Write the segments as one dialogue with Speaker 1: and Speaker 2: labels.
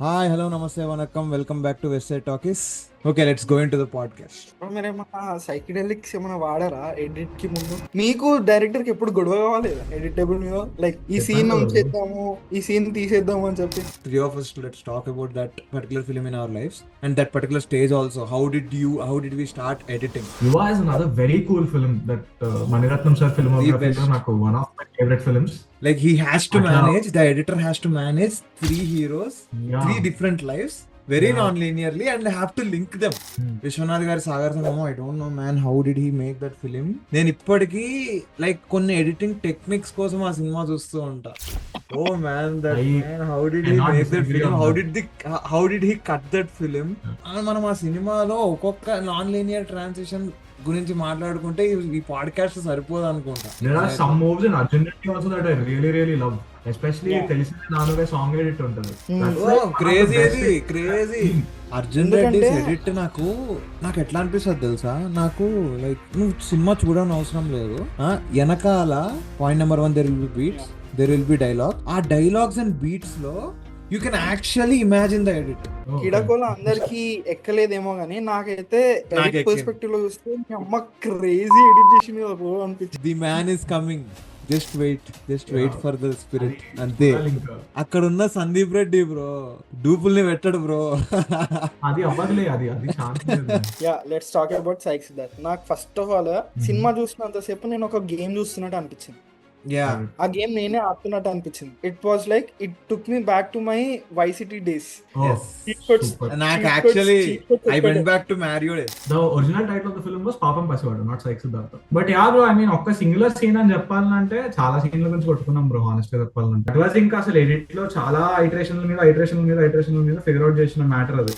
Speaker 1: Hi hello నమస్తే వనక్కం welcome back to West Side talkies. Okay, let's go into the podcast.
Speaker 2: ఇప్పుడు మీరేమన్నా సైకిడెలిక్స్ ఏమైనా వాడారా ఎడిట్ కి ముందు? మీకు డైరెక్టర్ కి ఎప్పుడు గొడవ కావాలేదా ఎడిట్ టేబుల్ మీద? లైక్ ఈ సీన్
Speaker 3: చెప్పాను కదా బ్రో.
Speaker 2: ఉంచేద్దాము, ఈ సీన్ తీసేద్దాము అని చెప్పి.
Speaker 1: Three of us, let's talk about that particular film in our lives and that particular stage also. How did we start editing?
Speaker 3: యువ is another very cool film that Mani Ratnam sir
Speaker 1: The
Speaker 3: ఫిల్మోగ్రఫీలో
Speaker 1: best.
Speaker 3: నాకు one of my favourite films.
Speaker 1: Like he has to
Speaker 3: అట్లా
Speaker 1: manage, the editor has to manage three heroes,
Speaker 3: yeah
Speaker 1: three different lives, very
Speaker 3: yeah
Speaker 1: non-linearly, and have to link them. Vishwanath గారి Sagar Sangamam, I don't know man how did he make that film. నేను ఇప్పటికీ like కొన్ని editing techniques కోసం ఆ సినిమా చూస్తూ ఉంటా. Oh man, that
Speaker 3: I
Speaker 1: man, how did he
Speaker 3: cannot
Speaker 1: make that
Speaker 3: disagree
Speaker 1: film,
Speaker 3: on that.
Speaker 1: How did he cut that film. మనం ఆ సినిమాలో ఒక్కొక్క నాన్ లీనియర్ ట్రాన్సిషన్ గురించి మాట్లాడుకుంటే ఈ పాడ్కాస్ట్ సరిపోదు అనుకుంటా.
Speaker 3: There are some moves in Arjun Reddy also that I really love. Especially తెలిసిన నానుగా సాంగ్ ఎడిట్ ఉంటుంది. That's like one of the
Speaker 1: crazy
Speaker 3: best
Speaker 1: అది క్రేజీ.
Speaker 3: scene.
Speaker 1: అర్జున్ రెడ్డి
Speaker 2: ఎందుకంటే
Speaker 1: ఎడిట్ నాకు ఎట్లా అనిపిస్తుంది తెలుసా? నాకు లైక్ నువ్వు సినిమా చూడని అవసరం లేదు. వెనకాల point number 1, there will be beats, there will be dialogue. ఆ డైలాగ్స్ అండ్ బీట్స్ లో you can actually imagine the edit.
Speaker 3: Oh,
Speaker 2: కిడకోల అందరికి ఎక్కలేదేమో గానీ నాకైతే
Speaker 1: నాకు
Speaker 2: ఎడిట్
Speaker 1: ఎక్కింది.
Speaker 2: పర్స్పెక్టివ్ లో చూస్తే మీ అమ్మ క్రేజీ ఎడిట్ చేసింది కదా బ్రో అనిపించింది.
Speaker 1: The man is coming, just wait for the spirit. అంతే.
Speaker 3: చూడాలి ఇంకా.
Speaker 1: అక్కడ ఉన్న సందీప్ రెడ్డి బ్రో డూపుల్ని పెట్టడు బ్రో.
Speaker 3: అది అవ్వదులే, అది ఛాన్స్ లేదు.
Speaker 2: Yeah, let's talk about psych Siddharth. నాకు ఫస్ట్ ఆఫ్ ఆల్ సినిమా చూసినంతసేపు నేను ఒక గేమ్ చూస్తున్నట్టు అనిపించింది.
Speaker 1: యా,
Speaker 2: ఆ గేమ్ నేనే ఆడుతున్నట్టు అనిపించింది. It was like it took me back to my Vice City days.
Speaker 3: Oh,
Speaker 1: yes.
Speaker 3: super.
Speaker 1: నాకు actually I went back to Mario days.
Speaker 3: The original title of the film was పాపం పసివాడు, not psych Siddhartha. But yeah bro, I mean ఒక్క singular scene అని చెప్పాలంటే చాలా సీన్ల గురించి కొట్టుకున్నాం bro, honest గా చెప్పాలంటే. ఇట్ వాజ్ ఇంకా అసలు ఎడిట్ లో చాలా ఐటరేషన్ల మీద ఫిగర్ అవుట్ చేసిన మ్యాటర్ అది.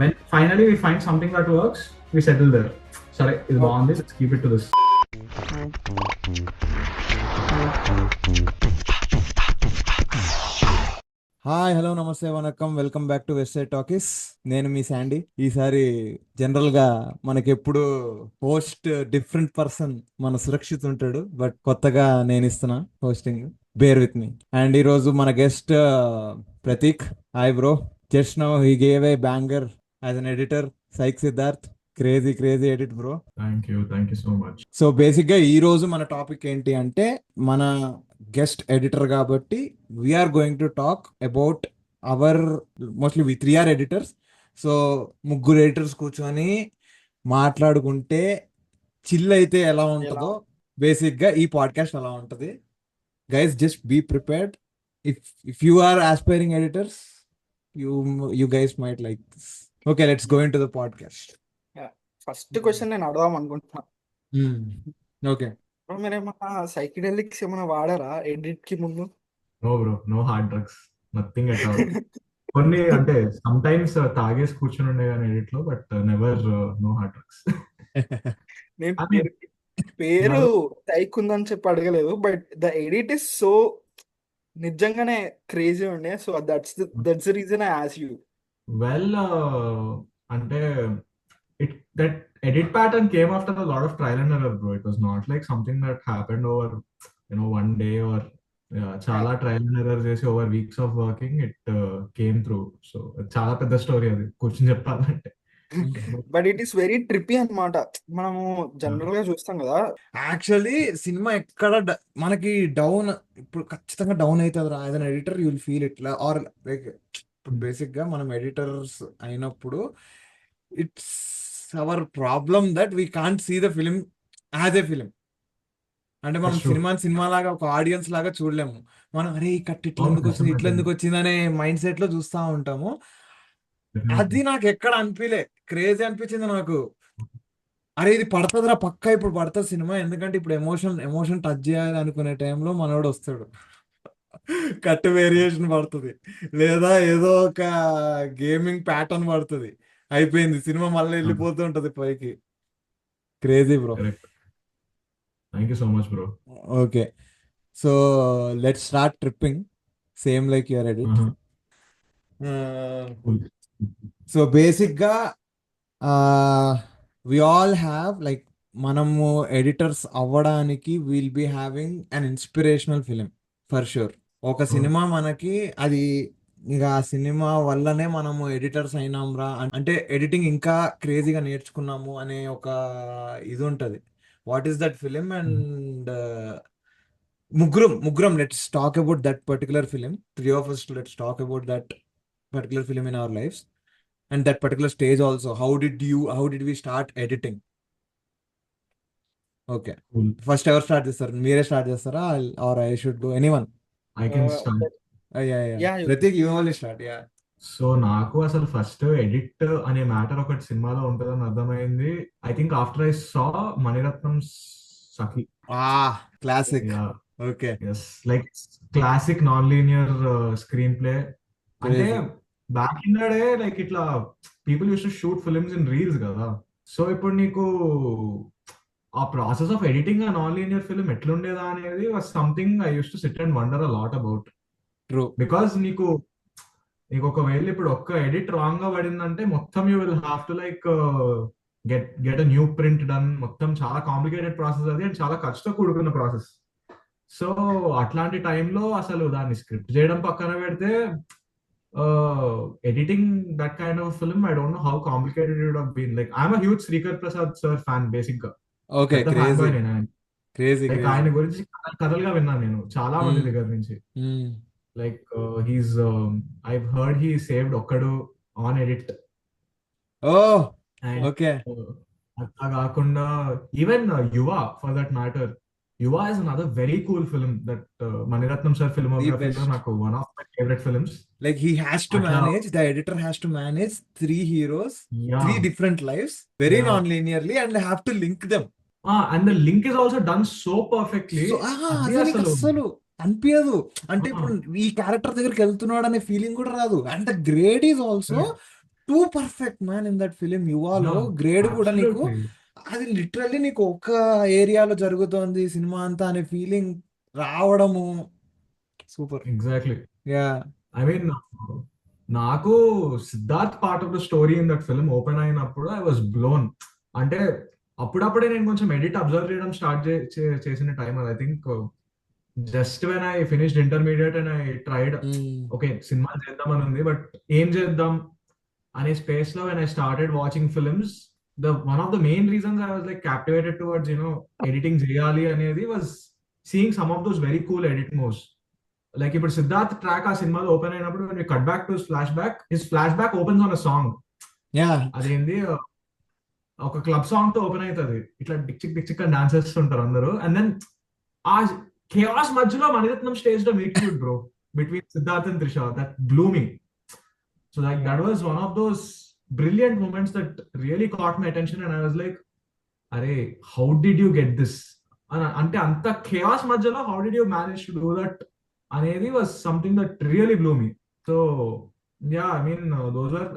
Speaker 3: When finally we find something that works, we settle there. సరే ఇది బాగుంది, let's keep it to this.
Speaker 1: Hi hello నమస్తే వనక్కం welcome back to West Side Talkies. నేను మీ శాండీ. ఈసారి జనరల్ గా మనకెప్పుడు హోస్ట్ డిఫరెంట్ పర్సన్ మన సురక్షిత్ ఉంటాడు, బట్ కొత్తగా నేను ఇస్తున్నా hosting. Bear with me. And ఈ రోజు మన guest Prateek. Hi bro. Just now he gave a banger as an editor, psych Siddharth. Crazy edit bro.
Speaker 3: Thank you so much.
Speaker 1: So basic గా ఈ రోజు మన టాపిక్ ఏంటి అంటే, మన గెస్ట్ ఎడిటర్ కాబట్టి we are going to talk about our mostly we 3 are editors. So ముగ్గురు editors కూర్చొని మాట్లాడుకుంటే చిల్ అయితే ఎలా
Speaker 2: ఎలా
Speaker 1: ఉంటుందో బేసిక్ గా ఈ పాడ్కాస్ట్ అలా ఉంటది. Guys, just be prepared. If you are aspiring editors, you guys might like this. Okay, let's go into the podcast.
Speaker 2: First question నేను అడదాం అనుకుంటున్నా.
Speaker 1: ఓకే.
Speaker 2: ఇప్పుడు మీరేమన్నా సైకిడెలిక్స్ ఏమైనా వాడారా ఎడిట్ కి ముందు?
Speaker 3: No bro, no hard drugs, nothing at all. కొన్ని అంటే సమ్ టైమ్స్ తాగేసి కూర్చొని ఉండే కానీ ఎడిట్ లో, but never know hard drugs.
Speaker 2: నేను
Speaker 3: అది
Speaker 2: పేరు సైక్ ఉందని చెప్పి అడగలేదు, but the edit is so నిజంగానే క్రేజీ ఉండే. So that's the reason I ask you.
Speaker 3: Well, అంటే that edit pattern came after a lot of trial and error, bro. It was not like something that happened over one day or చాలా trial and error చేసి over weeks of working it came through. So చాలా పెద్ద story అది కూర్చొని చెప్పాలంటే.
Speaker 2: But it is very trippy అన్నమాట. మనము general గా చూస్తాం కదా,
Speaker 1: యాక్చువల్లీ సినిమా ఎక్కడ మనకి డౌన్, ఇప్పుడు ఖచ్చితంగా డౌన్ అవుతుంది రా ఏదైనా ఎడిటర్, యూ విల్ ఫీల్ ఇట్లా. ఆర్ లైక్ ఇప్పుడు బేసిక్ గా మనం ఎడిటర్స్ అయినప్పుడు it's our problem that we can't see the film as a film. అంటే మనం
Speaker 3: That's true.
Speaker 1: సినిమా లాగా ఒక ఆడియన్స్ లాగా చూడలేము. మనం అరే ఈ కట్ ఇట్లా ఎందుకు వచ్చింది, ఇట్లా
Speaker 3: Definitely.
Speaker 1: ఎందుకు వచ్చింది అనే మైండ్ సెట్ లో చూస్తూ ఉంటాము.
Speaker 3: Definitely.
Speaker 1: అది నాకు ఎక్కడ అనిపించలే, క్రేజీ అనిపించింది నాకు. అరే ఇది పడుతుందిరా పక్కా, ఇప్పుడు పడుతుంది సినిమా, ఎందుకంటే ఇప్పుడు ఎమోషన్ టచ్ చేయాలి అనుకునే టైంలో మనోడు వస్తాడు, కట్ వేరియేషన్ పడుతుంది, లేదా ఏదో ఒక గేమింగ్ ప్యాటర్న్ పడుతుంది, అయిపోయింది సినిమా, మళ్ళీ వెళ్ళిపోతూ ఉంటది పైకి. Crazy bro.
Speaker 3: Correct. Thank you so much, bro.
Speaker 1: Okay, so let's start tripping same like your edit.
Speaker 3: Cool.
Speaker 1: So basic గా వి ఆల్ హ్యావ్ లైక్, మనము ఎడిటర్స్ అవ్వడానికి will be having an inspirational film for sure. ఒక cinema మనకి అది ఇక ఆ cinema వల్లనే మనము ఎడిటర్స్ అయినాంరా అంటే ఎడిటింగ్ ఇంకా క్రేజీగా నేర్చుకున్నాము అనే ఒక ఇది ఉంటది. What is that film? And ముగ్గురం let's talk about that particular film. Three of us let's talk about that particular film in our lives and that particular stage also. How did we start editing? Okay,
Speaker 3: cool.
Speaker 1: First ఎవరు start చేస్తారు? మీరే start చేస్తారా or I should go? Anyone?
Speaker 3: I can start.
Speaker 2: Yeah
Speaker 1: Prateek, you only start. Yeah.
Speaker 3: So నాకు అసలు first edit అనే matter ఒకటి సినిమాలో ఉంటుందని అర్థమైంది. I think after I saw Mani Ratnam Sakhi.
Speaker 1: Classic.
Speaker 3: Yeah,
Speaker 1: okay,
Speaker 3: yes, like classic non linear screenplay. అంటే
Speaker 1: crazy.
Speaker 3: Back in the day like ఇట్లా people used to shoot films in reels కదా. So ఇప్పుడు నీకు ఆ ప్రాసెస్ ఆఫ్ ఎడిటింగ్ ఆ non linear film ఎట్లుండేదా అనేది was something I use to sit and wonder a lot about.
Speaker 1: True.
Speaker 3: Because నీకు ఒకవేళ ఇప్పుడు ఒక్క ఎడిట్ రాంగ్ గా పడిందంటే మొత్తం you will have to like get a new print done. మొత్తం చాలా కాంప్లికేటెడ్ ప్రాసెస్ అది అండ్ చాలా ఖర్చుతో కూడుకున్న ప్రాసెస్. సో అట్లాంటి టైంలో అసలు దాన్ని స్క్రిప్ట్ చేయడం పక్కన పెడితే editing that kind of film I don't know how complicated it would have been. Like I'm a huge Srikar Prasad sir fan basic గా.
Speaker 1: ఓకే,
Speaker 3: పెద్ద ఫ్యాన్
Speaker 1: క్రేజీ
Speaker 3: బాయ్ నేను.
Speaker 1: Crazy
Speaker 3: like
Speaker 1: crazy.
Speaker 3: ఆయన గురించి కథలుగా విన్నాను నేను చాలా మంది దగ్గర నుంచి. Like he's I've heard he saved Okkadu on edit.
Speaker 1: Oh,
Speaker 3: And
Speaker 1: okay.
Speaker 3: అట్లా కాకుండా even Yuva for that matter, Yuva is another very cool film that Mani Ratnam sir ఫిల్మోగ్రఫీలో
Speaker 1: best.
Speaker 3: నాకు one of my favourite films.
Speaker 1: Like he has to
Speaker 3: అట్లా
Speaker 1: manage, the editor has to manage three heroes,
Speaker 3: yeah
Speaker 1: three different lives, very
Speaker 3: yeah
Speaker 1: non-linearly, and have to link them.
Speaker 3: And the link is also done so perfectly.
Speaker 1: So
Speaker 3: అది
Speaker 1: అది నీకు
Speaker 3: అసలు
Speaker 1: అస్సలు అనిపించదు. అంటే ఇప్పుడు ఈ క్యారెక్టర్ దగ్గరికి వెళ్తున్నాడు అనే ఫీలింగ్ కూడా రాదు. And the grade is also too perfect man in that film. యువాలో గ్రేడ్ కూడా నీకు
Speaker 3: అబ్సల్యూట్లీ.
Speaker 1: అది లిటరల్లీ నీకు ఒక ఏరియాలో జరుగుతోంది సినిమా అంతా అనే ఫీలింగ్ రావడము super.
Speaker 3: Exactly.
Speaker 1: Yeah.
Speaker 3: I mean నాకు Siddharth part of the story in that film open అయినప్పుడు ఐ వాజ్ బ్లోన్. అంటే అప్పుడప్పుడే నేను కొంచెం ఎడిట్ అబ్జర్వ్ చేయడం స్టార్ట్ చేసిన టైం అది. I think just when I finished intermediate and I tried okay సినిమా చేద్దామని ఉంది బట్ ఏం చేద్దాం అనే స్పేస్ లో when I started watching films, one of the main reasons I was like captivated towards editing చేయాలి అనేది was seeing some of those very cool edit moves. Like ఇప్పుడు సిద్ధార్థ్ ట్రాక్ ఆ సినిమాలో ఓపెన్ అయినప్పుడు when we cut back to his flashback opens on a song.
Speaker 1: Yeah.
Speaker 3: అదేంది ఒక club song తో open అవుతుంది. ఇట్లా డిక్చిక్ డిక్చిక్ అని డాన్స్ చేస్తుంటారు అందరూ. అండ్ దెన్ ఆ కేఆస్ మధ్యలో మణిరత్నం స్టేజ్ లో meet cute bro between Siddharth and Trisha that blew me. So like that was one of those brilliant moments that really caught my attention and I was like అరే how did you get this అని. అంటే అంత chaos మధ్యలో how did you manage to do that అనేది was something that really blew me. So yeah I mean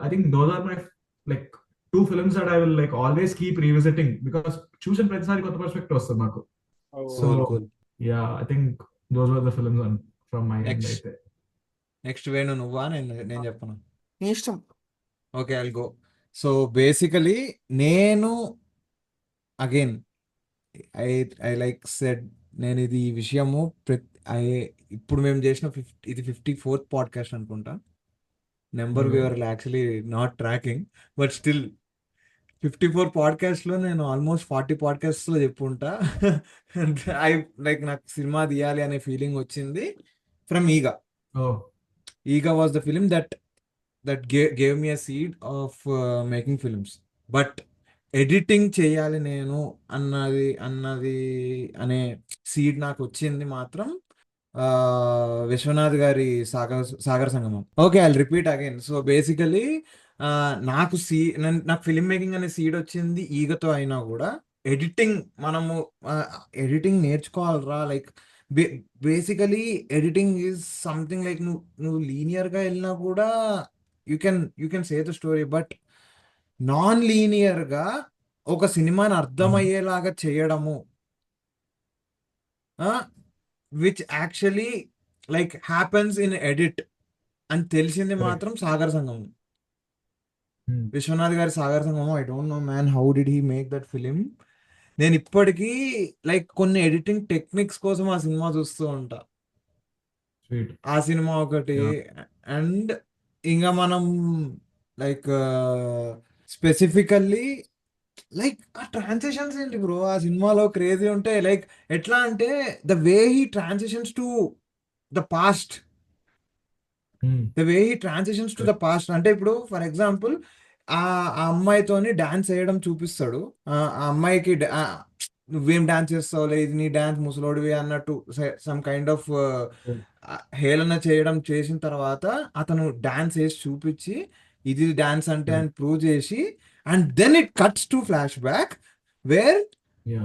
Speaker 3: I think those are my like two films that I will like always keep revisiting because చూసిన ప్రతిసారి కొత్త perspective వస్తుంది నాకు. So
Speaker 1: cool.
Speaker 3: Yeah I think those were the films from my end.
Speaker 1: Next
Speaker 3: అయితే
Speaker 1: next Venu నువ్వా నేను చెప్పను?
Speaker 2: నీ ఇష్టం.
Speaker 1: Okay, I'll go. So basically నేను again I I like said, నేను ఇది ఈ విషయము ఇప్పుడు మేము చేసిన ఇది 54th పాడ్కాస్ట్ అనుకుంటా. Number we're actually not tracking but still 54 పాడ్కాస్ట్లో నేను ఆల్మోస్ట్ 40 పాడ్కాస్ట్లో చెప్పుంటా. ఐ లైక్ నాకు సినిమా తీయాలి అనే ఫీలింగ్ వచ్చింది from Eega. Eega was the film that gave me a seed of making films. But editing చేయాలి నేను అన్నది అనే సీడ్ నాకు వచ్చింది మాత్రం విశ్వనాథ్ గారి Sagara Sangamam. Okay, I repeat again. So basically నాకు ఫిల్మ్ మేకింగ్ అనే సీడ్ వచ్చింది ఈగతో అయినా కూడా మనము ఎడిటింగ్ నేర్చుకోవాలరా. Like basically editing is something like నువ్వు లీనియర్గా వెళ్ళినా కూడా you can say the story. But non లీనియర్గా ఒక సినిమాని అర్థమయ్యేలాగా చేయడము which actually like happens in edit అని తెలిసింది మాత్రం సాగర సంగమం. విశ్వనాథ్ గారి Sagara Sangamam. I don't know man how did he make that film. నేను ఇప్పటికీ లైక్ కొన్ని ఎడిటింగ్ టెక్నిక్స్ కోసం ఆ సినిమా చూస్తూ ఉంటా.
Speaker 3: స్వీట్.
Speaker 1: ఆ సినిమా ఒకటి.
Speaker 3: యా.
Speaker 1: అండ్ ఇంకా మనం లైక్ స్పెసిఫికల్లీ లైక్ ఆ ట్రాన్సిషన్స్ ఏంటి బ్రో ఆ సినిమాలో క్రేజీ ఉంటాయి. లైక్ ఎట్లా అంటే the way he transitions to the past, the way he transitions to the past. అంటే ఇప్పుడు ఫర్ ఎగ్జాంపుల్ ఆ అమ్మాయితోని డాన్స్ వేయడం చూపిస్తాడు. ఆ అమ్మాయికి నువ్వేం డాన్స్ చేస్తావులే, ఇది నీ డాన్స్ ముసలోడివి అన్నట్టు సమ్ కైండ్ ఆఫ్ హేళన చేయడం చేసిన తర్వాత అతను డాన్స్ వేసి చూపించి ఇది డాన్స్ అంటే అని ప్రూవ్ చేసి, and then it cuts to flashback where
Speaker 3: yeah.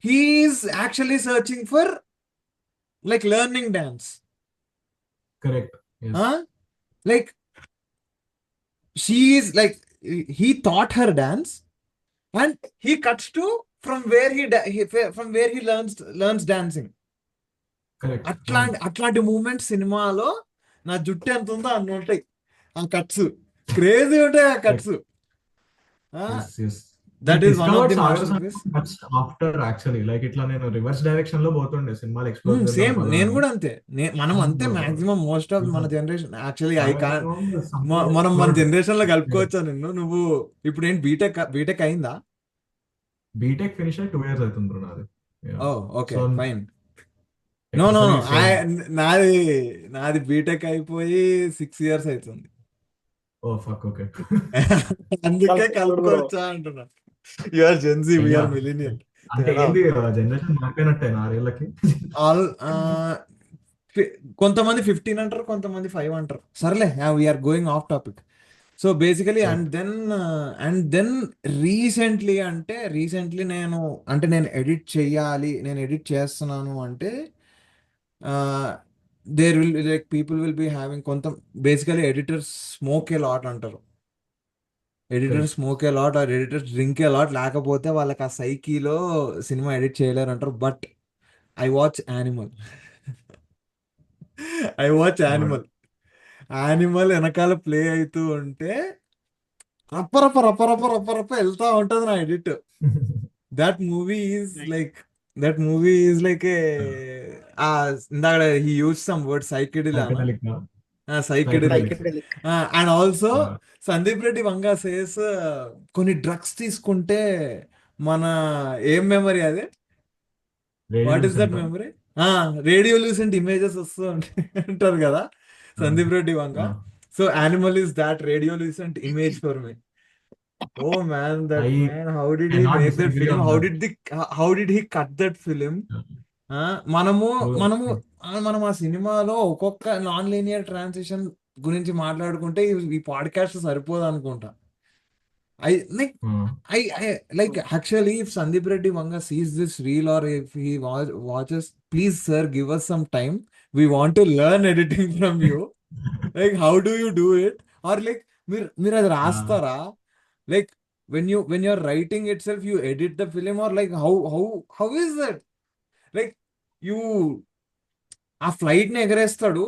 Speaker 1: He's actually searching for like learning dance.
Speaker 3: Correct. Yes.
Speaker 1: Like she is like he taught her dance and he cuts to from where from where he learns dancing.
Speaker 3: Correct.
Speaker 1: అట్లాంటి moments సినిమాలో నా జుట్టు ఎంత ఉందో అన్ని ఉంటాయి ఆ cuts. Crazy ఉంటాయి ఆ cuts. That is one of the masterpiece.
Speaker 3: After actually like ఇట్లా నేను రివర్స్ డైరెక్షన్ లో పోతుండే సినిమాలు ఎక్స్ప్లోర్
Speaker 1: సేమ్ నేను కూడా అంతే. మనం అంతే మాక్సిమం మోస్ట్ ఆఫ్ మన జనరేషన్. యాక్చువల్లీ ఐ కాన్ మనం మన జనరేషన్ లో కలుపుకోవచ్చా నిన్ను. నువ్వు ఇప్పుడు ఏంటి బీటెక్ అయిందా?
Speaker 3: బీటెక్ ఫినిష్ అయ్యి 2 years అవుతుంది బ్రో నాది.
Speaker 1: Oh okay
Speaker 3: So,
Speaker 1: fine. No no no
Speaker 3: accessories,
Speaker 1: నాది బీటెక్ అయిపోయి 6 years అవుతుంది.
Speaker 3: Oh fuck, okay.
Speaker 1: అందుకే
Speaker 2: కలుపుకోడు bro.
Speaker 1: కలుపుకోవచ్చా అంటున్నా. You are Gen Z, we are
Speaker 3: Yeah.
Speaker 1: Millennial.
Speaker 3: అంటే ఏంది జనరేషన్ మారిపోయినట్టే 6 ఏళ్ళకి.
Speaker 1: ఆల్ కొంతమంది 15 అంటారు, కొంతమంది 5 అంటారు. సర్లే we are going off topic. So basically and then recently నేను ఎడిట్ చేయాలి, నేను ఎడిట్ చేస్తున్నాను అంటే there will like people will be having basically editors smoke a lot అంటారు. Editors smoke a lot or editors drink a lot, లేకపోతే వాళ్ళకి ఆ సైకీలో సినిమా ఎడిట్ చేయలేరు అంటారు. బట్ ఐ వాచ్ యానిమల్ వెనకాల ప్లే అవుతూ ఉంటే రప్ప రప్ప రప్ప రప్ప రప్ప రప్ప వెళ్తా ఉంటది నా edit. That movie is like a ఇందాక he use some word psychedelic psychedelic.
Speaker 2: Psychedelic.
Speaker 1: And also Sandeep Reddy Vanga says కొన్ని డ్రగ్స్ తీసుకుంటే మన ఏం మెమరీ అదే, what is that memory? Radiolucent images వస్తూ అంటారు కదా Sandeep Reddy Vanga. So Animal is that radiolucent image for me. Oh man, that
Speaker 3: I
Speaker 1: man, how did he
Speaker 3: cannot
Speaker 1: make that
Speaker 3: disagree
Speaker 1: film?
Speaker 3: on
Speaker 1: How
Speaker 3: that.
Speaker 1: did he cut that film? మనము మనము మనం ఆ సినిమాలో ఒక్కొక్క non linear transition గురించి మాట్లాడుకుంటే ఈ podcast సరిపోదు అనుకుంటా. I like I like actually if Sandeep Reddy Vanga sees this reel or if he watches, please sir give us some time. We want to learn editing from you. Like how do you do it? Or like మీరు అది రాస్తారా? Like when you're writing itself, you edit the film, or like how is that? Like you ఆ flight ని ఎగరేస్తాడు,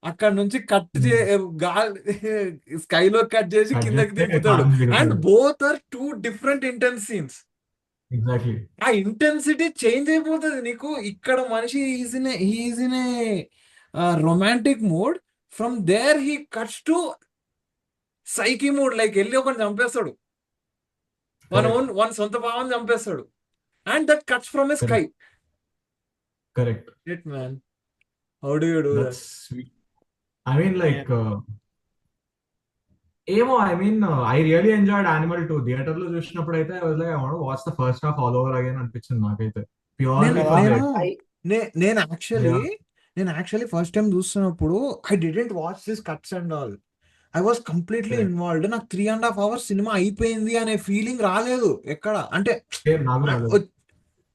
Speaker 1: అక్కడ నుంచి cut స్కైలో cut చేసి
Speaker 3: Cut
Speaker 1: కిందకి
Speaker 3: చేస్తే
Speaker 1: దింపుతాడు.
Speaker 3: కారం
Speaker 1: అండ్
Speaker 3: దిగుతాడు.
Speaker 1: Both are 2 different intense scenes.
Speaker 3: Exactly.
Speaker 1: ఆ ఇంటెన్సిటీ చేంజ్ అయిపోతుంది నీకు. ఇక్కడ మనిషి he is in a romantic mood, from there he cuts to psycho mood. Like వెళ్ళి ఒకటి చంపేస్తాడు, వన్ సొంత భావం చంపేస్తాడు. And that cuts from a sky.
Speaker 3: Correct.
Speaker 1: It man, how do you do that?
Speaker 3: That's sweet. I mean like ఏమో, I really enjoyed animal 2 theatre లో చూసినప్పుడు అయితే I was like I want watch the first half all over again అనిపించింది నాకైతే. Purely
Speaker 1: నేను actually first time చూస్తున్నప్పుడు I didn't watch this cuts and all. I was completely involved. నాకు 3.5 hours cinema అయిపోయింది అనే ఫీలింగ్ రాలేదు ఎక్కడ. అంటే
Speaker 3: నాకు రాలేదు.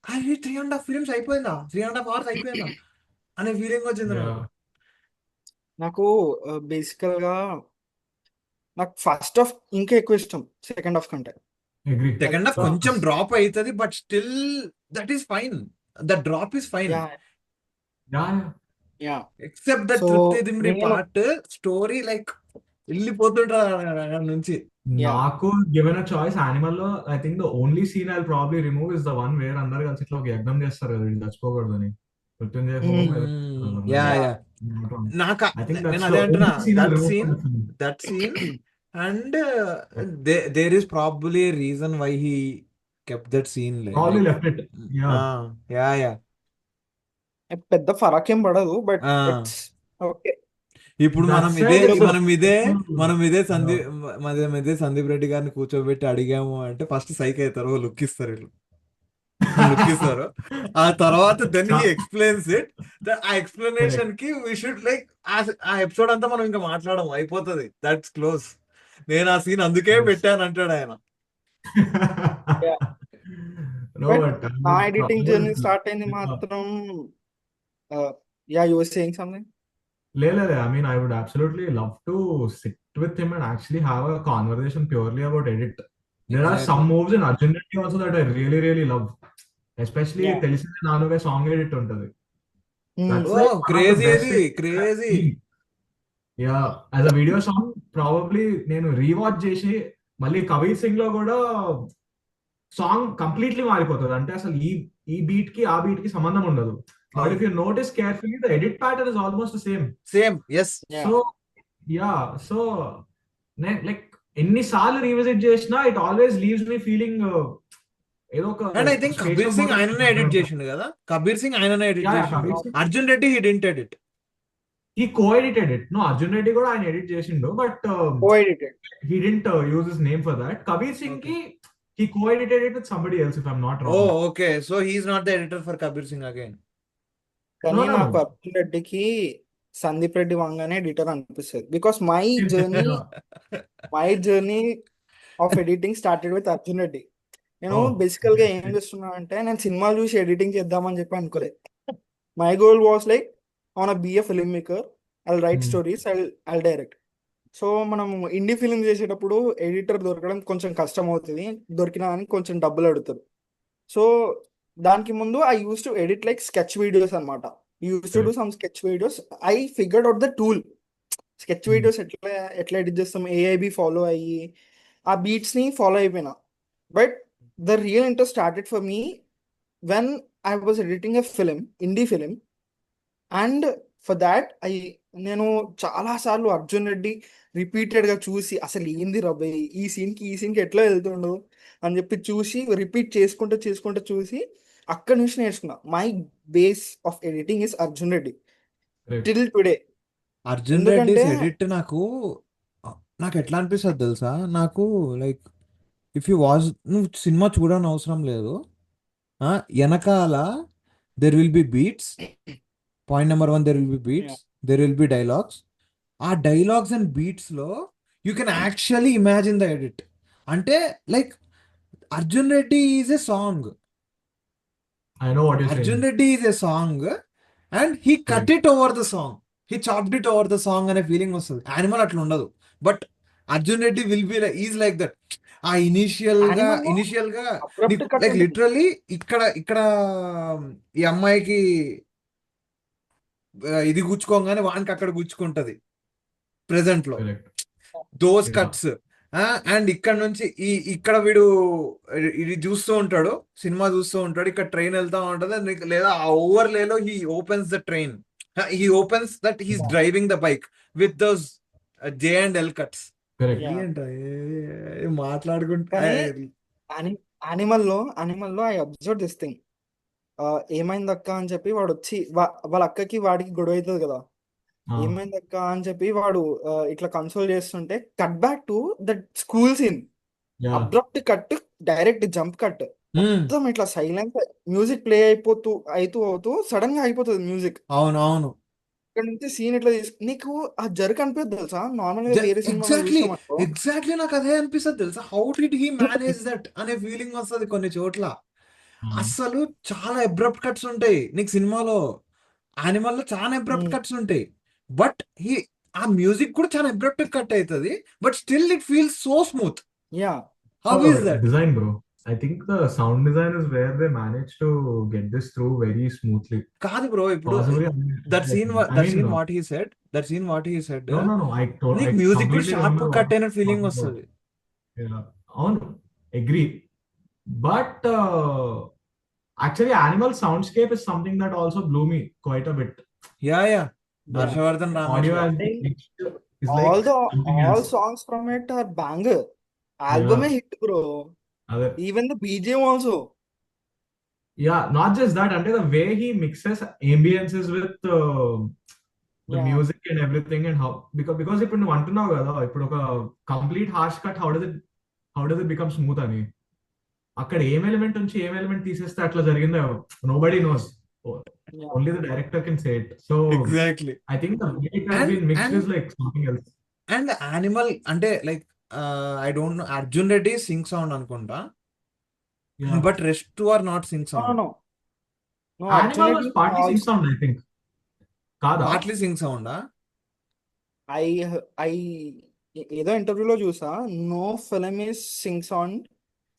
Speaker 1: 3.5 ఫిలిమ్స్ అయిపోయిందా, 3.5 hours అయిపోయిందా అనే ఫీలింగ్ వచ్చింది
Speaker 2: నాకు బేసికల్ గా నాకు ఫస్ట్ హాఫ్ ఇంకా ఎక్కువ ఇష్టం సెకండ్ హాఫ్ కంటే.
Speaker 1: సెకండ్ హాఫ్ కొంచెం డ్రాప్ అవుతుంది, but still that is fine. The drop is fine. Except that Tripti Dimri part story like వెళ్ళిపోతుంటారు నుంచి.
Speaker 3: నాకు గివెన్ అ చాయిస్ యానిమల్ లో I think the only scene I probably remove is the one where అందరు కలిసి ఇట్లా ఒక యజ్ఞం చేస్తారు కదా, వీళ్ళు చచ్చిపోకూడదని.
Speaker 1: Yeah
Speaker 3: Not wrong.
Speaker 1: నాకు
Speaker 3: I think that's
Speaker 1: నేను
Speaker 3: the
Speaker 1: అదే అంటున్నా,
Speaker 3: only scene I'll remove from the film.
Speaker 1: That scene and there is probably reason why he kept that scene
Speaker 3: Probably
Speaker 1: like
Speaker 3: left it. Yeah.
Speaker 1: Yeah yeah
Speaker 2: పెద్ద ఫరక్ ఏం పడదు, but it's okay.
Speaker 1: ఇప్పుడు
Speaker 3: That
Speaker 1: మనం
Speaker 3: said, it's
Speaker 1: మనం ఇదే
Speaker 3: yeah.
Speaker 1: Sandeep Reddy గారిని కూర్చోబెట్టి అడిగాము అంటే ఫస్ట్ సైక్ అవుతారు, లుక్ ఇస్తారు వీళ్ళు, లుక్ ఇస్తారు. ఆ తర్వాత దెన్ హీ ఎక్స్ప్లెయిన్స్ ఇట్. ఆ ఎక్స్ప్లెనేషన్ కి వీ షుడ్ లైక్ ఆ ఎపిసోడ్ అంతా మనం ఇంకా మాట్లాడము, అయిపోతుంది, దట్స్ క్లోజ్. నేను ఆ సీన్ అందుకే
Speaker 3: Yes.
Speaker 1: పెట్టాను అంటాడు ఆయన.
Speaker 3: No,
Speaker 2: బట్
Speaker 3: but I
Speaker 2: నా
Speaker 3: would
Speaker 2: editing
Speaker 3: I
Speaker 2: journey
Speaker 3: would
Speaker 2: start అయింది
Speaker 3: yeah.
Speaker 2: మాత్రం, yeah you were saying something.
Speaker 3: Le. I mean, I would absolutely love to sit with him and actually have a conversation purely about edit. There are some
Speaker 1: Exactly.
Speaker 3: moves in Arjun Reddy also that I really, really love. Especially
Speaker 2: Yeah.
Speaker 3: Telisinde Nanuve song edit untadi. That's
Speaker 1: oh
Speaker 3: like one of the
Speaker 1: crazy
Speaker 3: best
Speaker 1: అది,
Speaker 3: edits I've
Speaker 1: crazy.
Speaker 3: seen. Yeah, as a video song, probably నేను rewatch చేసి మళ్ళీ కబీర్ సింగ్ లో కూడా song completely మారిపోతుంది. అంటే అసలు ఈ బీట్ కి ఆ బీట్ కి సంబంధం ఉండదు. But if you notice carefully the edit pattern is almost same.
Speaker 1: Same, yes.
Speaker 3: So yeah, so నేను లైక్ ఎన్నిసార్లు రీవిజిట్ చేసినా it always leaves me feeling ఏదో ఒక
Speaker 1: and I think Kabir Singh ఆయననే ఎడిట్ చేసిండు కదా, కబీర్ సింగ్ ఆయననే ఎడిట్ చేసిండు. Arjun Reddy he didn't edit,
Speaker 3: he co-edited it. No, Arjun Reddy కూడా ఆయన ఎడిట్ చేసిండు, but
Speaker 2: co-edited.
Speaker 3: he didn't use his name for that. Kabir Singh ki he co-edited it with somebody else, if I'm not wrong.
Speaker 1: Oh okay, so he's not the editor for Kabir Singh again.
Speaker 2: కానీ
Speaker 3: No.
Speaker 2: నాకు అర్జున్ రెడ్డికి సందీప్ రెడ్డి వంగానే editor అనిపిస్తుంది. Because my journey of editing started with Arjun Reddy. నేను
Speaker 3: Oh.
Speaker 2: బేసికల్ గా ఏం చేస్తున్నా అంటే, నేను సినిమాలు చూసి ఎడిటింగ్ చేద్దామని చెప్పి అనుకోలేదు. My goal was like on be a filmmaker, I'll write stories, I'll direct. So మనం ఇండీ ఫిల్మ్ చేసేటప్పుడు ఎడిటర్ దొరకడం కొంచెం కష్టం అవుతుంది, దొరికినా కానీ కొంచెం డబ్బులు అడుగుతారు. సో దానికి ముందు I use to edit like sketch videos అనమాట. Use to do some sketch videos. I figured out the tool. Sketch videos ఎట్లా ఎడిట్ చేస్తాం, ఏఐబి ఫాలో అయ్యి ఆ బీట్స్ ని ఫాలో అయిపోయినా. But the real interest started for me when I was editing a film, indie film. And for that నేను చాలా సార్లు Arjun Reddy repeated గా చూసి అసలు ఏంది రబ్బాయి ఈ సీన్కి ఎట్లా వెళ్తుండదు అని చెప్పి చూసి రిపీట్ చేసుకుంటూ చూసి అక్కడ నుంచి నేర్చుకున్నా. My base of editing is Arjun Reddy till today.
Speaker 1: Arjun Reddy edit నాకు ఎట్లా అనిపిస్తుంది తెలుసా, నాకు లైక్ ఇఫ్ యూ వాచ్, నువ్వు సినిమా చూడని అవసరం లేదు, వెనకాల there will be beats. Point number 1, there will be beats, there will be dialogues. ఆ డైలాగ్స్ అండ్ బీట్స్ లో you can actually imagine the edit. అంటే like Arjun Reddy is a song,
Speaker 3: I know what you're
Speaker 1: Arjun
Speaker 3: saying.
Speaker 1: Reddy is a song and he cut it over the song, he chopped it over the song అనే feeling వస్తుంది. Animal అట్లా ఉండదు, but Arjun Reddy will be is like that. ఆ initial గా like literally ఇక్కడ ఈ అమ్మాయికి ఇది గుచ్చుకోగానే వానికి అక్కడ గుచ్చుకుంటది ప్రెసెంట్ లో,
Speaker 3: Correct.
Speaker 1: Those
Speaker 3: Yeah.
Speaker 1: Cuts. And ఇక్కడ నుంచి ఇక్కడ వీడు ఇది చూస్తూ ఉంటాడు, సినిమా చూస్తూ ఉంటాడు, ఇక్కడ ట్రైన్ వెళ్తా ఉంటది, లేదా ఆ ఓవర్లేలో he opens the train, he opens that he's driving the bike with those J&L కట్స్.
Speaker 3: Correct.
Speaker 1: మాట్లాడుకుంటా
Speaker 2: యానిమల్లో ఐ అబ్జర్వ్ దిస్ థింగ్. ఏమైంది అక్క అని చెప్పి వాడు వచ్చి వాళ్ళ అక్కకి వాడికి గొడవ అవుతుంది కదా, ఏమైంది అక్క అని చెప్పి వాడు ఇట్లా కన్సోల్ చేస్తుంటే cut back to that school scene.
Speaker 3: Yeah.
Speaker 2: Abrupt cut, direct jump cut, మొత్తం ఇట్లా సైలెంట్ మ్యూజిక్ ప్లే అవుతూ సడన్ గా అయిపోతుంది మ్యూజిక్.
Speaker 1: అవును
Speaker 2: ఇక్కడ నుంచి సీన్ ఇట్లా నీకు ఆ జర్క్ అనిపిస్తుంది తెలుసా. నార్మల్ గా వేరే
Speaker 1: ఎగ్జాక్ట్లీ నాకు అదే అనిపిస్తుంది తెలుసా. How did he manage that అనే ఫీలింగ్ వస్తుంది కొన్ని చోట్ల. అసలు చాలా అబ్రప్ట్ కట్స్ ఉంటాయి నీకు సినిమాలో, యానిమల్ లో చాలా అబ్రప్ట్ కట్స్ ఉంటాయి, బట్ ఆ మ్యూజిక్ కూడా చాలా అబ్రప్ట్ కట్ అవుతుంది, but still it feels so smooth.
Speaker 2: Yeah
Speaker 1: how is that
Speaker 3: Design, bro. I think the sound design is where they managed to get this through very smoothly.
Speaker 1: కాదు bro, ఇప్పుడు
Speaker 3: Possibly,
Speaker 1: that scene what he said
Speaker 3: No.
Speaker 1: నీకు music కూడా
Speaker 3: completely
Speaker 1: sharp
Speaker 3: remember
Speaker 1: cut అయిన feeling
Speaker 3: what you
Speaker 1: వస్తుంది.
Speaker 3: Yeah. Agree. But actually, Animal soundscape is something that also blew me quite a bit.
Speaker 1: Yeah
Speaker 3: the
Speaker 1: Harshavardhan
Speaker 3: audio
Speaker 1: Ramoji Rao.
Speaker 3: has been
Speaker 2: Like
Speaker 3: mixed is like something
Speaker 2: all
Speaker 3: else.
Speaker 2: songs from it are banger. Album
Speaker 3: Yeah,
Speaker 2: hit, bro.
Speaker 3: other
Speaker 2: Even the BGM also.
Speaker 3: yeah, not just that, అంటే the way he mixes ambiences with the
Speaker 2: Yeah.
Speaker 3: music and everything and how because ఇప్పుడు నువ్వు అంటున్నావు కదా ఇప్పుడు ఒక complete harsh cut how does it become smooth అని అక్కడ ఏం ఎలిమెంట్ నుంచి ఏం ఎలిమెంట్ తీసేస్తే అట్లా జరిగిందో nobody knows
Speaker 2: Yeah.
Speaker 3: Only the director can say it so
Speaker 1: exactly.
Speaker 3: I think the way it has
Speaker 1: and
Speaker 3: been mixed
Speaker 1: and
Speaker 3: is like something else.
Speaker 1: And Animal అంటే like I don't know, Arjun Reddy sync sound అనుకుంటా,
Speaker 3: yeah,
Speaker 1: but rest are not sync
Speaker 2: No, no,
Speaker 1: sound.
Speaker 2: no. No, Arjun
Speaker 3: Animal
Speaker 2: Reddy
Speaker 3: was partly sync
Speaker 2: also.
Speaker 3: Sound I think కాదా.
Speaker 1: Partly sync సౌండా?
Speaker 2: I I ఏదో ఇంటర్వ్యూలో చూసా, no film is Singh sound.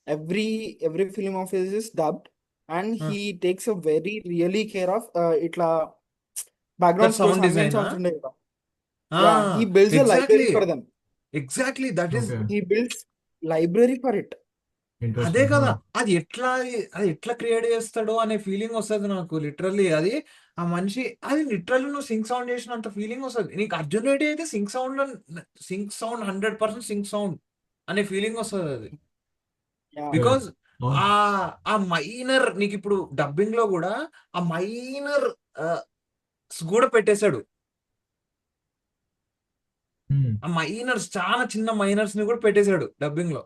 Speaker 2: Every film of his is dubbed, and he takes a very really care of ఇట్లా
Speaker 1: that
Speaker 2: background scores,
Speaker 1: sound
Speaker 2: ambient
Speaker 1: డిజైనా?
Speaker 2: sounds ఉండే కదా. Yeah, he builds a
Speaker 1: exactly
Speaker 2: library for them.
Speaker 1: Exactly that is.
Speaker 3: Okay,
Speaker 2: He builds library for it.
Speaker 1: అదే
Speaker 3: interesting.
Speaker 1: కదా, అది ఎట్లా create చేస్తాడో అనే feeling వస్తుంది నాకు లిటరల్లీ. అది ఆ మనిషి, అది లిటరల్లీ నువ్వు సింగ్ సౌండ్ చేసినంత ఫీలింగ్ వస్తుంది నీకు. అర్జున్ రెడ్డి అయితే సింగ్ సౌండ్ 100% సింగ్ సౌండ్ అనే ఫీలింగ్ వస్తుంది అది.
Speaker 2: Yeah.
Speaker 1: బికాజ్
Speaker 3: అవును.
Speaker 1: ఆ మైనర్, నీకు ఇప్పుడు డబ్బింగ్ లో కూడా ఆ మైనర్ కూడా పెట్టేశాడు.
Speaker 3: Hmm.
Speaker 1: ఆ మైనర్స్, చాలా చిన్న మైనర్స్ ని కూడా పెట్టేశాడు డబ్బింగ్ లో.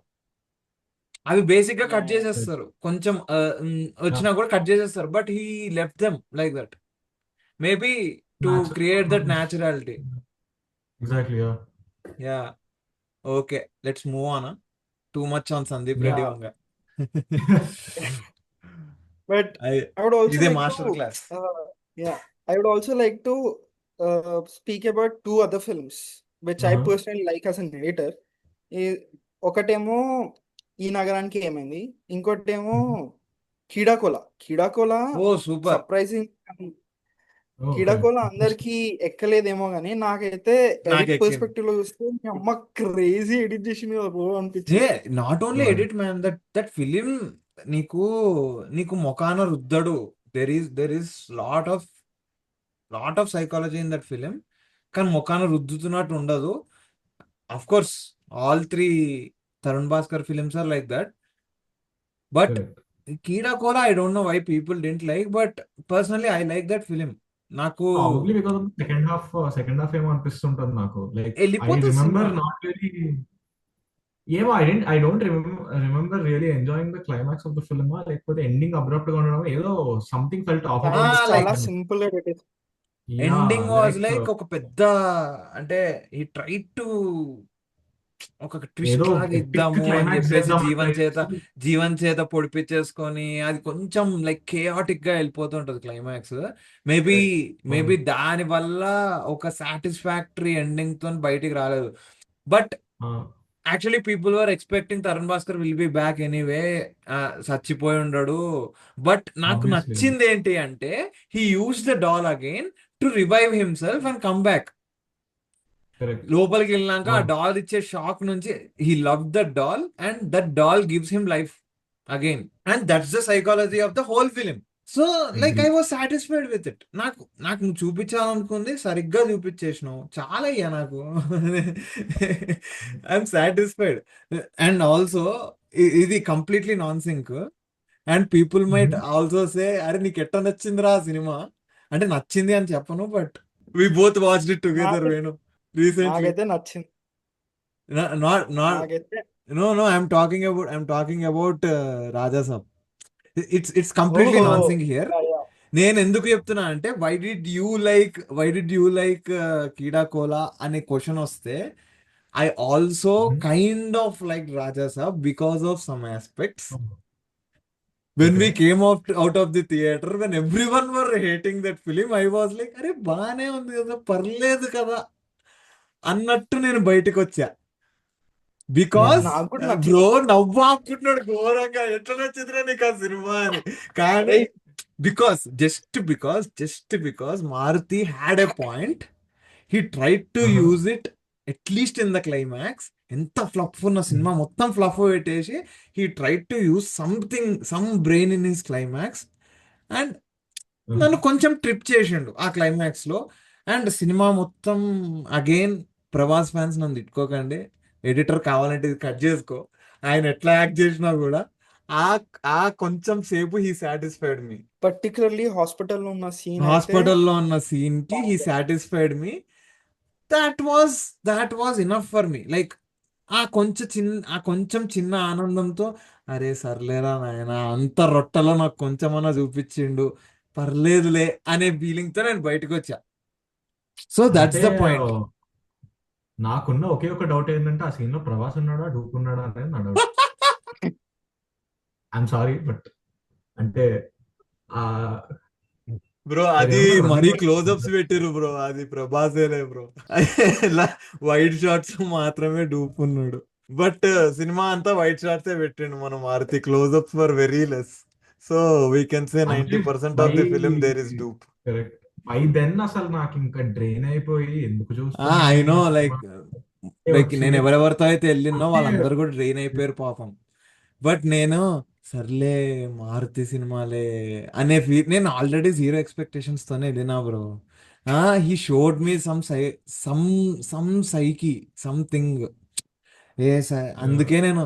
Speaker 1: అవి బేసిక్ గా కట్
Speaker 2: Yeah.
Speaker 1: చేసేస్తారు, కొంచెం వచ్చినా కూడా కట్ చేసేస్తారు. But he left them like that, maybe to
Speaker 3: Natural
Speaker 1: create that
Speaker 3: performance.
Speaker 1: Naturality.
Speaker 3: Exactly, yeah.
Speaker 1: Yeah, okay, let's move on. Too much on Sandeep
Speaker 3: Yeah.
Speaker 1: Reddy
Speaker 2: Yeah.
Speaker 1: Vanga.
Speaker 2: But I would also
Speaker 1: ఇదే
Speaker 2: like
Speaker 1: master
Speaker 2: to,
Speaker 1: class.
Speaker 2: yeah, I would also like to speak about two other films which I
Speaker 3: Uh-huh.
Speaker 2: personally like as a narrator. ఒకటేమో ఈ నగరానికి ఏమైంది, ఇంకోటేమో
Speaker 3: Mhm.
Speaker 2: Keedaa Cola
Speaker 1: oh super.
Speaker 2: Surprising.
Speaker 3: Oh, okay.
Speaker 2: Keedaa Cola అందరికి ఎక్కలేదేమో కానీ నాకైతే
Speaker 1: నాకు
Speaker 2: ఎడిట్
Speaker 1: ఎక్కింది.
Speaker 2: పర్స్పెక్టివ్ లో చూస్తే మీ అమ్మ క్రేజీ ఎడిట్ చేసింది బ్రో అనిపించింది.
Speaker 1: Not only
Speaker 3: Right.
Speaker 1: Edit man, that film నీకు మొకాన రుద్దడు. There is lot of psychology in that film, కానీ మొకాన రుద్దుతున్నట్టు ఉండదు. Of course all three Tarun Bhaskar films are like that. But
Speaker 3: Correct.
Speaker 1: Keedaa Cola I don't know why people didn't like, but personally I like that film. నాకు
Speaker 3: Probably because of the second half ఏమో అనిపిస్తుంటది నాకు. Like I
Speaker 1: వెళ్ళిపోతుంది
Speaker 3: remember
Speaker 1: cinema.
Speaker 3: not really. ఏమో I don't remember really enjoying the climax of the film. లేకపోతే ending abrupt గా ఉండడం ఏదో something felt of
Speaker 2: చాలా
Speaker 1: Ah,
Speaker 2: చాలా
Speaker 1: like-
Speaker 2: simple edit.
Speaker 1: Ending was like ఒక పెద్ద, అంటే ఈ ట్రై టు ఒక ట్విస్ట్
Speaker 3: ఏదో
Speaker 1: లాగా
Speaker 3: epic
Speaker 1: ఇద్దాము అని
Speaker 3: climax
Speaker 1: చెప్పేసి
Speaker 3: చేద్దాం
Speaker 1: జీవన్ చేత పొడిపించేసుకొని అది కొంచెం లైక్ కేయాటిక్ గా వెళ్ళిపోతుంటది క్లైమాక్స్. మేబీ దాని వల్ల ఒక సాటిస్ఫాక్టరీ ఎండింగ్ తో బయటికి రాలేదు. But actually people were expecting Tarun Bhaskar will be back anyway, చచ్చిపోయి ఉండడు. బట్ నాకు
Speaker 3: Obviously.
Speaker 1: నచ్చింది ఏంటి అంటే he use the doll again to revive himself and come back.
Speaker 3: Correct.
Speaker 1: లోపలికి వెళ్ళినాక ఆ
Speaker 3: Oh.
Speaker 1: డాల్ ఇచ్చే షాక్ నుంచి he love that doll and that doll gives him life again, and that's the psychology of the whole film. So like I was satisfied with it. నాకు నువ్వు చూపించాలనుకుంది సరిగ్గా చూపించేసినావు, చాలా అయ్యా నాకు. I'm satisfied. అండ్ ఆల్సో ఇది completely non sync, and people might also say అరే నీకు ఎట్లా నచ్చిందిరా ఆ సినిమా అంటే. నచ్చింది అని చెప్పను, but we both watched it together Venu recently.
Speaker 2: నాకైతే నచ్చింది.
Speaker 1: Not
Speaker 2: నాకైతే
Speaker 1: no, I'm talking about Raja Sab. It's completely
Speaker 2: Oh,
Speaker 1: non-sync here.
Speaker 2: yeah.
Speaker 1: నేను ఎందుకు చెప్తున్నా అంటే why did you like Keedaa Cola అనే క్వశ్చన్ వస్తే I also kind of like Raja Saab because of some aspects. When we
Speaker 3: Okay.
Speaker 1: came out of the theater, when everyone were hating that film, I was like, అరే బానే ఉంది కదా, పర్లేదు కదా అన్నట్టు నేను బయటకు వచ్చా. బికాస్
Speaker 2: నాకు కూడా నచ్చింది.
Speaker 1: బ్రో నవ్వు ఆపుకుంటున్నాడు ఘోరంగా, ఎట్లా నచ్చిందిరా నీకు ఆ సినిమా అని. కానీ
Speaker 2: Hey.
Speaker 1: Just because Maruthi had a point, he tried to
Speaker 3: Uh-huh.
Speaker 1: Use it at least in the climax. ఎంత ఫ్లఫ్ ఉన్న సినిమా మొత్తం ఫ్లఫ్ పెట్టేసి he tried to use some brain in his climax, and నన్ను కొంచెం ట్రిప్ చేసిండు ఆ క్లైమాక్స్ లో. అండ్ సినిమా మొత్తం అగైన్ ప్రభాస్ ఫ్యాన్స్ నన్ను తిట్టుకోకండి, ఎడిటర్ కావాలంటే ఇది కట్ చేసుకో, ఆయన ఎట్లా యాక్ట్ చేసినా కూడా ఆ ఆ కొంచెం సేపు హీ సాటిస్ఫైడ్ మీ.
Speaker 2: పర్టికులర్లీ హాస్పిటల్లో ఉన్న సీన్ అయితే
Speaker 1: హాస్పిటల్లో ఉన్న సీన్ కి he satisfied me. That was that was enough for me. Like ఆ కొంచెం చిన్న ఆనందంతో, అరే సర్లేరా నాయన, అంత రొట్టెలో నాకు కొంచెమన్నా చూపించిండు, పర్లేదులే అనే ఫీలింగ్ తో నేను బయటకు వచ్చా. సో దట్స్
Speaker 3: అంటే
Speaker 1: ద పాయింట్.
Speaker 3: నాకున్న ఒకే ఒక డౌట్ ఏంటంటే ఆ సీన్ లో ప్రభాస్ ఉన్నాడా డూప్ ఉన్నాడా అనేది నా డౌట్. ఐఎమ్ సారీ బట్ అంటే ఆ
Speaker 1: బ్రో
Speaker 3: మీరు
Speaker 1: అది
Speaker 3: ఏమన్నారు
Speaker 1: మరీ
Speaker 3: రన్నింగ్
Speaker 1: క్లోజ్అప్స్ పెట్టిరు బ్రో, అది ప్రభాసేలే బ్రో. ఇలా వైట్ షార్ట్స్ మాత్రమే డూప్ ఉన్నాడు. బట్ సినిమా అంతా వైట్ షార్ట్సే పెట్టిండు మన Maruthi, close ups for very less. So we can say
Speaker 3: అంటే
Speaker 1: 90%
Speaker 3: by
Speaker 1: of the film there is dupe.
Speaker 3: Correct by then అసలు నాకు ఇంకా డ్రైన్ అయిపోయి ఎందుకు
Speaker 1: ఐ
Speaker 3: చూస్తున్నాను
Speaker 1: నో,
Speaker 3: ఈ సినిమా
Speaker 1: లైక్ లైక్ నేను
Speaker 3: వచ్చింది.
Speaker 1: ఎవరెవరితో అయితే వెళ్ళినో
Speaker 3: అంటే
Speaker 1: వాళ్ళందరూ కూడా డ్రైన్ అయిపోయారు పాపం. బట్ నేను సర్లే మారుతి సినిమాలే అనే నేను ఆల్రెడీ జీరో ఎక్స్పెక్టేషన్స్ తోనే వెళ్ళినా bro. He showed me some some psycho something. అందుకే నేను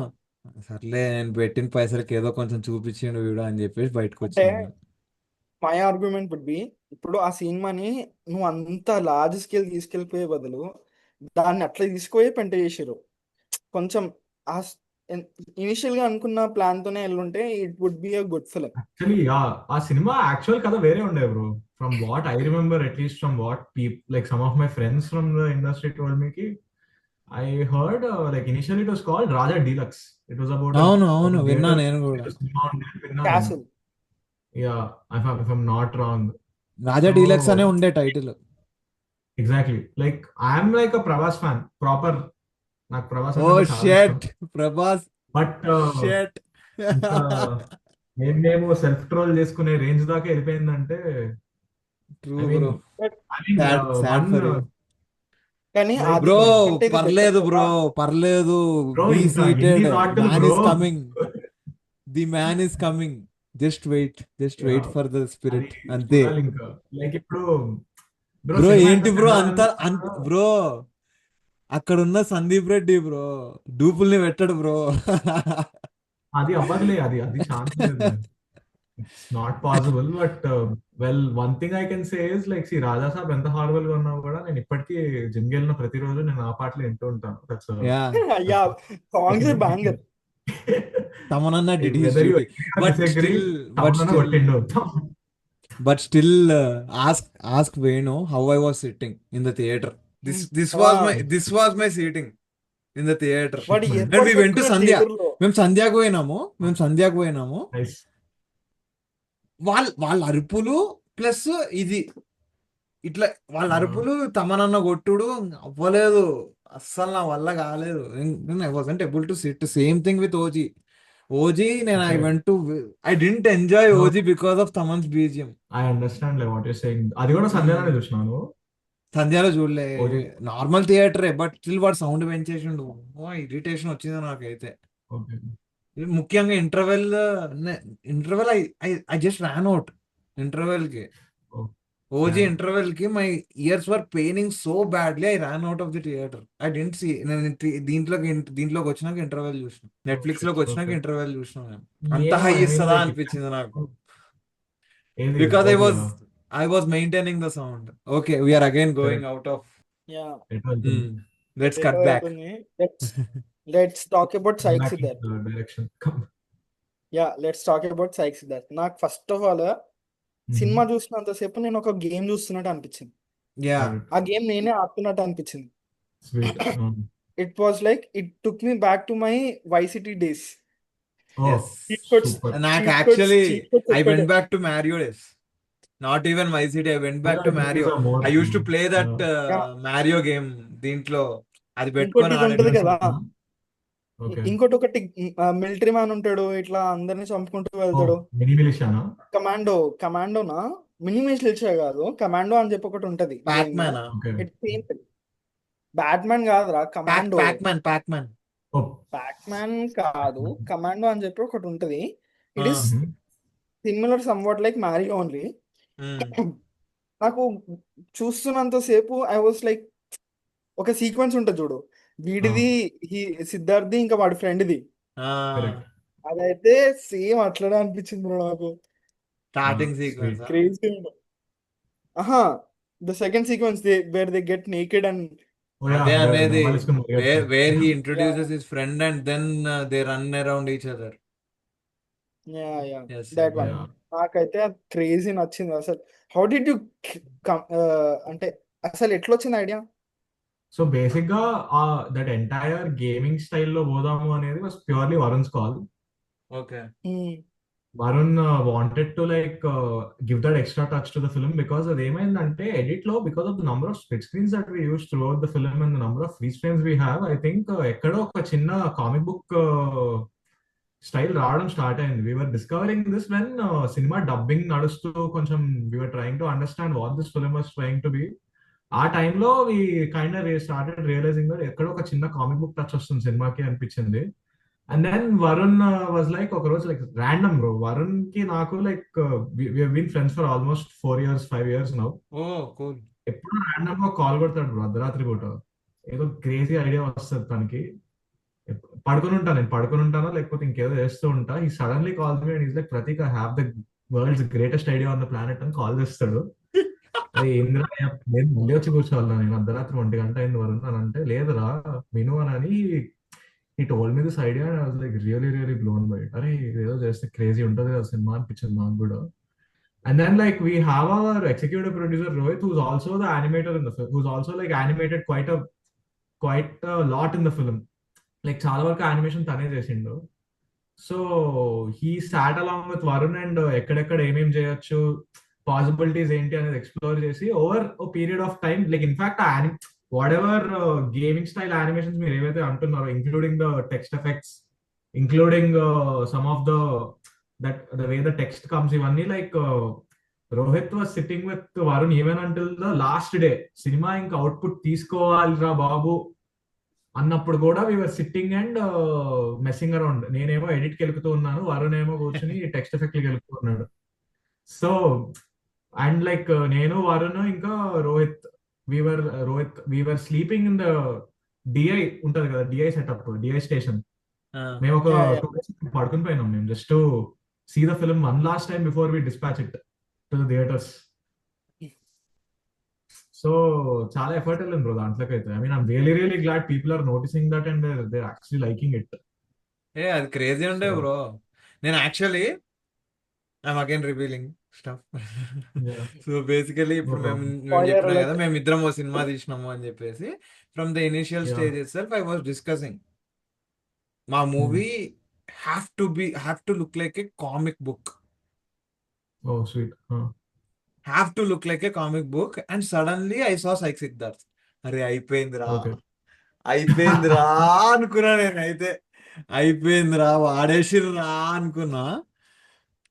Speaker 1: సర్లే, నేను పెట్టిన పైసలకి ఏదో కొంచెం చూపించిండు వీడు అని చెప్పేసి బయటకు
Speaker 2: అంటే
Speaker 1: వచ్చినాను.
Speaker 2: మై ఆర్గ్యుమెంట్ వుడ్ బి, ఇప్పుడు ఆ సినిమాని నువ్వు అంత లార్జ్ స్కేల్ తీసుకెళ్ళిపోయే బదులు దాన్ని అట్లా తీసుకుపోయి పెంట చేసారు. కొంచెం ఆ ఇనిషియల్ గా అనుకున్న ప్లాన్ తోనే వెళ్ళుంటే it would be a good film.
Speaker 3: Actually ఆ సినిమా యాక్చువల్ కథ వేరే ఉండే bro. From what I remember, at least from what like some of my friends from the industry told me కి I heard like initially it was called Raja Deluxe. It was about
Speaker 1: అవును
Speaker 3: ఒక
Speaker 1: అవును, విన్నా
Speaker 3: థియేటర్
Speaker 1: నేను కూడా.
Speaker 3: సినిమా ఉండే విన్నా నేను.
Speaker 2: Castle.
Speaker 3: Yeah, if I'm not wrong.
Speaker 1: Raja
Speaker 3: so
Speaker 1: deluxe అనే ఉండే title.
Speaker 3: Exactly like I'm like a Prabhas fan proper. నాకు ప్రభాస్
Speaker 1: ఓ
Speaker 3: అంటే చాలా ఇష్టం.
Speaker 1: షెట్, ప్రభాస్
Speaker 3: బట్
Speaker 1: షెట్.
Speaker 3: ఇంకా మేము సెల్ఫ్ ట్రోల్ చేసుకునే రేంజ్ దాకా వెళ్ళిపోయిందంటే
Speaker 1: true
Speaker 3: I mean
Speaker 1: bro,
Speaker 2: but
Speaker 3: I mean
Speaker 1: sad
Speaker 3: one
Speaker 1: for you.
Speaker 2: కానీ
Speaker 3: లైక్
Speaker 2: అది
Speaker 1: బ్రో
Speaker 2: అంటే ఇది బెటర్
Speaker 1: పర్లేదు
Speaker 2: కదా.
Speaker 1: బ్రో, పర్లేదు.
Speaker 3: బ్రో
Speaker 1: బీ
Speaker 3: ఇంకా ఎన్ని
Speaker 1: సీటెడ్,
Speaker 3: నాటులు
Speaker 1: man
Speaker 3: bro.
Speaker 1: Is coming, the man is coming. Just wait for the
Speaker 3: అది
Speaker 1: స్పిరిట్, అంతే.
Speaker 3: చూడాలి ఇంకా. లైక్ ఇప్పుడు బ్రో
Speaker 1: బ్రో
Speaker 3: సినిమా ఎంత
Speaker 1: ఏంటి బ్రో
Speaker 3: చండాలంగా
Speaker 1: అంత
Speaker 3: ఉన్నా
Speaker 1: బ్రో, అక్కడ ఉన్న సందీప్ రెడ్డి బ్రో డూపుల్ని పెట్టడు బ్రో.
Speaker 3: అది అవ్వదులే. అది అది ఛాన్స్ లేదు. It's not possible. But well one thing I can say is like see Raja Saab ఎంత హార్డ్వెల్ గా ఉన్నా కూడా నేను ఇప్పటికీ జిమ్ కి వెళ్ళిన ప్రతిరోజు నేను ఆ పాటలు వింటూ ఉంటాను. That's
Speaker 1: yeah,
Speaker 2: yeah, songs banger.
Speaker 1: తమనన్న did his
Speaker 3: whether you
Speaker 1: duty. But
Speaker 3: disagree
Speaker 1: still but
Speaker 3: తమన్నా
Speaker 1: స్టిల్
Speaker 3: కొట్టిండు.
Speaker 1: But still ask Venu how I was sitting in the theater. This was my seating in the theater.
Speaker 2: వాడు
Speaker 3: Man.
Speaker 1: And
Speaker 2: airport
Speaker 1: we went to
Speaker 2: పెట్టుకున్నాడు
Speaker 1: Sandhya.
Speaker 2: Theatre లో.
Speaker 1: మేము సంధ్యాకు పోయినాము.
Speaker 3: Nice.
Speaker 1: వాళ్ళ అరుపులు plus ఇది ఇట్లా, వాళ్ళ అరుపులు తమనన్న కొట్టుడు అవ్వలేదు అస్సలు, నా వల్ల కాలేదు. I wasn't able to sit. Same thing with OG. నేను I didn't enjoy OG because of Thaman's BGM.
Speaker 3: I understand like what you saying. అది కూడా సంధ్యాలోనే చూసినాను.
Speaker 1: సంధ్యాలో చూడలే,
Speaker 3: ఓజీ.
Speaker 1: నార్మల్ థియేటరే. బట్ స్టిల్ వాడు సౌండ్ పెంచేసిండు, ఇరిటేషన్ వచ్చింది నాకైతే.
Speaker 3: ఓకే.
Speaker 1: ముఖ్యంగా interval I just ran out interval కి. ఓజీ ఇంటర్వెల్ కి my ears were paining so badly, I ran out of the theatre. I dent see. నేను దీంట్లోకి వచ్చినాక ఇంటర్వెల్ చూసిన, నెట్ఫ్లిక్స్ లోకి వచ్చినాక
Speaker 3: ఓకే.
Speaker 1: ఇంటర్వెల్ చూసిన. నేను అంత
Speaker 3: ఏమో
Speaker 1: హై
Speaker 3: ఐ మీన్
Speaker 1: ఇస్తుందా
Speaker 3: లైక్
Speaker 1: అనిపించింది నాకు,
Speaker 3: ఏది
Speaker 1: because
Speaker 3: ఓజీయా?
Speaker 1: I was maintaining the sound. Okay, we are again going
Speaker 3: correct.
Speaker 1: out of.
Speaker 2: Yeah,
Speaker 3: ఎటు వెళ్తుంది?
Speaker 1: Let's
Speaker 2: ఎటో
Speaker 1: cut back.
Speaker 2: అవుతుంది. Let's talk about
Speaker 3: Come
Speaker 2: psych
Speaker 3: back in
Speaker 2: Siddharth.
Speaker 3: the direction. Come.
Speaker 2: Yeah, let's talk about psych Siddharth. నాకు first of all cinema చూసినంతసేపు నేను ఒక game చూస్తున్నట్టు అనిపించింది.
Speaker 1: Yeah.
Speaker 3: Got it.
Speaker 2: ఆ గేమ్ నేనే ఆడుతున్నట్టు అనిపించింది.
Speaker 3: Sweet.
Speaker 2: It was like it took me back to my Vice City days.
Speaker 3: Oh,
Speaker 1: Yes.
Speaker 2: Cheat codes
Speaker 3: super.
Speaker 1: నాకు
Speaker 2: cheat codes
Speaker 1: actually,
Speaker 2: cheat codes
Speaker 1: I went
Speaker 2: ఎక్కడ
Speaker 1: back to Mario days. Not even Vice City. I went back
Speaker 3: Yeah,
Speaker 1: to
Speaker 3: I think these
Speaker 1: Mario.
Speaker 3: are more
Speaker 1: I used to play that
Speaker 2: Yeah.
Speaker 1: Mario game. దీంట్లో అది
Speaker 2: ఇంకోటి
Speaker 1: పెట్టుకొని
Speaker 2: ఇది ఉంటది
Speaker 1: ఆడేటోడిని.
Speaker 2: కదా,
Speaker 3: okay.
Speaker 2: ఇంకోటి ఒకటి మిలిటరీ మ్యాన్ ఉంటాడు, ఇట్లా అందరిని చంపుకుంటూ
Speaker 3: ఓ
Speaker 2: వెళ్తాడు.
Speaker 3: మినీ మిలిషియానా?
Speaker 2: కమాండోనా మినీ మిలిషియా కాదు, కమాండో అని చెప్పి ఒకటి ఉంటది game.
Speaker 1: Pac-Man.
Speaker 3: Okay.
Speaker 2: It's same. Batman కాదురా, కమాండో.
Speaker 1: Pac-Man.
Speaker 3: ఓ
Speaker 2: బ్యాట్మ్యాన్ కాదు, కమాండో అని చెప్పి ఒకటి ఉంటది. It is
Speaker 3: hmm.
Speaker 2: Similar somewhat like Mario only.
Speaker 1: Mm.
Speaker 2: నాకు చూస్తున్నంత సేపు ఐ వాస్ లైక్, ఒక సీక్వెన్స్ ఉంటుంది చూడు, వీడిది, హీ సిద్ధార్థి ఇంకా వాడి ఫ్రెండ్ది,
Speaker 3: కరెక్ట్.
Speaker 2: అదైతే సేమ్ అట్లనే అనిపించింది బ్రో నాకు.
Speaker 1: Starting sequence
Speaker 3: sweet.
Speaker 2: క్రేజీ. ఆహా, the second sequence where they get naked and
Speaker 3: oh yeah,
Speaker 1: అదే అనేది
Speaker 3: నమ్మలేసుకుని
Speaker 1: where he
Speaker 2: yeah
Speaker 1: introduces his friend and then they run around each other.
Speaker 2: Yeah yeah
Speaker 1: yes
Speaker 2: that one.
Speaker 3: Yeah.
Speaker 2: నాకైతే అది crazy నచ్చింది అసలు. How did you అంటే అసలు ఎట్లా వచ్చింది ఐడియా?
Speaker 3: సో బేసిక్ గా దట్ ఎంటైర్ గేమింగ్ స్టైల్లో పోదాము అనేది was purely Varun's call.
Speaker 1: Okay.
Speaker 3: Varun wanted to like give that extra touch to the film because అదేమైందంటే edit లో because of the number of split screens that we used throughout the film and the number of freeze frames we have, I think ఎక్కడో ఒక చిన్న comic book style రావడం start అయింది. We were discovering this when cinema dubbing నడుస్తూ కొంచెం we were trying to understand what this film was trying to be. ఆ టైంలో we kind of started realizing that ఎక్కడో ఒక చిన్న కామిక్ బుక్ టచ్ వస్తుంది సినిమాకి అనిపించింది. And then Varun was like ఒక రోజు లైక్ ర్యాండమ్ బ్రో, వరుణ్ కి నాకు like we been friends for almost 4 years 5 years now.
Speaker 1: Oh cool.
Speaker 3: ఎప్పుడు ర్యాండమ్ గా కాల్ కొడతాడు బ్రో అర్ధరాత్రి పూట, ఏదో క్రేజీ ఐడియా వస్తుంది తనకి. నేను పడుకొని ఉంటానో లేకపోతే ఇంకేదో చేస్తూ ఉంటా, ఈ suddenly call me and is like Prateek, I have the world's greatest idea on the planet అని కాల్ చేస్తాడు. అరే ఏంద్రా, నేను మళ్ళీ వచ్చి కూర్చోవాలా, నేను అర్ధరాత్రి 1 గంట అయింది వరుణ్ అని అంటే, లేదురా విను అని he told me this idea and I was like really blown by it. అరే ఇదేదో చేస్తే క్రేజీ ఉంటుంది కదా సినిమా అనిపించింది నాకు కూడా. And then like we have our executive producer Rohit, who's also the animator in the film, who's also like animated quite a lot in the film. Like చాలా వరకు యానిమేషన్ తనే చేసిండు. So he sat along with Varun and ఎక్కడెక్కడ ఏమేం చేయొచ్చు, possibilities ఏంటి అనేది explore చేసి over period of time, like in fact whatever gaming style animations మీరు ఏవైతే అంటున్నారో, including the text effects, including some of the way the text comes, ఇవన్నీ like Rohit was sitting with Varun even until the last day. సినిమా ఇంకా output తీసుకోవాలిరా బాబు అన్నప్పుడు కూడా we are sitting and messing around. నేనేమో ఎడిట్ కి వెళ్తూ ఉన్నాను, వరుణ్ ఏమో కూర్చుని టెక్స్ట్ ఎఫెక్ట్ కి వెళ్తూ ఉన్నాడు. సో అండ్ లైక్ నేను వరుణ్ ఇంకా Rohit we were sleeping in the DI ఉంటది కదా, డిఐ సెటప్, డిఐ స్టేషన్. మేము ఒక
Speaker 2: Yeah, yeah.
Speaker 3: 2 days పడుకుని పోయినాం మేము just to see the film one last time before we dispatch it to the theatres. So చాలా ఎఫర్ట్ వెళ్ళింది బ్రో దాంట్లోకి అయితే. I mean I'm really glad people are noticing that and they are actually liking it.
Speaker 1: అది crazy ఉండే
Speaker 3: so
Speaker 1: bro. నేను actually I'm again revealing stuff. So basically
Speaker 3: no
Speaker 1: ఇప్పుడు మేము
Speaker 3: problem.
Speaker 1: చెప్పినా
Speaker 2: Spoiler
Speaker 1: కదా,
Speaker 2: alert.
Speaker 1: మేము ఇద్దరం ఓ సినిమా తీసినాము అని చెప్పేసి, from the initial
Speaker 3: yeah.
Speaker 1: Stage itself I was discussing మా movie have to look like a comic book,
Speaker 3: oh sweet.
Speaker 1: Have to look like a comic book. And suddenly I saw Psych Siddhartha. అరే అయిపోయిందిరా,
Speaker 3: okay.
Speaker 1: అయిపోయిందిరా అనుకున్నా. నేనైతే అయిపోయిందిరా, వాడేసిర్రా అనుకున్నా.